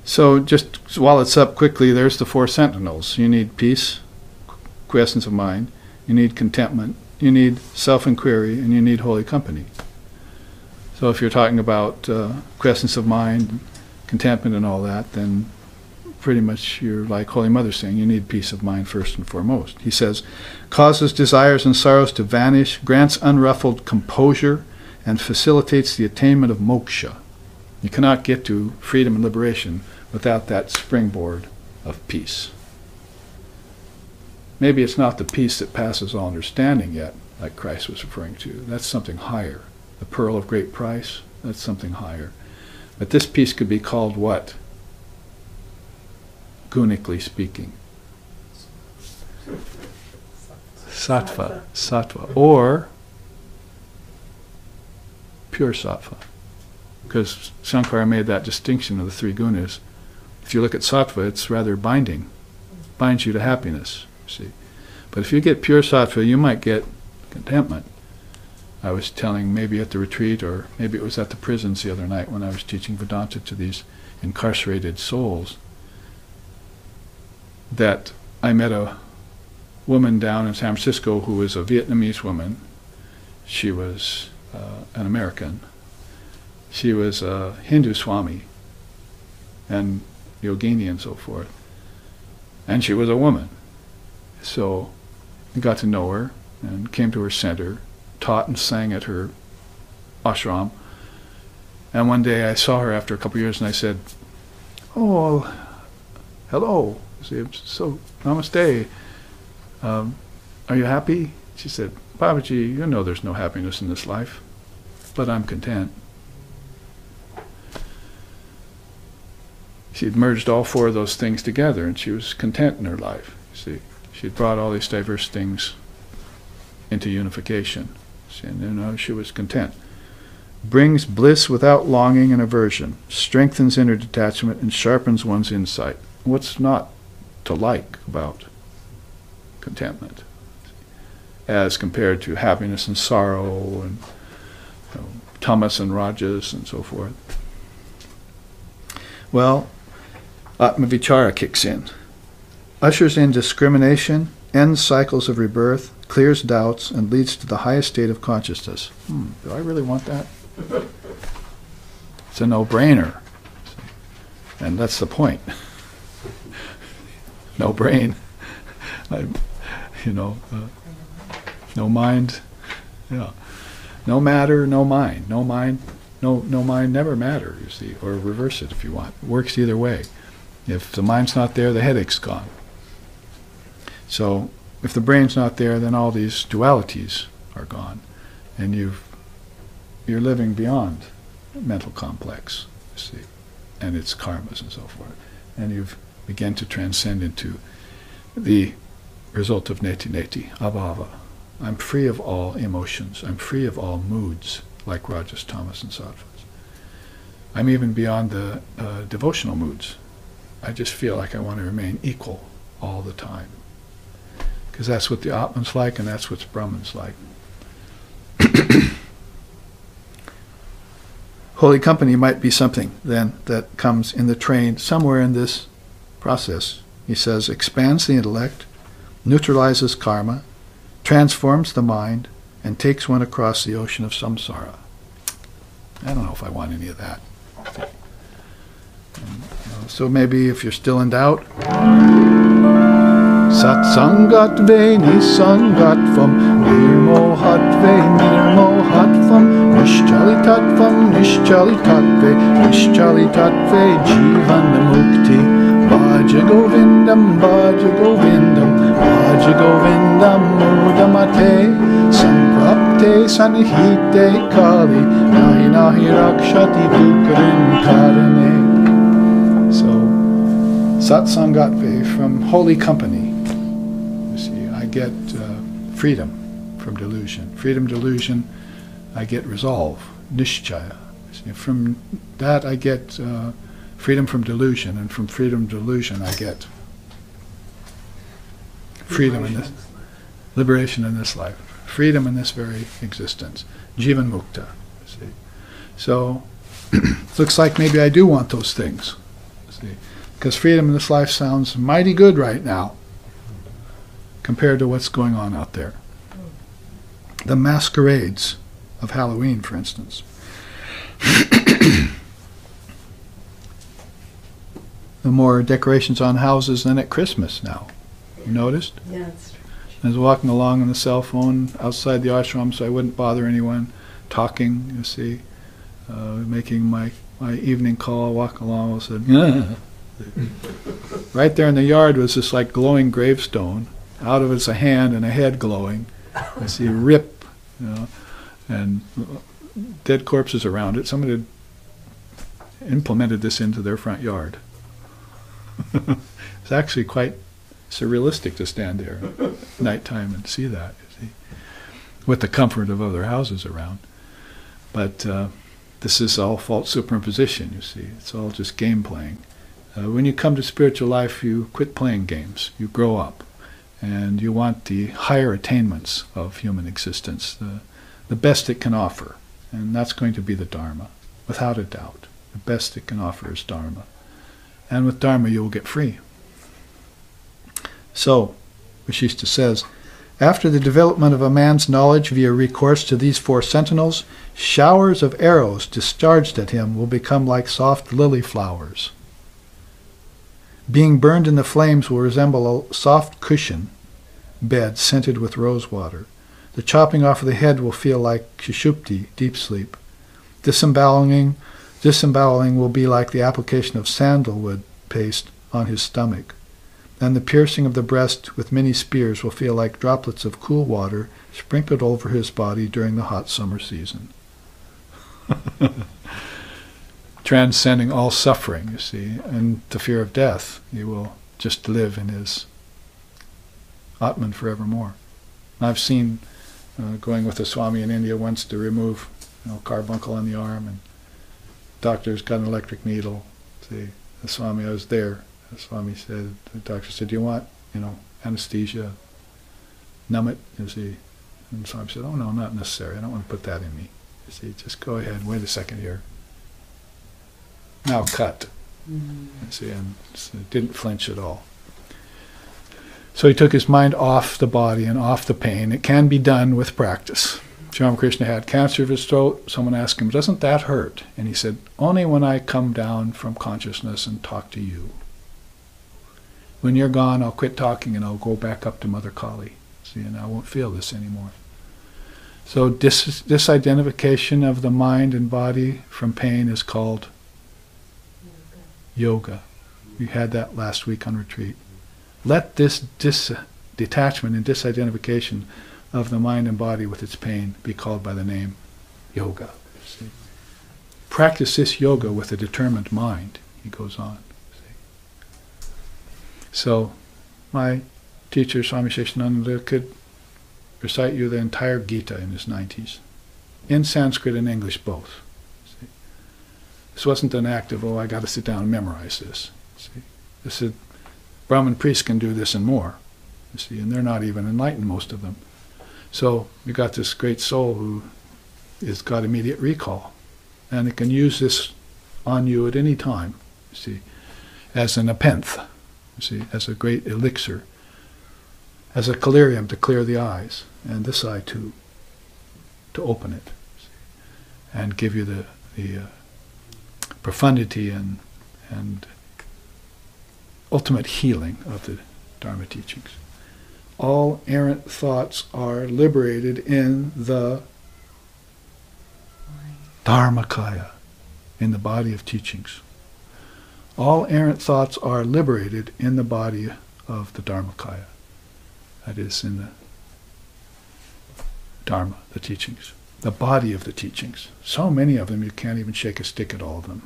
So just while it's up quickly, there's the four sentinels. You need peace, quiescence of mind. You need contentment. You need self-inquiry, and you need holy company. So if you're talking about quiescence of mind, contentment and all that, then pretty much you're like Holy Mother saying, you need peace of mind first and foremost. He says, causes desires and sorrows to vanish, grants unruffled composure, and facilitates the attainment of moksha. You cannot get to freedom and liberation without that springboard of peace. Maybe it's not the peace that passes all understanding yet, like Christ was referring to. That's something higher. The pearl of great price, that's something higher. But this peace could be called what? Gunically speaking. Sattva. Or pure sattva. Because Shankara made that distinction of the three gunas. If you look at sattva, it's rather binding. Binds you to happiness, see. But if you get pure sattva, you might get contentment. I was telling maybe at the retreat, or maybe it was at the prisons the other night when I was teaching Vedanta to these incarcerated souls, that I met a woman down in San Francisco who was a Vietnamese woman. She was an American. She was a Hindu Swami and yogini and so forth. And she was a woman. So I got to know her and came to her center, taught and sang at her ashram. And one day I saw her after a couple of years and I said, oh, hello. So, namaste. Are you happy? She said, Babaji, you know there's no happiness in this life, but I'm content. She'd merged all four of those things together, and she was content in her life. You see, she'd brought all these diverse things into unification, and she was content. Brings bliss without longing and aversion, strengthens inner detachment, and sharpens one's insight. What's not to like about contentment, as compared to happiness and sorrow, and tamas and rajas, and so forth? Well, Atma Vichara kicks in, ushers in discrimination, ends cycles of rebirth, clears doubts, and leads to the highest state of consciousness. Do I really want that? It's a no-brainer. And that's the point. No brain. No mind. Yeah. No matter, no mind. No mind. No mind, never matter, you see, or reverse it if you want. It works either way. If the mind's not there, the headache's gone. So if the brain's not there, then all these dualities are gone, and you're living beyond mental complex, you see, and its karmas and so forth, and you've begun to transcend into the result of neti-neti, abhava. I'm free of all emotions. I'm free of all moods, like rajas, tamas, and sattvas. I'm even beyond the devotional moods. I just feel like I want to remain equal all the time. Because that's what the Atman's like, and that's what Brahman's like. Holy company might be something, then, that comes in the train somewhere in this process. He says, expands the intellect, neutralizes karma, transforms the mind, and takes one across the ocean of samsara. I don't know if I want any of that. So maybe if you're still in doubt, Satsangatve nisangatvam nirmohatve nirmohatvam nischalitatvam nischalitatve nischalitatve jivanamukti bhaja govindam bhaja govindam bhaja govindam mudamate samprapte sanihite kali nahi nahi rakshati dukarin karane. So Satsangatve, from holy company. You see, I get freedom from delusion. Freedom delusion, I get resolve, nishchaya. You see, from that I get freedom from delusion, and from freedom delusion I get freedom in this liberation in this life, freedom in this very existence, jivan mukta. You see, so looks like maybe I do want those things. You see, because freedom in this life sounds mighty good right now compared to what's going on out there. The masquerades of Halloween, for instance. The more decorations on houses than at Christmas now. You noticed? Yeah, it's true. I was walking along on the cell phone outside the ashram so I wouldn't bother anyone, talking, you see, making my evening call, walking along, I said, right there in the yard was this like glowing gravestone. Out of it's a hand and a head glowing. I see rip, you know, and dead corpses around it. Somebody had implemented this into their front yard. It's actually quite surrealistic to stand there at nighttime and see that, you see, with the comfort of other houses around. But this is all false superimposition, you see. It's all just game playing. When you come to spiritual life, you quit playing games. You grow up, and you want the higher attainments of human existence, the best it can offer, and that's going to be the Dharma, without a doubt. The best it can offer is Dharma, and with Dharma you will get free. So, Vasishtha says, after the development of a man's knowledge via recourse to these four sentinels, showers of arrows discharged at him will become like soft lily flowers. Being burned in the flames will resemble a soft cushion bed scented with rose water. The chopping off of the head will feel like shishupti, deep sleep. Disemboweling will be like the application of sandalwood paste on his stomach. And the piercing of the breast with many spears will feel like droplets of cool water sprinkled over his body during the hot summer season. Transcending all suffering, you see, and the fear of death. He will just live in his Atman forevermore. I've seen, going with a Swami in India once to remove, carbuncle on the arm, and doctor's got an electric needle. See, the Swami, I was there. The Swami said, the doctor said, do you want, anesthesia? Numb it, you see. And the Swami said, oh no, not necessary. I don't want to put that in me. You see, just go ahead, wait a second here. Now cut. You see, and didn't flinch at all. So he took his mind off the body and off the pain. It can be done with practice. Sri Ramakrishna had cancer of his throat. Someone asked him, doesn't that hurt? And he said, only when I come down from consciousness and talk to you. When you're gone, I'll quit talking and I'll go back up to Mother Kali. See, and I won't feel this anymore. So disidentification of the mind and body from pain is called yoga. We had that last week on retreat. Let this detachment and disidentification of the mind and body with its pain be called by the name yoga. See? Practice this yoga with a determined mind, he goes on. See? So my teacher, Swami Sheshananda, could recite you the entire Gita in his 90s, in Sanskrit and English both. See? This wasn't an act of, I got to sit down and memorize this. See? This is, Brahman priests can do this and more, you see, and they're not even enlightened, most of them. So you got this great soul who has got immediate recall, and it can use this on you at any time, you see, as an nepenthe, you see, as a great elixir, as a collyrium to clear the eyes, and this eye too, to open it, see, and give you the profundity and ultimate healing of the Dharma teachings. All errant thoughts are liberated in the Dharmakaya, in the body of teachings. All errant thoughts are liberated in the body of the Dharmakaya. That is, in the Dharma, the teachings. The body of the teachings. So many of them, you can't even shake a stick at all of them.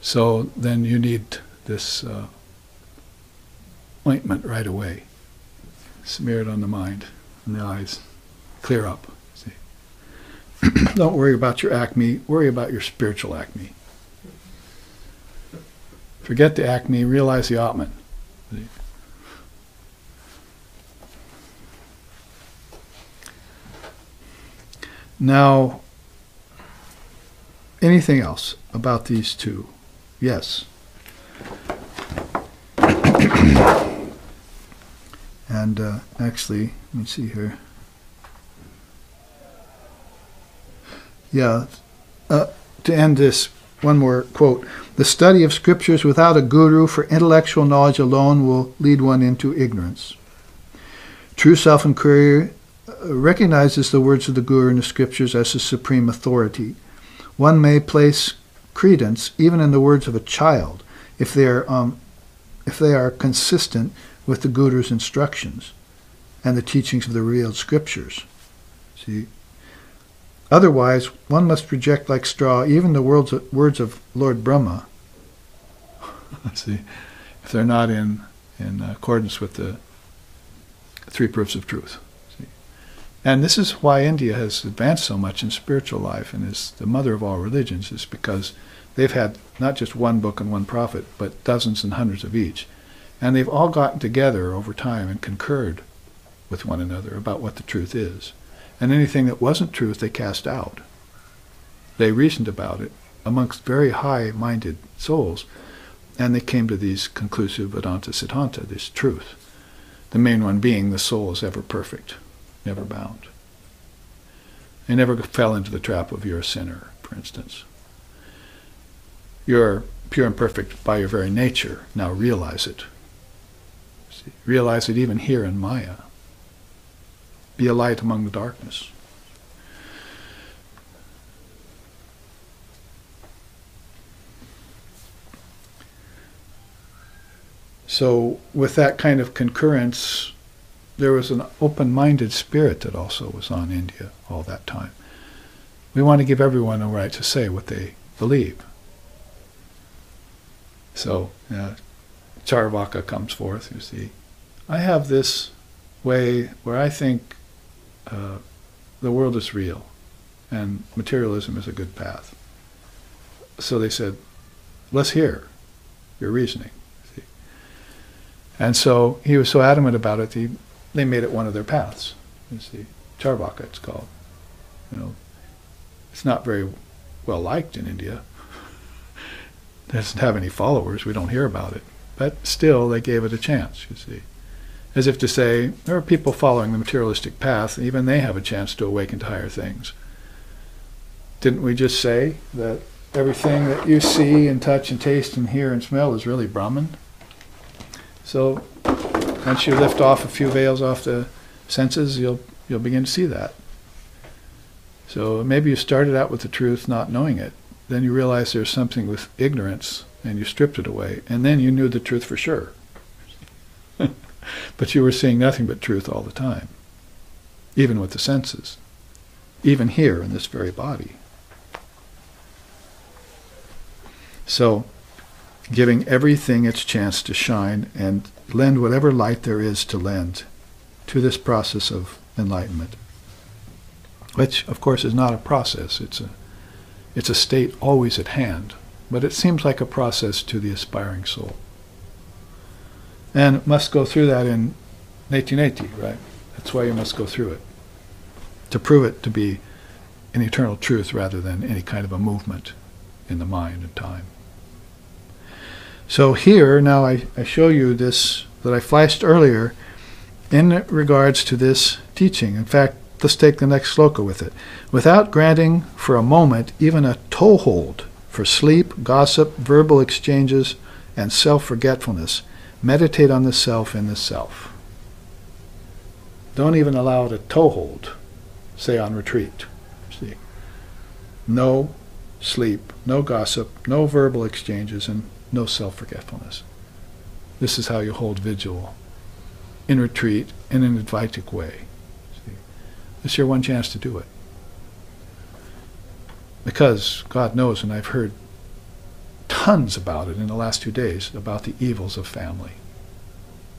So then you need this ointment right away. Smear it on the mind and the eyes. Clear up. See? Don't worry about your acme. Worry about your spiritual acme. Forget the acme. Realize the Atman. See? Now, anything else about these two? Yes. And actually, let me see here. Yeah, to end this, one more quote. The study of scriptures without a guru for intellectual knowledge alone will lead one into ignorance. True self-inquiry recognizes the words of the guru in the scriptures as the supreme authority. One may place credence even in the words of a child if they are consistent with the guru's instructions and the teachings of the revealed scriptures. See? Otherwise, one must reject like straw even the words of Lord Brahma. See, if they're not in accordance with the three proofs of truth. See? And this is why India has advanced so much in spiritual life and is the mother of all religions, is because they've had not just one book and one prophet, but dozens and hundreds of each. And they've all gotten together over time and concurred with one another about what the truth is. And anything that wasn't truth, they cast out. They reasoned about it amongst very high-minded souls, and they came to these conclusive Vedanta Siddhanta, this truth. The main one being the soul is ever perfect, never bound. They never fell into the trap of you're a sinner, for instance. You're pure and perfect by your very nature. Now realize it. See? Realize it even here in Maya. Be a light among the darkness. So with that kind of concurrence, there was an open-minded spirit that also was on India all that time. We want to give everyone a right to say what they believe. So Charvaka comes forth, you see. I have this way where I think the world is real and materialism is a good path. So they said, let's hear your reasoning. See? And so he was so adamant about it, they made it one of their paths. You see, Charvaka it's called. You know, it's not very well liked in India. It doesn't have any followers. We don't hear about it. But still, they gave it a chance, you see. As if to say, there are people following the materialistic path, even they have a chance to awaken to higher things. Didn't we just say that everything that you see and touch and taste and hear and smell is really Brahman? So once you lift off a few veils off the senses, you'll begin to see that. So maybe you started out with the truth not knowing it. Then you realize there's something with ignorance and you stripped it away. And then you knew the truth for sure. But you were seeing nothing but truth all the time, even with the senses, even here in this very body. So, giving everything its chance to shine and lend whatever light there is to lend to this process of enlightenment, which, of course, is not a process. It's a state always at hand, but it seems like a process to the aspiring soul. And must go through that in 1880, right? That's why you must go through it. To prove it to be an eternal truth rather than any kind of a movement in the mind and time. So here, now I show you this that I flashed earlier in regards to this teaching. In fact, let's take the next sloka with it. Without granting for a moment even a toehold for sleep, gossip, verbal exchanges, and self-forgetfulness. Meditate on the self in the self. Don't even allow it a toehold, say on retreat. See, no sleep, no gossip, no verbal exchanges, and no self-forgetfulness. This is how you hold vigil in retreat in an Advaitic way. See, this is your one chance to do it. Because God knows, and I've heard tons about it in the last 2 days, about the evils of family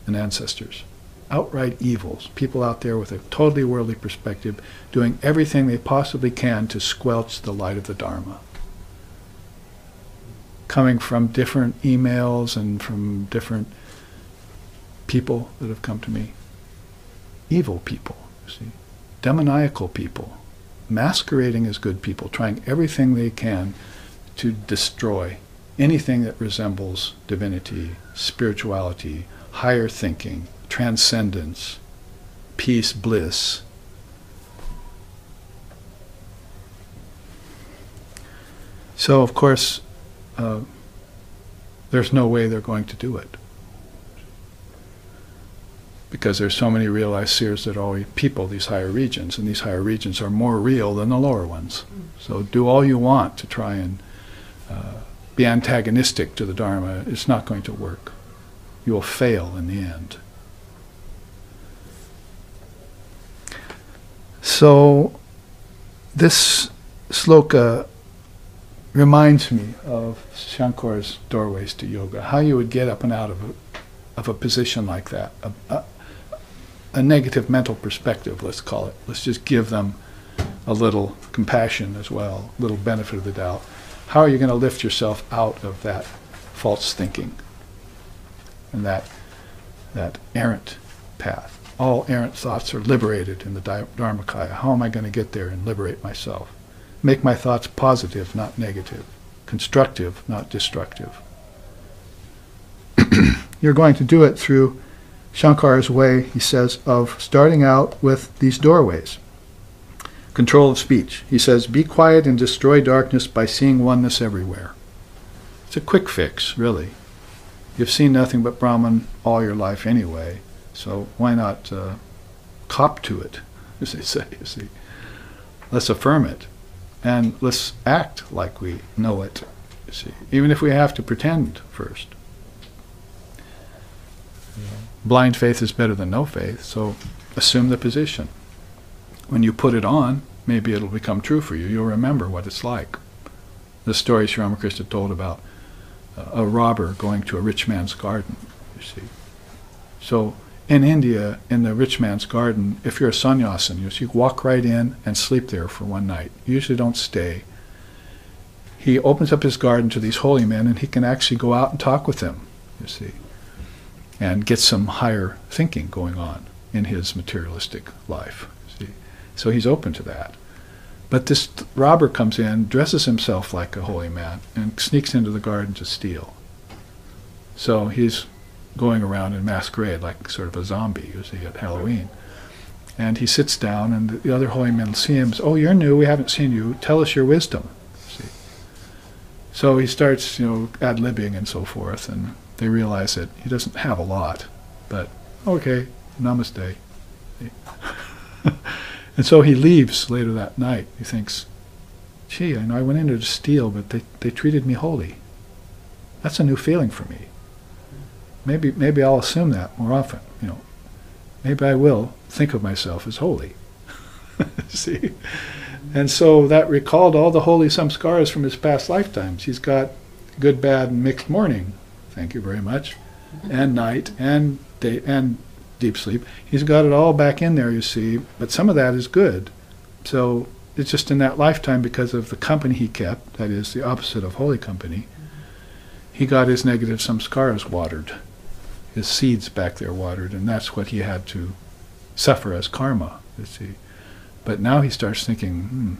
and ancestors. Outright evils. People out there with a totally worldly perspective doing everything they possibly can to squelch the light of the Dharma. Coming from different emails and from different people that have come to me. Evil people, you see. Demoniacal people. Masquerading as good people, trying everything they can to destroy anything that resembles divinity, spirituality, higher thinking, transcendence, peace, bliss. So, of course, there's no way they're going to do it. Because there's so many realized seers that always people these higher regions, and these higher regions are more real than the lower ones. So do all you want to try and be antagonistic to the Dharma. It's not going to work. You will fail in the end. So this sloka reminds me of Shankar's doorways to yoga, how you would get up and out of a position like that, a negative mental perspective, let's call it. Let's just give them a little compassion as well, a little benefit of the doubt. How are you going to lift yourself out of that false thinking and that errant path? All errant thoughts are liberated in the Dharmakaya. How am I going to get there and liberate myself? Make my thoughts positive, not negative. Constructive, not destructive. You're going to do it through Shankar's way, he says, of starting out with these doorways. Control of speech. He says, be quiet and destroy darkness by seeing oneness everywhere. It's a quick fix, really. You've seen nothing but Brahman all your life anyway, so why not cop to it, as they say, you see. Let's affirm it, and let's act like we know it, you see, even if we have to pretend first. Blind faith is better than no faith, so assume the position. When you put it on, maybe it'll become true for you. You'll remember what it's like. The story Sri Ramakrishna told about a robber going to a rich man's garden, you see. So in India, in the rich man's garden, if you're a sannyasin, you walk right in and sleep there for one night. You usually don't stay. He opens up his garden to these holy men, and he can actually go out and talk with them, you see, and get some higher thinking going on in his materialistic life. See? So he's open to that. But this robber comes in, dresses himself like a holy man, and sneaks into the garden to steal. So he's going around in masquerade like sort of a zombie, you see, at Halloween. And he sits down, and the other holy men see him. Oh, you're new, we haven't seen you. Tell us your wisdom. See? So he starts, ad-libbing and so forth, and they realize that he doesn't have a lot, but okay, namaste. And so he leaves later that night. He thinks, gee, I know I went in there to steal, but they treated me holy. That's a new feeling for me. Maybe I'll assume that more often. Maybe I will think of myself as holy. See? And so that recalled all the holy samskaras from his past lifetimes. He's got good, bad, and mixed morning. Thank you very much. And night, and day, and deep sleep. He's got it all back in there, you see, but some of that is good. So it's just in that lifetime, because of the company he kept, that is the opposite of holy company, he got his negative samskaras watered, his seeds back there watered, and that's what he had to suffer as karma, you see. But now he starts thinking,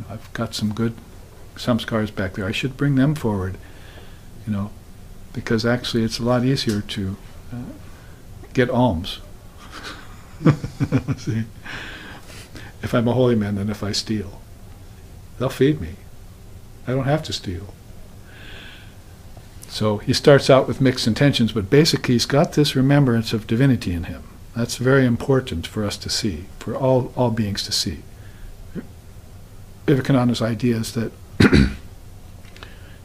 I've got some good samskaras back there, I should bring them forward, because actually it's a lot easier to get alms. See? If I'm a holy man than if I steal. They'll feed me. I don't have to steal. So he starts out with mixed intentions, but basically he's got this remembrance of divinity in him. That's very important for us to see, for all beings to see. Vivekananda's idea is that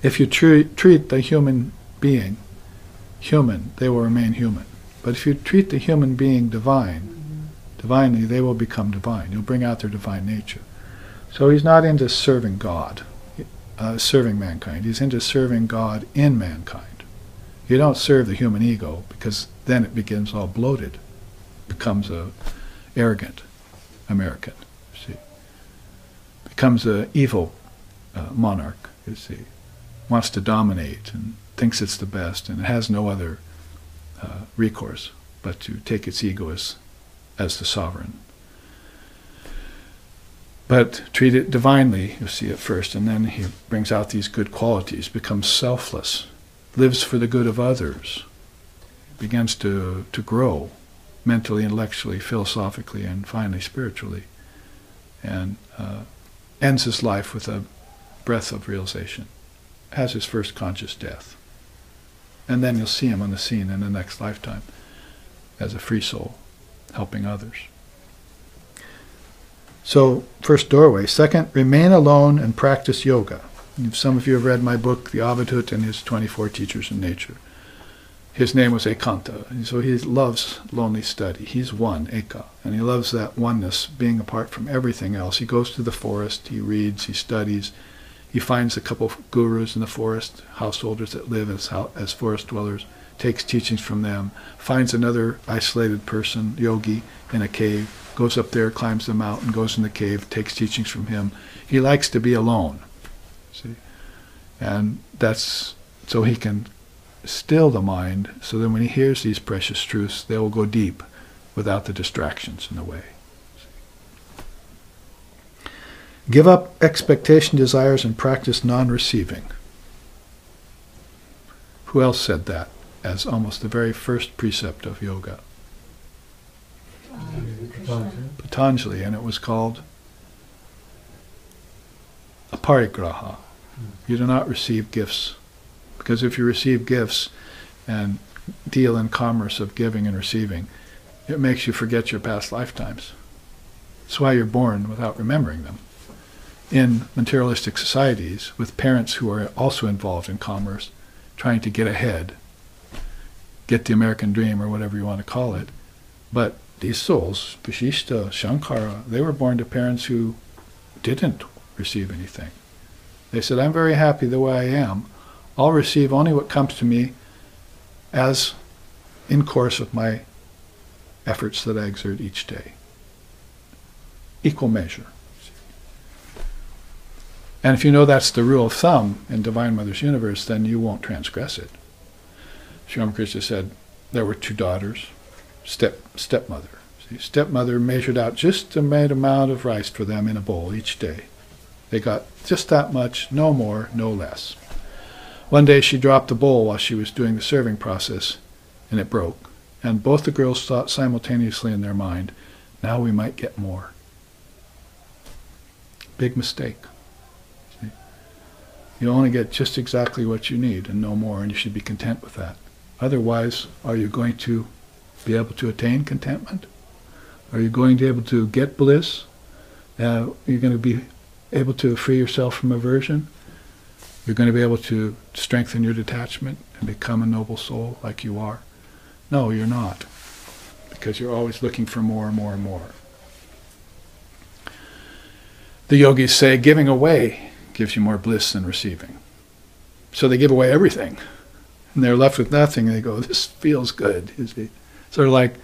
if you treat the human being human, they will remain human. But if you treat the human being divinely, they will become divine. You'll bring out their divine nature. So he's not into serving God, serving mankind. He's into serving God in mankind. You don't serve the human ego, because then it begins all bloated, becomes a arrogant American, you see. Becomes an evil monarch, you see. Wants to dominate and thinks it's the best, and it has no other recourse but to take its ego as the sovereign. But treat it divinely, you see, at first, and then he brings out these good qualities, becomes selfless, lives for the good of others, begins to grow mentally, intellectually, philosophically, and finally spiritually, and ends his life with a breath of realization, has his first conscious death. And then you'll see him on the scene in the next lifetime as a free soul, helping others. So, first doorway. Second, remain alone and practice yoga. Some of you have read my book, The Advaita and His 24 Teachers in Nature. His name was Ekanta, and so he loves lonely study. He's one, Eka, and he loves that oneness, being apart from everything else. He goes to the forest, he reads, he studies. He finds a couple of gurus in the forest, householders that live as forest dwellers, takes teachings from them, finds another isolated person, yogi, in a cave, goes up there, climbs the mountain, goes in the cave, takes teachings from him. He likes to be alone, see? And that's so he can still the mind, so that when he hears these precious truths, they will go deep without the distractions in the way. Give up expectation, desires, and practice non-receiving. Who else said that as almost the very first precept of yoga? Patanjali, and it was called aparigraha. You do not receive gifts, because if you receive gifts and deal in commerce of giving and receiving, it makes you forget your past lifetimes. That's why you're born without remembering them. In materialistic societies, with parents who are also involved in commerce, trying to get ahead, get the American dream or whatever you want to call it. But these souls, Vishishta, Shankara, they were born to parents who didn't receive anything. They said, I'm very happy the way I am. I'll receive only what comes to me as in course of my efforts that I exert each day. Equal measure. And if you know that's the rule of thumb in Divine Mother's universe, then you won't transgress it. Sri Ramakrishna said there were two daughters, stepmother. See, stepmother measured out just the right amount of rice for them in a bowl each day. They got just that much, no more, no less. One day she dropped the bowl while she was doing the serving process, and it broke. And both the girls thought simultaneously in their mind, now we might get more. Big mistake. See? You only get just exactly what you need and no more, and you should be content with that. Otherwise, are you going to be able to attain contentment? Are you going to be able to get bliss? You're going to be able to free yourself from aversion? You're going to be able to strengthen your detachment and become a noble soul like you are? No, you're not, because you're always looking for more and more and more. The yogis say giving away gives you more bliss than receiving. So they give away everything, and they're left with nothing, and they go, this feels good, you see. Sort of like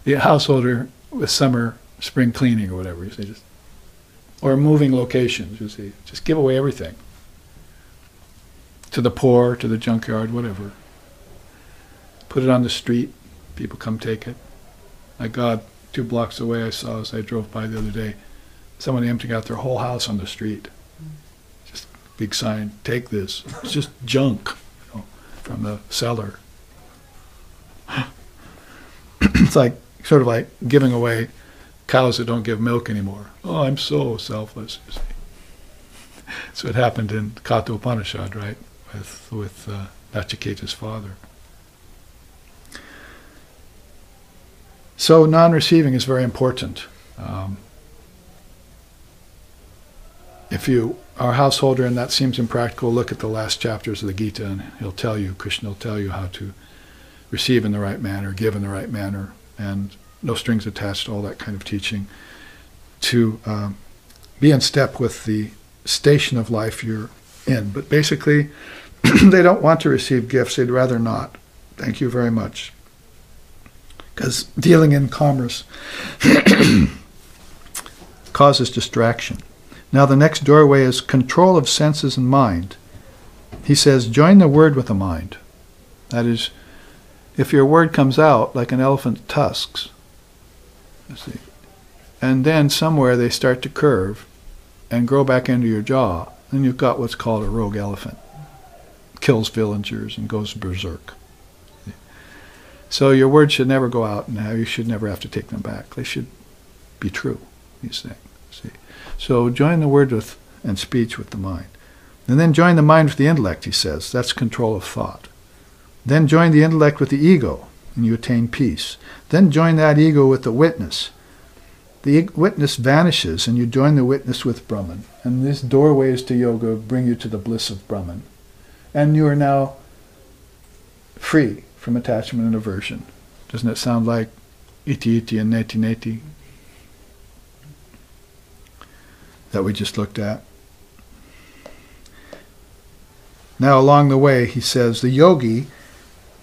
the householder with summer, spring cleaning or whatever, you see, or moving locations, you see. Just give away everything. To the poor, to the junkyard, whatever. Put it on the street, people come take it. My God, 2 blocks away I saw as I drove by the other day, somebody emptying out their whole house on the street. Just big sign, take this. It's just junk, you know, from the cellar. It's like, sort of like giving away cows that don't give milk anymore. Oh, I'm so selfless, you see. So it happened in Adhyatma Upanishad, right? With Nachiketa's father. So non-receiving is very important. If you are a householder and that seems impractical, look at the last chapters of the Gita, and Krishna will tell you how to receive in the right manner, give in the right manner, and no strings attached, all that kind of teaching, to be in step with the station of life you're in. But basically, they don't want to receive gifts. They'd rather not. Thank you very much. Because dealing in commerce causes distraction. Now the next doorway is control of senses and mind. He says, join the word with the mind. That is, if your word comes out like an elephant's tusks, and then somewhere they start to curve and grow back into your jaw, then you've got what's called a rogue elephant. Kills villagers and goes berserk. So your words should never go out, and you should never have to take them back. They should be true, he's saying. See? So join the word with and speech with the mind. And then join the mind with the intellect, he says. That's control of thought. Then join the intellect with the ego, and you attain peace. Then join that ego with the witness. The witness vanishes, and you join the witness with Brahman. And these doorways to yoga bring you to the bliss of Brahman. And you are now free from attachment and aversion. Doesn't it sound like iti iti and neti neti that we just looked at? Now along the way, he says, the yogi,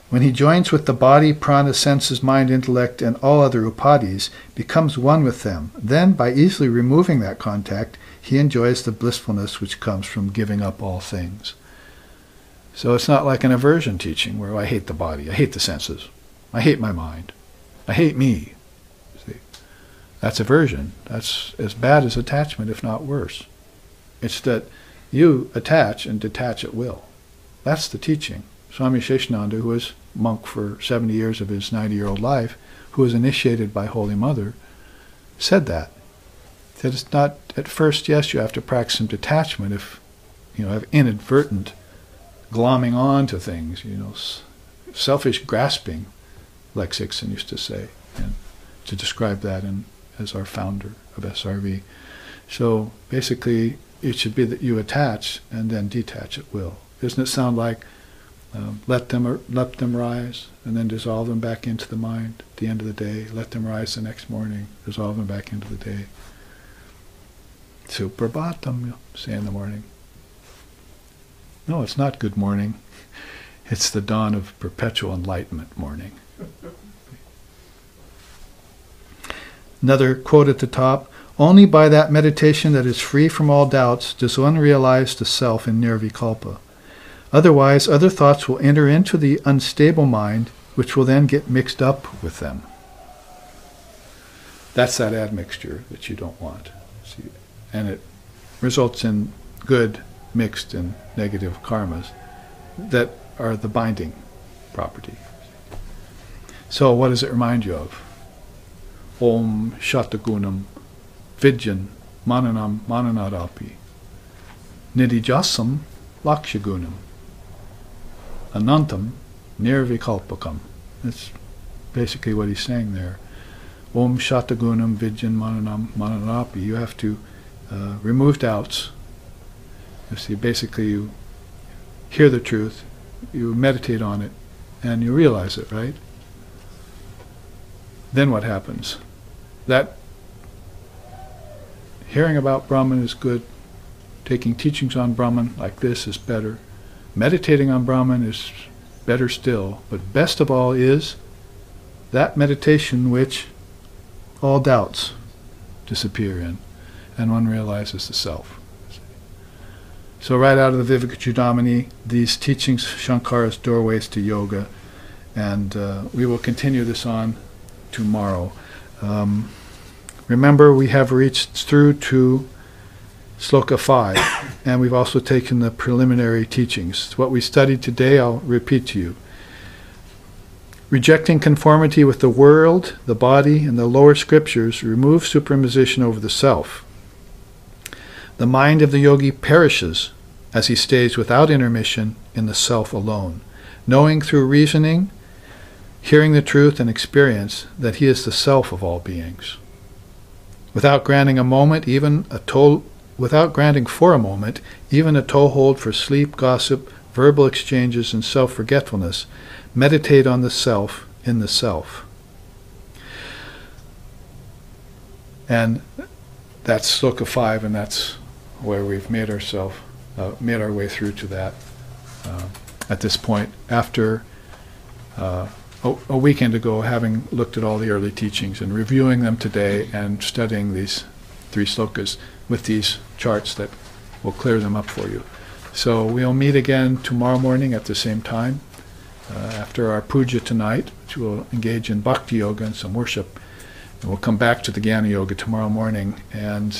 when he joins with the body, prana, senses, mind, intellect, and all other upadhis, becomes one with them. Then, by easily removing that contact, he enjoys the blissfulness which comes from giving up all things. So it's not like an aversion teaching where I hate the body, I hate the senses, I hate my mind, I hate me. See? That's aversion. That's as bad as attachment, if not worse. It's that you attach and detach at will. That's the teaching. Swami Sheshananda, who was monk for 70 years of his 90-year-old life, who was initiated by Holy Mother, said that. He said it's not, at first, yes, you have to practice some detachment if you have inadvertent glomming on to things, selfish grasping, Lex Ixon used to say, and to describe that as our founder of SRV. So basically, it should be that you attach and then detach at will. Doesn't it sound like let them rise and then dissolve them back into the mind at the end of the day, let them rise the next morning, dissolve them back into the day. Suprabhatam, say in the morning. No, it's not good morning. It's the dawn of perpetual enlightenment morning. Another quote at the top, only by that meditation that is free from all doubts does one realize the self in nirvikalpa. Otherwise, other thoughts will enter into the unstable mind, which will then get mixed up with them. That's that admixture that you don't want. See? And it results in good mixed and negative karmas that are the binding property. So what does it remind you of? Om Shatagunam Vidyan Mananam Mananadapi Nidijasam Lakshagunam Anantam Nirvikalpakam. That's basically what he's saying there. Om Shatagunam Vidyan Mananam Mananadapi. You have to remove doubts. You see, basically you hear the truth, you meditate on it, and you realize it, right? Then what happens? That hearing about Brahman is good, taking teachings on Brahman like this is better, meditating on Brahman is better still, but best of all is that meditation which all doubts disappear in, and one realizes the self. So right out of the Vivekachudamani, these teachings, Shankara's doorways to yoga, and we will continue this on tomorrow. Remember, we have reached through to Sloka 5, and we've also taken the preliminary teachings. What we studied today, I'll repeat to you. Rejecting conformity with the world, the body, and the lower scriptures, remove superimposition over the self. The mind of the yogi perishes as he stays without intermission in the self alone. knowing through reasoning, hearing the truth and experience that he is the self of all beings. Without granting for a moment, even a toehold for sleep, gossip, verbal exchanges, and self-forgetfulness, meditate on the self in the self. And that's Sloka 5, and that's where we've made our way through to that at this point, after a weekend ago, having looked at all the early teachings and reviewing them today and studying these 3 slokas with these charts that will clear them up for you. So we'll meet again tomorrow morning at the same time, after our puja tonight, which will engage in bhakti yoga and some worship. And we'll come back to the Jnana Yoga tomorrow morning and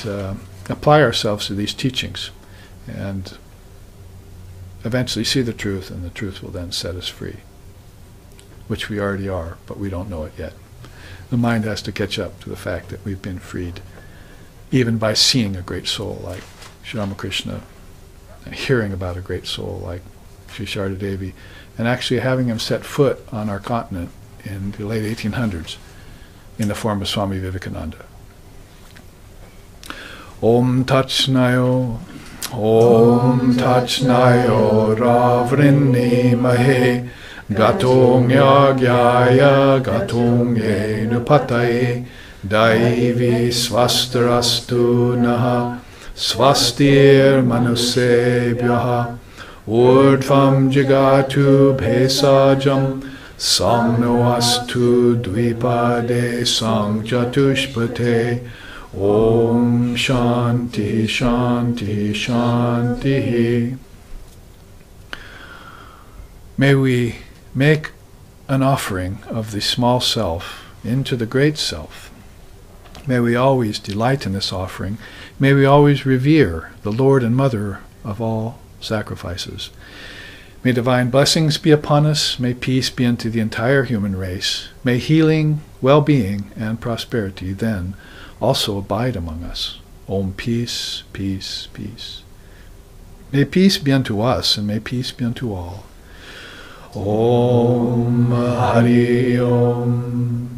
apply ourselves to these teachings and eventually see the truth, and the truth will then set us free, which we already are, but we don't know it yet. The mind has to catch up to the fact that we've been freed, even by seeing a great soul like Sri Ramakrishna, hearing about a great soul like Sri Sharda Devi, and actually having him set foot on our continent in the late 1800s in the form of Swami Vivekananda. Om Tachnayo, Om Tachnayo Ravrinni Mahe, Gatong Yagyaya Gatong Yenupataye, Daivi Swastarastu Naha, Swastir Manusebhyaha, Urdhvam Jigatu Bhesajam, Samno Astu Dvipade Sangjatushpate. Om Shanti Shanti Shanti. May we make an offering of the small self into the great self. May we always delight in this offering. May we always revere the Lord and Mother of all sacrifices. May divine blessings be upon us. May peace be unto the entire human race. May healing, well-being, and prosperity then also abide among us. Om peace, peace, peace. May peace be unto us, and may peace be unto all. Om Hari Om.